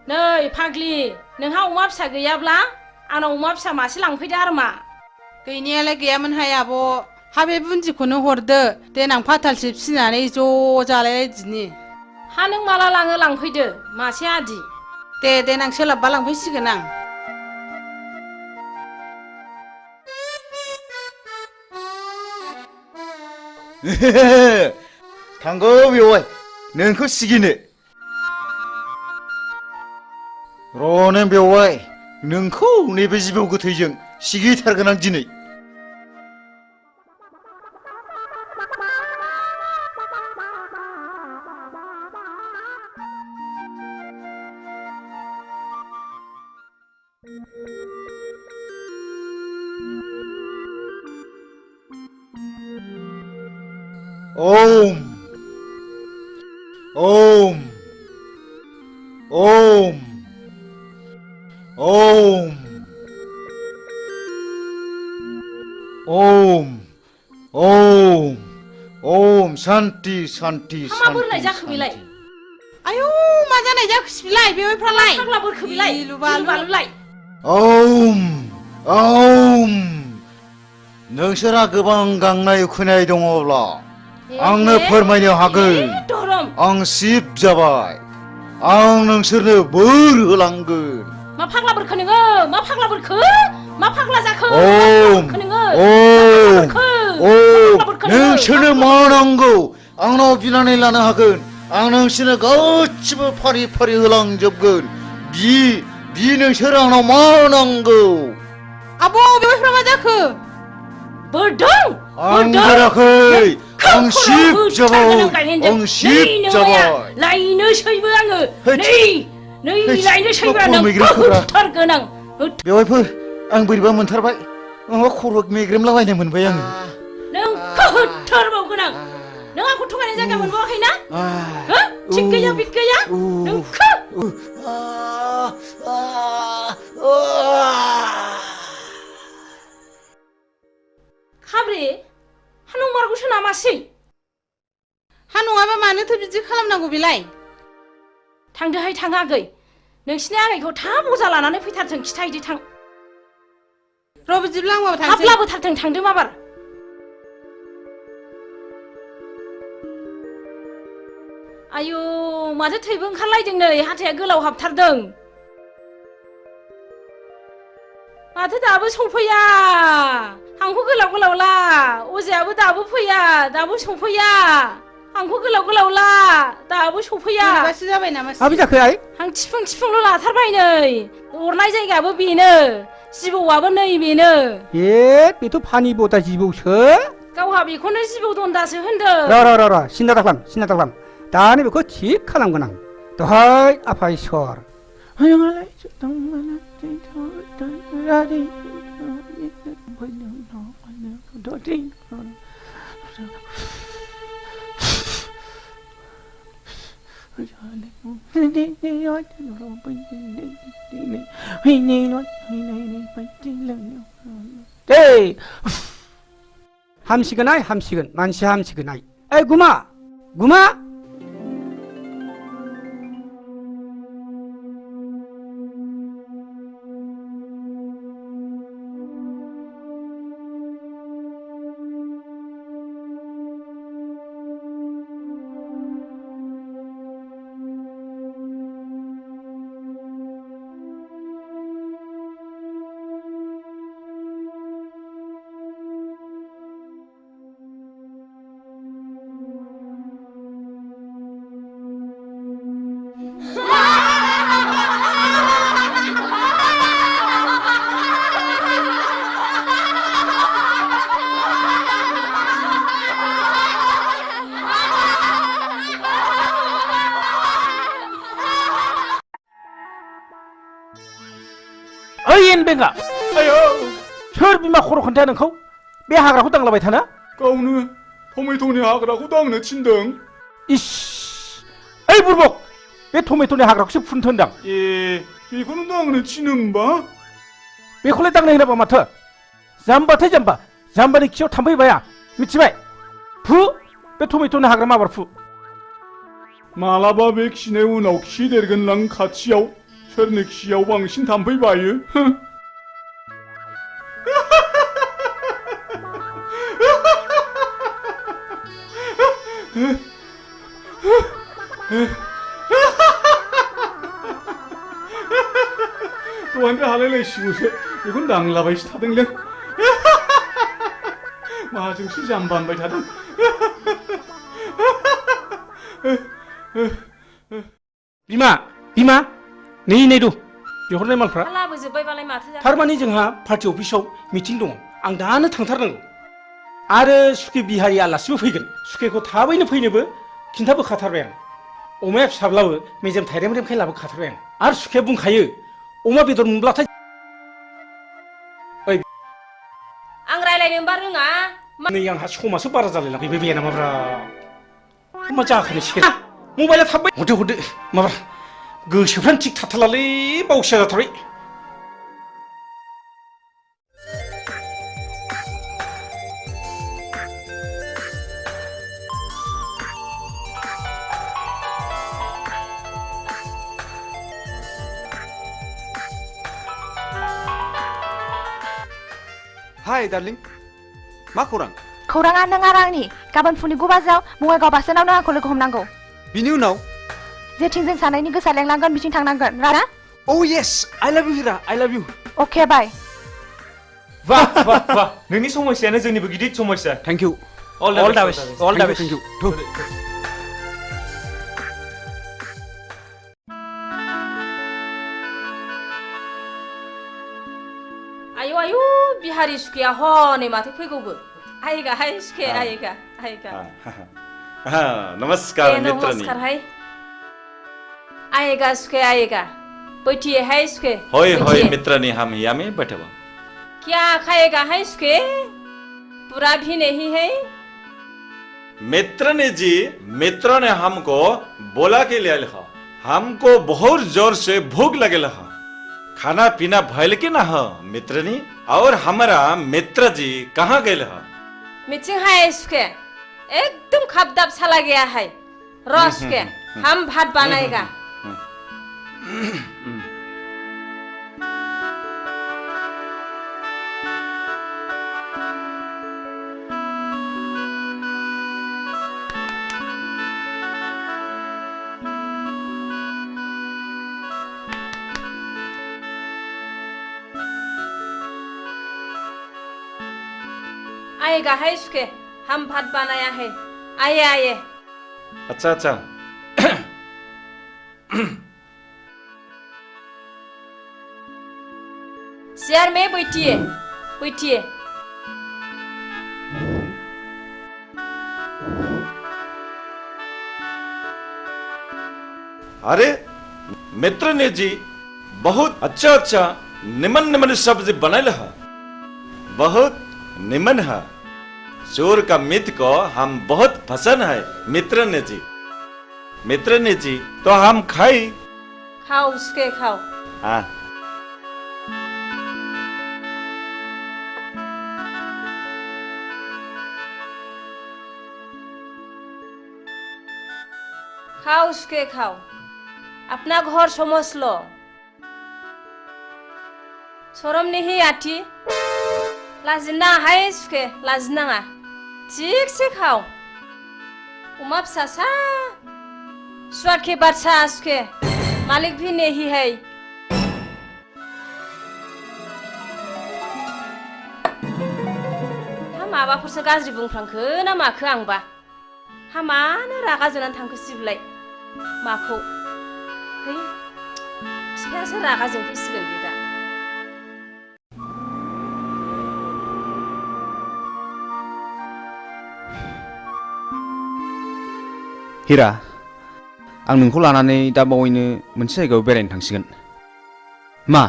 नै फाग्लि, नोंहा अमा फिसा गैयाब्ला आंनाव अमा फिसा मासे लांफैदो आरोमा। गैनायालाय गैयामोनहाय आब', हा बे बुन्दिखौनो हरदो, देनां फाथालसे फिसिनानै ज' जालायलायदिनि। हा नों माला लाङो लांफैदो, मासे आदि। दे देनां सोलाबबा लांफैसिगोन आं। थांगौ बेवहाय नोंखौ सिगिनो। र' नों बेवहाय नोंखौ नैबे जिबौ गोथैजों सिगिथारगोन आं दिनै। ओम ओम ओम ओम ओम ओम ओम शान्ति शान्ति मा बोरनाय जाखो बेलाय? आयौ मा जानाय जाखोसै बेलाय बेवहायफ्रालाय? फाग्ला बोरखो बेलाय? बालुलाय? ओम ओम। नोंसोरहा गोबां गांनाय उखैनाय दङब्ला आंनो फोरमायनो हागोन। आं शिब जाबाय। आं नोंसोरनो बोर होलांगोन। मा फाग्ला बोरखो नोङो? मा फाग्ला बोरखो? मा फाग्ला जाखो? ओम ओम ओम। नोंसोरनो मा नांगौ आंनाव बिनानै लानो हागोन। आं नोंसोरनो गासिबो फारि फारि होलांजोबगोन। बि नोंसोर आंनाव मा नांगौ? आब' बेवहायफ्रा मा जाखो? बोरदों? आं बोराखै। आं शिब जाबाय। आं शिब जाबाय। लायनोसैबो आङो। नै लायनोसैब्रा नों होथारगोन आं। बेवहायफोर आं बोरैबा मोनथारबाय। माबा खर' मेग्रेमलाबायनाय मोनबाय आङो। नों होथारबावगोन आं। नों आंखौ थगायनाय जायगा मोनबावाखैना? थिग गैया बिद गैया नोंखौ। खाब्रे हा नंमारगौसो नामासै? हा नङाबा मानोथो बिदि खालामनांगौ बेलाय? थांदोहाय थां आगै, नोंसिनि आगैखौ थाब अजा लानानै फैथारथों, खिथाहैदो थां। र' बिदिब्ला आंबो थांसै। थाब लाबोथारथों, थांदो माबार। आयु माथो थैबो ओंखारलायदों नै, हाथाया गोलाव हाबथारदों। माथो दाबो सफैया? हांखो गोलाव गोलावला, अजायाबो दाबो फैया, दाबो सफैया। हांखो गोलाव गोलावला, दाबो सफैया। बोरैबासो जाबाय नामा? माबि जाखो आइ? हां थिफुं थिफुंल' लाथारबाय नै। अरनाय जायगायाबो बेनो, जिबौआबो नै बेनो। बेथ' फानि बता जिबौसो। गावहा बेखौनो जिबौ दन्दासो होनदों। र' सिन्था दाखालाम। दानो बेखौ थिग खालामगोन आं। दहाय आफा इसर। हामसिगोनाय हामसिगोन मानसि हामसिगोनाय ओइ गुमा गुमा बेंगा आयो सोर बिमा खर' खोन्थाया नोंखौ बे हाग्राखौ दांलाबाय थानो गावनो टमेट'नि हाग्राखौ दांनो थिनदों इस ओइ बुरबक बे टमेट'नि हाग्राखौसो फुननो होनदां बेखौनो दांनो थिनो होमबा बेखौलाय दांनो होनाबा माथो जाम्बाथाय जाम्बा जाम्बानि खियाव थाम्फै बाया मिथिबाय फु बे टमेट'नि हाग्रा माबार फु मालाबा बे खिनाय उनाव खि देरगोनलां खाथियाव सोरनि खियाव बांसिन थाम्फै बायो दहायनिफ्राय हालायलायसिगौसो बेखौनो दांलाबायसो थादोंलै माजोंसो जाम्बा होनबाय थादों बिमा बिमा नै नै दु बिहरनाय मालफ्रा लाबोजोब्बायबालाय माथो जाखो थारमाने जोंहा पार्टि अफिसाव मिटिं दङ आं दानो थांथारनांगौ आरो सुखे बिहारि आलासिबो फैगोन सुखेखौ थाबैनो फैनोबो खिन्थाबोखाथारबाय आं अमाया फिसाब्लाबो मेजेम थाइरेम रेमखाय लाबोखाथारबाय आं आरो सुखेया बुंखायो अमा बेदर मोनब्लाथाय आं रायलायनोबा रोङा नै आंहा समासो बारा जालायलांबाय बे नामाब्रा मा जाखोनो सिखे मबाइला थाबबाय हरदो हरदो माबा गोसोफ्रानो थिग थाथारलालै बावसिया जाथारबाय हाय डार्लिं मा खौरां खौराङा नों आरो आंनि गाबोन फुंनि 9 बाजियाव बङाइगाव बास स्टेन्डआव नों आंखौ लोगो हमनांगौ बिनि उनाव जेथिं जों सानैनि गोसोआ लेंलांगोन बिथिं थांनांगोन राना Oh yes, I love you Hira, I love you. Okay, bye. वाह वाह वाह नोंनि समस्यानो जोंनिबो गिदिर समस्या Thank you. All the best. All the best. Thank you. आयु आयु बिहारि सुखेया हनै माथो फैगौबो आयगा हाय सुखे आयगा आयगा नमस्कार मित्रनी नमस्कार हाय आएगा सुखे आएगा बैठिए है सुखे होय होय मित्रनी हम यहाँ में बैठे हुआ क्या खाएगा है सुखे पूरा भी नहीं है मित्रनी जी मित्रों ने हमको बोला के लिए लिखा हमको बहुत जोर से भूख लगे लहा खाना पीना भयल के ना हो मित्रनी और हमारा मित्र जी कहाँ गए लहा मीटिंग है सुखे एकदम खपदाब चला गया है रस के हम भात बनाएगा आएगा है सुखे हम भात बनाया है आइए आइए अच्छा अच्छा चेयर में बैठिए बैठिए अरे मित्रनी जी बहुत अच्छा अच्छा निमन निमन सब्जी बनाइल ह बहुत निमन है। चोर का मित्र को हम बहुत पसंद है मित्रने जी तो हम खाई। खाओ उसके खाओ। हाँ खाओ उसके खाओ, अपना घर समझ लो। शरम नहीं आती, लाजिना है उसके, लाजिनाङा ठीक से खाओ। उमा फिसासा स्वाद के बादशाह उसके मालिक भी नहीं है। हा माबाफोरसो गाज्रि बुंफ्रांखो ना माखो आंबा? हा मानो रागा जोंनानै थांखो सिबलाय माखौ? है फिफायासो रागा जोंफैसिगोन बे दा। हिरा, आं नोंखौ लानानै दा बावैनो मोनसे जायगायाव बेरायनो थांसिगोन। मा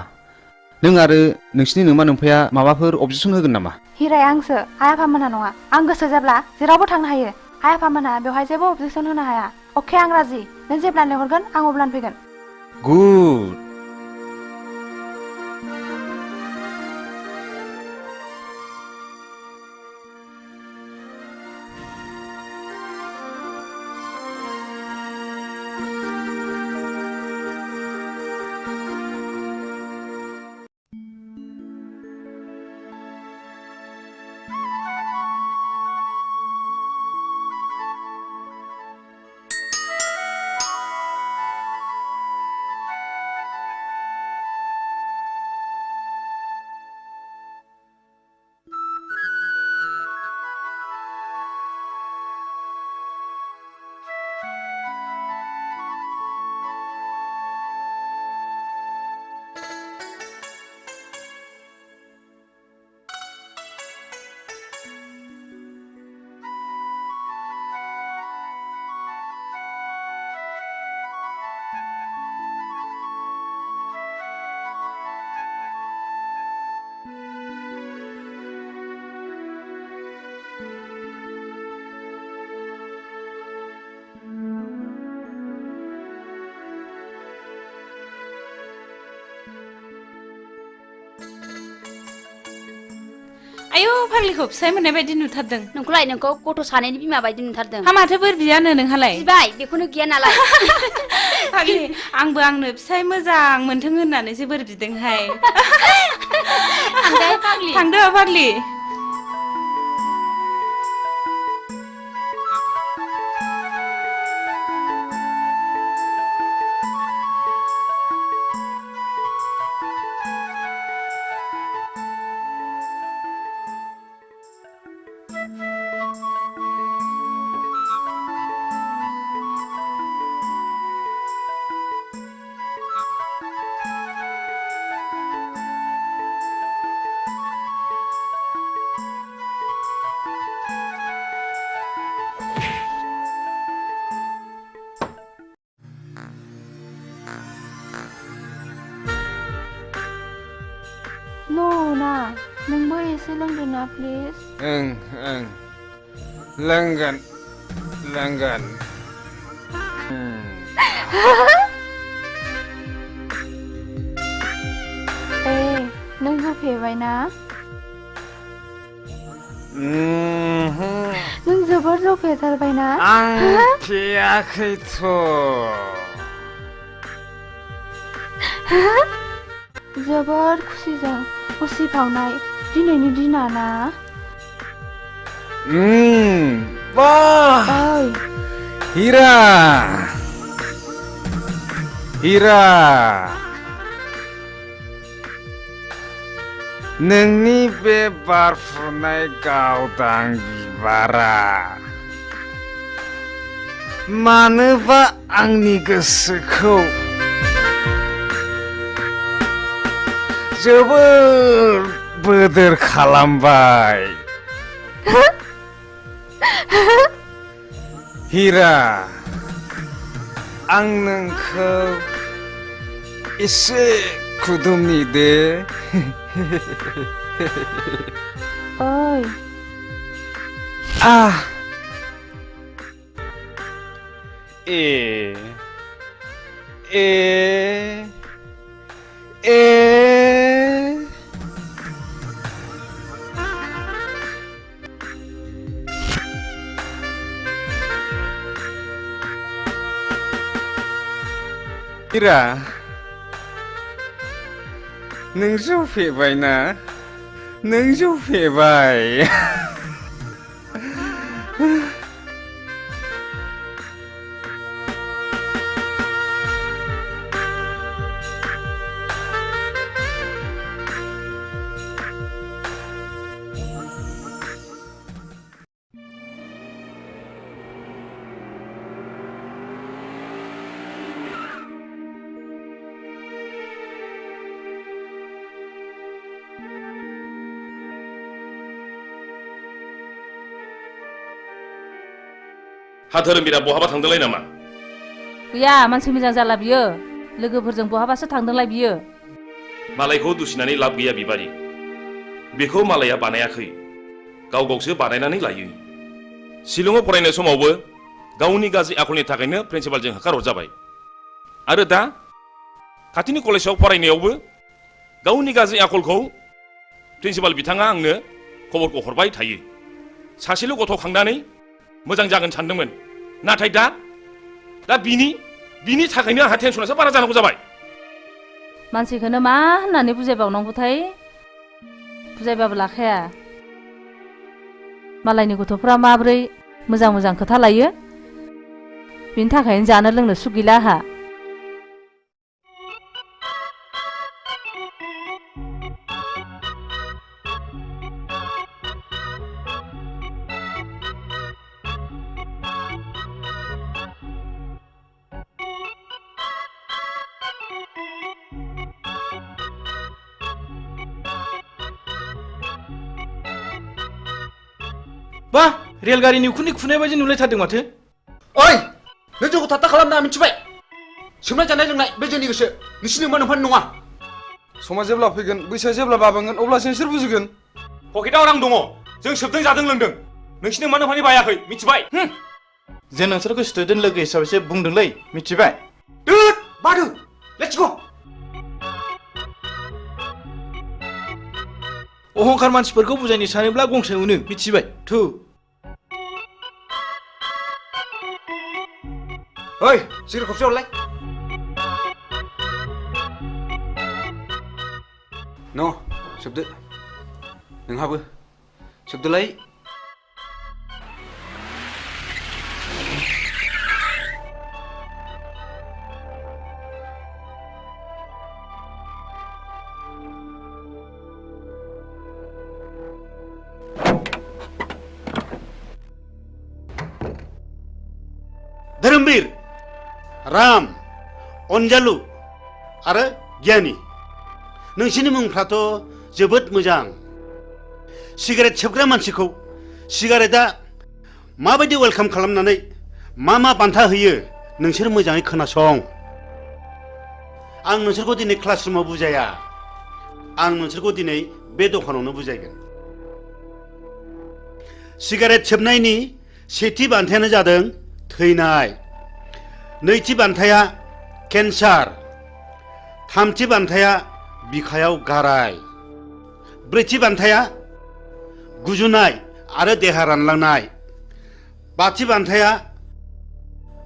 नों आरो नोंसिनि नोमा नोम्फाया माबाफोर अबजेक्सन होगोन नामा? हिराया आंसो, आइ आफामोनहा नङा। आं गोसो जाब्ला जेरावबो थांनो हायो। आइ आफामोनहा बेवहाय जेबो अबजेक्सन होनो हाया। अके आं राजि। नों जेब्ला लेंहरगोन आं अब्लानो फैगोन। गुड। आयौ फाग्लिखौ फिसाय मोननाय बायदि नुथारदों। नोंखौलाय नोंखौ गथ' सानैनि बिमा बायदि नुथारदों। हा माथो बोर बियानो नोंहालाय? बिबाय बेखौनो गैया नालाय। फाग्लि आंबो आंनो फिसाय मोजां मोनथों होननानैसो बोर बिदोंहाय। थांदो फाग्लि। न'ना नोंबो एसे लोंदो ना प्लिज। ओं लोंगोन। नों होफेरबाय ना? नों जोबोर जौफेरथारबाय ना? आं फेयाखैथ'। जोबोर खुसिजों उसिफावनाय दिनैनि दिना ना? बाह हिरा नोंनि बे बारफुनाय गावदां बिबारा मानोबा आंनि गोसोखौ जोबोर बोदोर खालामबाय। हिरा आं नोंखौ एसे खुदुमनि दे ओइ इरा नों जौ फेबायना नों जौ फेबाय हा धोरोमबिरा बहाबा थांदोंलाय नामा? गैया मानसि मोजां जाला बियो लोगोफोरजों बहाबासो थांदोंलाय बियो मालायखौ दुसिनानै लाब गैया बिबारि बेखौ मालाया बानायाखै गाव गावसो बानायनानै लायो शिलंआव फरायनाय समावबो गावनि गाज्रि आखलनि थाखायनो प्रिन्सिपालजों होखारहरजाबाय आरो दा खाथिनि कलेजाव फरायनायावबो गावनि गाज्रि आखलखौ प्रिन्सिपाल बिथाङा आंनो खबरखौ हरबाय थायो सासेल' गथ' खांनानै मोजां जागोन सानदोंमोन नाथाय दा बिनि थाखायनो आंहा टेनसनासो बारा जानांगौ जाबाय मानसिखौनो मा होननानै बुजायबावनांगौथाय बुजायबाबो लाखाया मालायनि गथ'फ्रा माब्रै मोजां मोजां खोथा लायो बिनि थाखायनो जानो लोंनो सुख गैला आहा बा रेलगारिनि उखुन्दै खुनाय बायदि नुलायथारदों माथो ओइ नों जोंखौ थात्ता खालामना मिथिबाय सोमनाय जानाय लोंनाय बे जोंनि गोसो नोंसिनि मोनफानि नङा समा जेब्ला फैगोन बैसोआ जेब्ला बाबेनगोन अब्लासो नोंसोर बुजिगोन पकेटाव रां दङ जों सोबदों जादों लोंदों नोंसिनि मोनफानि बायाखै मिथिबाय जों नोंसोरखौ स्टुडेन्ट लोगो हिसाबैसो बुंदोंलै मिथिबाय दुद बादु लेट्स गो अहंखार मानसिफोरखौ बुजायनो सानोब्ला गंसे उनो मिथिबाय थु ओइ सिगारेट खबसे हरलाय न' सोबदो नोंहाबो सोबदोलाय धोरोमबीर राम अनजालु आरो गियानि नोंसिनि मुंफ्राथ' जोबोद मोजां सिगारेट सोबग्रा मानसिखौ सिगारेटआ माबायदि वेलकाम खालामनानै मा बान्था होयो नोंसोर मोजाङै खोनासं आं नोंसोरखौ दिनै क्लासरुमाव बुजाया आं नोंसोरखौ दिनै बे दखानावनो बुजायगोन सिगारेट सोबनायनि सेथि बान्थायानो जादों थैनाय नैथि बान्थाया केन्सार थामथि बान्थाया बिखायाव गाराय ब्रैथि बान्थाया गुजुनाय आरो देहा रानलांनाय बाथि बान्थाया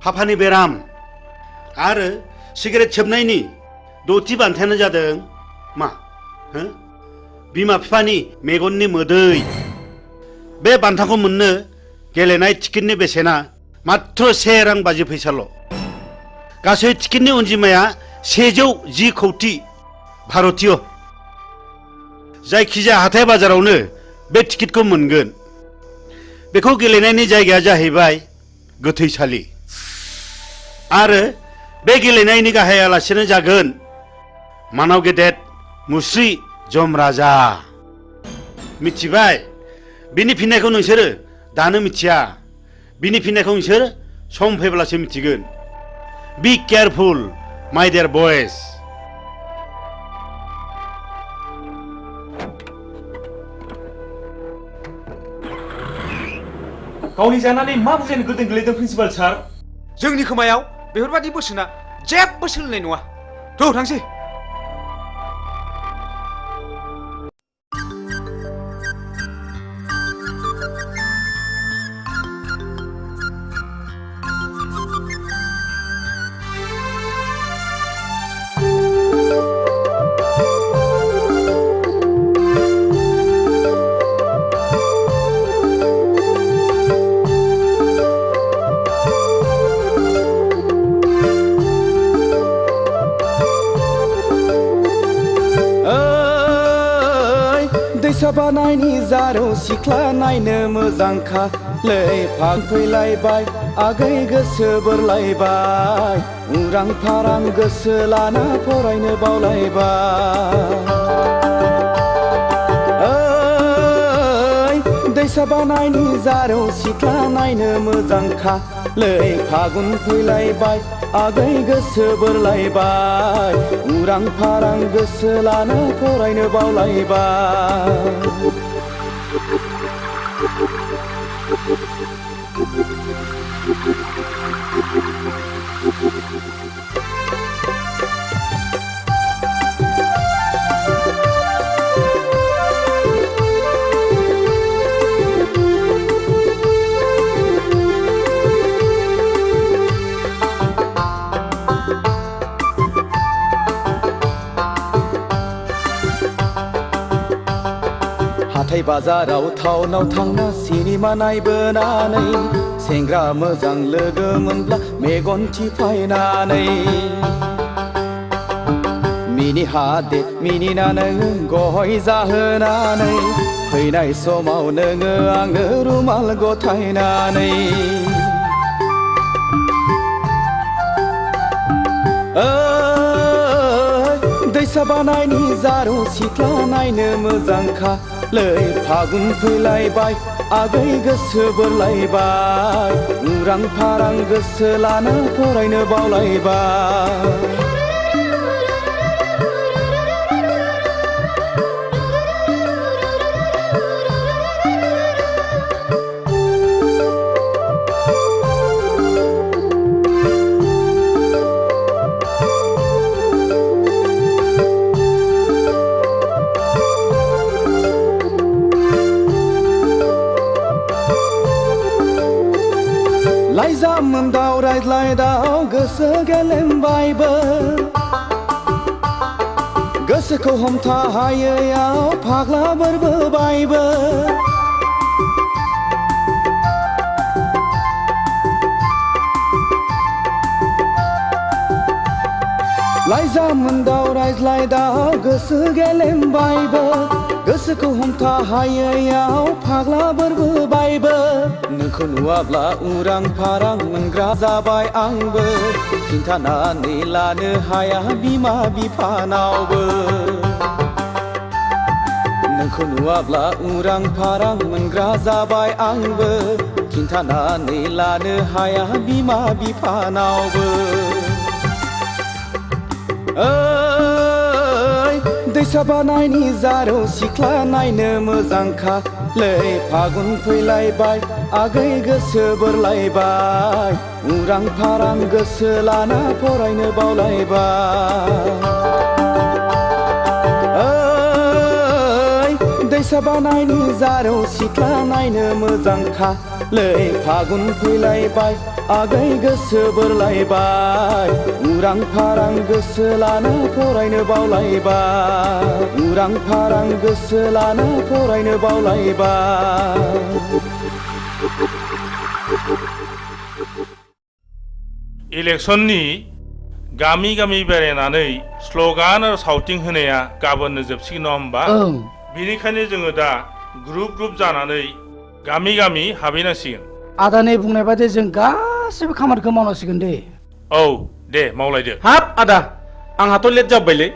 हापानि बेराम आरो सिगारेट सोबनायनि द'थि बान्थायानो जादों मा बिमा बिफानि मेगननि मोदै बे बान्थाखौ मोननो गेलेनाय टिकेटनि बेसेना मात्र 1 रां 50 फैसाल' गासै टिकेटनि अनजिमाया 110 कौटि भारतीय जायखिजाया हाथाय बाजारावनो बे टिकेटखौ मोनगोन बेखौ गेलेनायनि जायगाया जाहैबाय गोथैसालि आरो बे गेलेनायनि गाहाय आलासियानो जागोन मानाव गेदेर मुस्रि जमराजा मिथिबाय बिनि फिननायखौ नोंसोरो दानो मिथिया बिनि फिननायखौ नोंसोर सम फैब्लासो मिथिगोन बी केयारफुल माय डियर बयज गावनि जानानै मा बुजायनो गोदों गोलैदों प्रिन्सिपाल सार जोंनि खोमायाव बेफोरबादि बोसोना जेबो सोलिनाय नङा थ' थांसै बानायनि जारौ सिख्ला नायनो मोजांखा लै फैलायबाय आगै गोसो बोरलायबाय उरां फारां गोसो लाना फरायनो बावलायबाय दैसा बानायनि जारौ सिख्ला नायनो मोजांखा लै फागुन फैलायबाय आगै गोसो बोरलायबाय उरां फारां गोसो लाना फरायनो बावलायबाय हाथाय बाजाराव टाउनाव थांना सिनेमा नायबोनानै सेंग्रा मोजां लोगो मोनब्ला मेगन थिफायनानै मिनि हादे मिनिना नोङो गय जाहोनानै फैनाय समाव नोङो आंनो रुमाल गथायनानै दैसा बानायनि जारौ सिख्ला नायनो मोजांखा लै फागुन फैलायबाय आगै गोसो बोरलायबाय उरां फारां गोसो लाना फरायनो बावलायबाय लाइजाम मोनदाव रायज्लायदाव गोसो गेलेमबायबो गोसोखौ हमथा हायैयाव फाग्ला बोरबोबायबो लाइजाम मोनदाव रायज्लायदाव गोसो गेलेमबायबो गोसोखौ हमथा हायैयाव फाग्ला बोरबोबायबो नोंखौ नुवाब्ला उरां फारां मोनग्रा जाबाय आंबो खिन्थानानै लानो हाया बिमा बिफानावबो नोंखौ नुवाब्ला उरां फारां मोनग्रा जाबाय आंबो खिन्थानानै लानो हाया बिमा बिफानावबो दैसा बानायनि जारौ सिख्ला नायनो मोजांखा लै फागुन फैलायबाय आगै गोसो बोरलायबाय उरां फारां गोसो लाना फरायनो बावलायबाय दैसा बानायनि जारौ सिख्ला नायनो मोजांखा लै फागुन फैलायबाय आगै गोसो बोरलायबाय उरां फारां गोसो लाना फरायनो बावलायबाय उरां फारां गोसो लाना फरायनो बावलायबाय इलेक्सननि गामि गामि बेरायनानै स्लगान आरो साउटिं होनाया गाबोननो जोबसिगोन नङा होमबा बेनिखायनो जोङो दा ग्रुप ग्रुप जानानै गामि गामि हाबहैनांसिगोन आदानि बुंनाय बादि जों गासिबो खामानिखौ मावनांसिगोन दे औ दे मावलायदो हाब आदा आंहाथ' लेट जाबायलै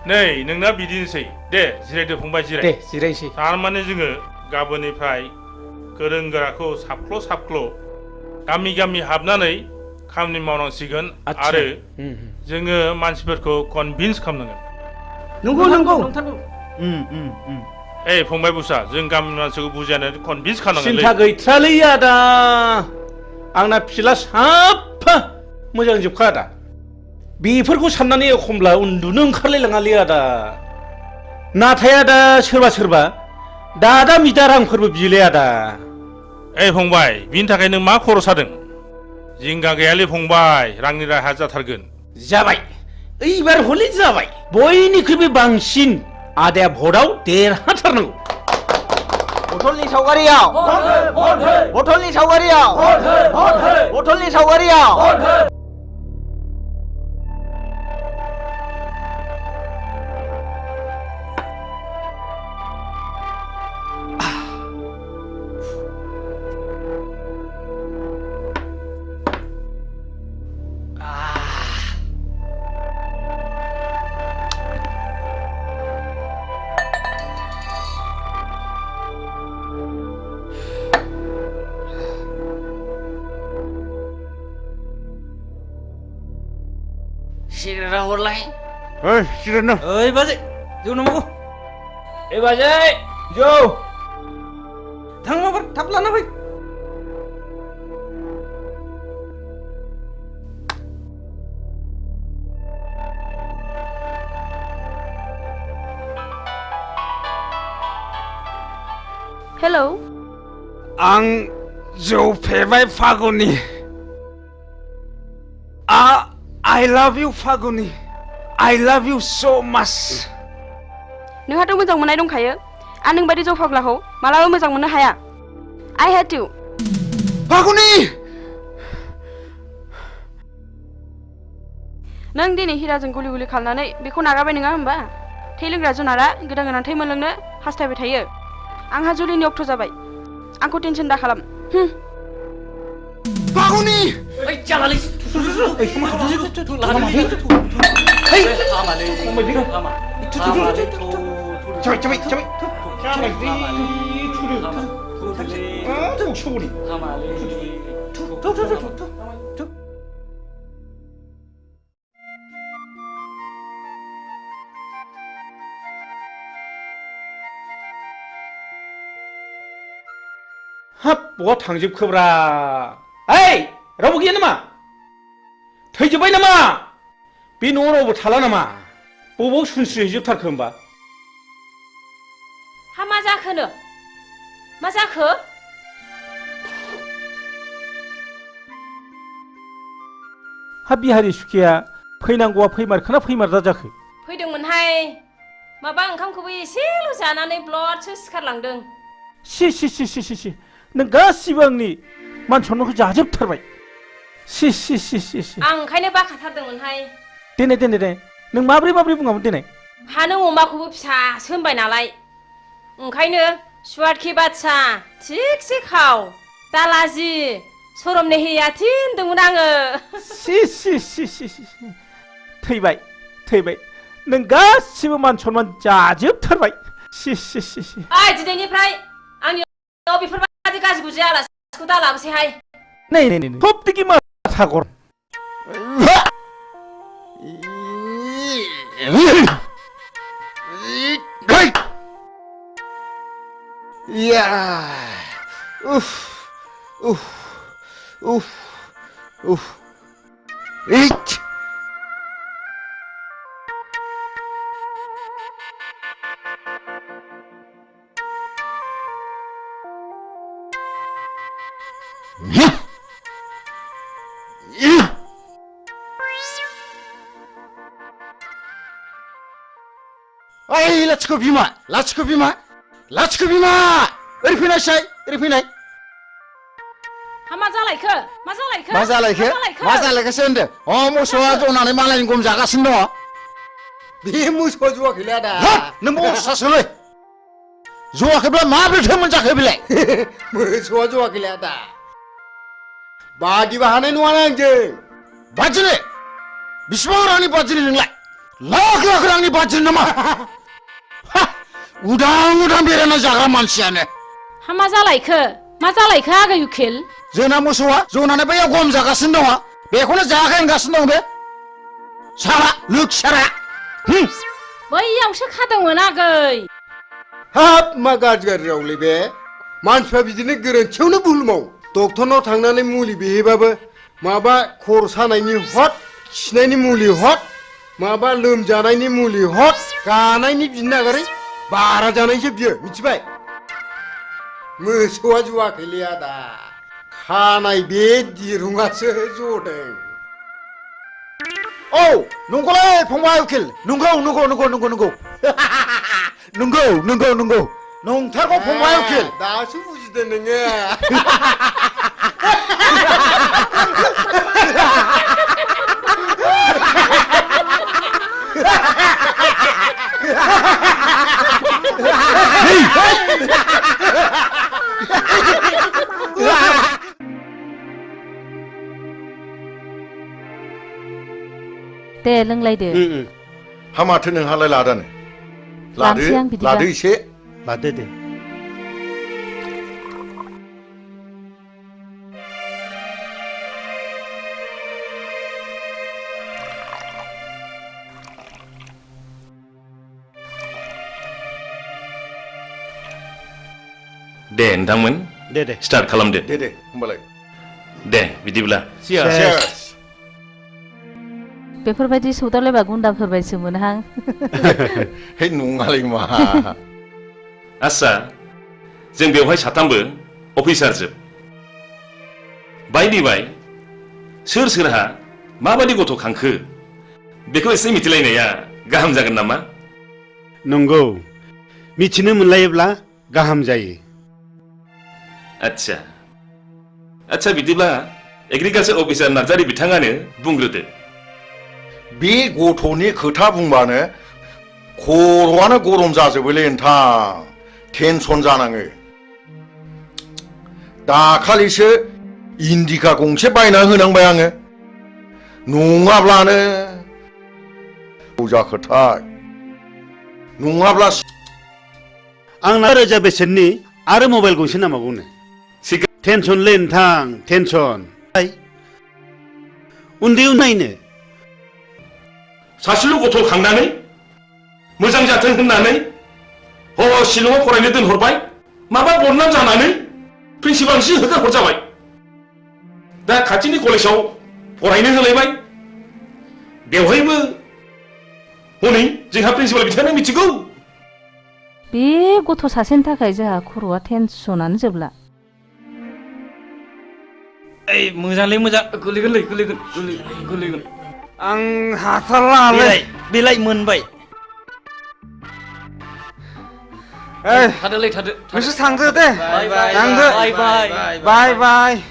नै नोंना बिदिनोसै दे जिरायदो फंबाय जिराय दे जिरायसै थारमाने जोङो गाबोननिफ्राय गोरों गोराखौ साफ्ल' साफ्ल' गामि गामि हाबनानै खामानि मावनांसिगोन आरो जोङो मानसिफोरखौ कनभिन्स खालामनांगोन नंगौ नंगौ ए फंबाय बुसा जों गामिनि मानसिखौ बुजायनानै कनभिन्स खालामनांगोन सिन्था गैथ्रालै आदा आंना फिला साफा मोजां जोबखा आदा बेफोरखौ साननानै एखमब्ला उन्दुनो ओंखारलायलाङालै आदा नाथाय आदा सोरबा सोरबा दादा मिदा रांफोरबो बियोलै आदा ए फंबाय बिनि थाखाय नों मा खर' सादों जिंगा गैयालै फंबाय रांनि राहा जाथारगोन जाबाय এইবার হলে जाबाय बयनिख्रुइबो बांसिन आदाया भटआव देरहाथारनांगौ बथलनि सावगारियाव बथलनि सावगारियाव बथलनि सावगारियाव सिगरेटा हरलाय ओइ सिगरेट न ओइ बाजै जौ नांगौ ए बाजै जौ थां माबार थाब लाना फै हेलौ आं जौ फेबाय Phaguni I love you Phaguni I love you so much नोंहाथ' मोजां मोननाय दंखायो आं नोंबायदि जौ फाग्लाखौ मालाबा मोजां मोननो हाया I hate you फागुनि नों दिनै हिराजों गुलि गुलि खालामनानै बेखौ नागारबाय नङा होमबा थै लोंग्रा जुनारा गोदान गोदान थै मोनलोंनो हास्थायबाय थायो आंहा जुलिनि अक्ट' जाबाय आंखौ टेनसन दा खालाम फागुनि ओइ जालालै ओइ मा खालामदों लानानै हेय हामालै हामा जाबाय हाब बहा थांजोबखोब्रा ओइ रावबो गैया नामा थैजोब्बाय नामा बे न'आव रावबो थाला नामा बबाव सुनस्रिहैजोबथारखो होमबा हा मा जाखोनो मा जाखो हा बिहारि सुखिया फैनांगौआ फैमारखोना फैमारदा जाखो फैदोंमोनहाय माबा ओंखामखौबो एसेल' जानानै ब्लडसो सिखारलांदों सि नों गासिबो आंनि मान सन्मानखौ जाजोबथारबाय सि आं ओंखायनो बाखाथारदोंमोनहाय देनाय नों माब्रै बुङामोन देनाय हा नों अमाखौबो फिसासो होनबाय नालाय ओंखायनो सुवाद की बादसा थिगसे खाव दालाजि सरम नेहि आथि होनदोंमोन आङो सि थैबाय नों गासिबो मान सन्मान जाजोबथारबाय सि ओइ दिनैनिफ्राय आंनि न'आव बेफोरबायदि गाज्रि गुज्रि आलासिखौ दा लाबोसैहाय नै थबथिखि मा सागर ओइ लाथिख' बिमा ओरै फैनायसाय ओरै फैनाय हा मा जालायखो मा जालायखोसो होनदो मोसौआ जनानै मालायनि गम जागासिनो दङ बे मोसौआ जवाखैलै आदा नों बरसासोलै जवाखैब्ला माब्रैथो मोनजाखो बेलाय मोसौआ जवाखैलै आदा बादिबा हानाय नङाना आंजों बादिनो बिसिबां रांनि बादिनो नोंलाय लाख रांनि बादिनो नामा उदां बेरायना जाग्रा मानसियानो हा मा जालायखो आगै उखिल जोंना मोसौआ जनानै बैयाव गम जागासिनो दङ बेखौनो जायाखै होनगासिनो दं बे सारा लोखसारा बैयावसो खादोंमोन आगै हाब मा गाज्रि गाज्रि रावलै बे मानसिफ्रा बिदिनो गोरोन्थियावनो भुल मावो डक्टरनाव थांनानै मुलि बिहैबाबो माबा खर' सानायनि हट खिनायनि मुलि हट माबा लोमजानायनि मुलि हट गानायनि बिनो नागारै बारा जानायसो बियो मिथिबाय मोसौआ जुवाखैलै आदा खानाय बे दिरुङासो जदों औ नंगौलै फंबाय उकिल नंगौ नंगौ नंगौ नंगौ नंगौ नंगौ नंगौ नंगौ नंथारगौ फंबाय उकिल दासो बुजिदों नोङो दे लोंलायदो हामाथो नोंहालाय लादानो लानोसै आं बिदिबा। लादो एसे लादो दे दे नोंथांमोन दे दे स्टार्ट खालामदो दे दे होमबालाय दे बिदिब्ला Cheers. बेफोरबायदि सौदावलायबा गुन्दाफोर बायदिसो मोनहां हे नङालै मा आस्सा जों बेवहाय साथामबो अफिसार जोब बायदि बाय सोर सोरहा माबायदि गथ' खांखो बेखौ एसे मिथिलायनाया गाहाम जागोन नामा नंगौ मिथिनो मोनलायोब्ला गाहाम जायो आच्छा आच्छा बिदिब्ला एग्रिकालचार अफिसार नार्जारि बिथाङानो बुंग्रोदो बे गथ'नि खोथा बुंबानो खर'आनो गरम जाजोबोलै नोंथां टेनसन जानाङो दाखालिसो इन्डिका गंसे बायना होनांबाय आङो नङाब्लानो जाखोथाय नङाब्ला आंना रोजा बेसेननि आरो मबाइल गंसे नांबावगौनो टेनसनलै नोंथां टेनसन उन्दै उन्दैनो सासेल' गथ' खांनानै मोजां जाथों होननानै शिलंआव फरायनो दोनहरबाय माबा बदनाम जानानै प्रिन्सिपालसो होखार हरजाबाय दा खाथिनि कलेजाव फरायनो होलायबाय बेवहायबो हनै जोंहा प्रिन्सिपाल बिथाङानो मिथिगौ बे गथ' सासेनि थाखाय जोंहा खर'आ टेनसनानो जोबला ओइ मोजांलै मोजां गोलैगोनलै गोलैगोन गोलैगोन आं हाथारलालै बेलाय मोनबाय थादोलै थादो नोंसोर थांदो दे थांदो बाय बाय बाय बाय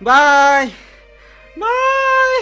बाय बाय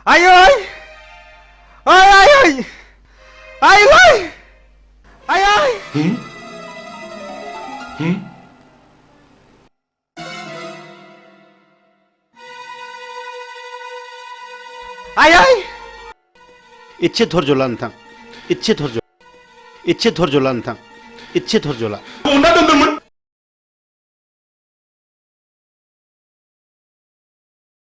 Ai ơi! Ơi ai ơi! Ai ơi! Ai ơi! Ai ơi! इच्छे धर्जला नोंथां इच्छे धर्ज ला नोंथां इच्छे धर्जला उन्ना दोन्दोंमोन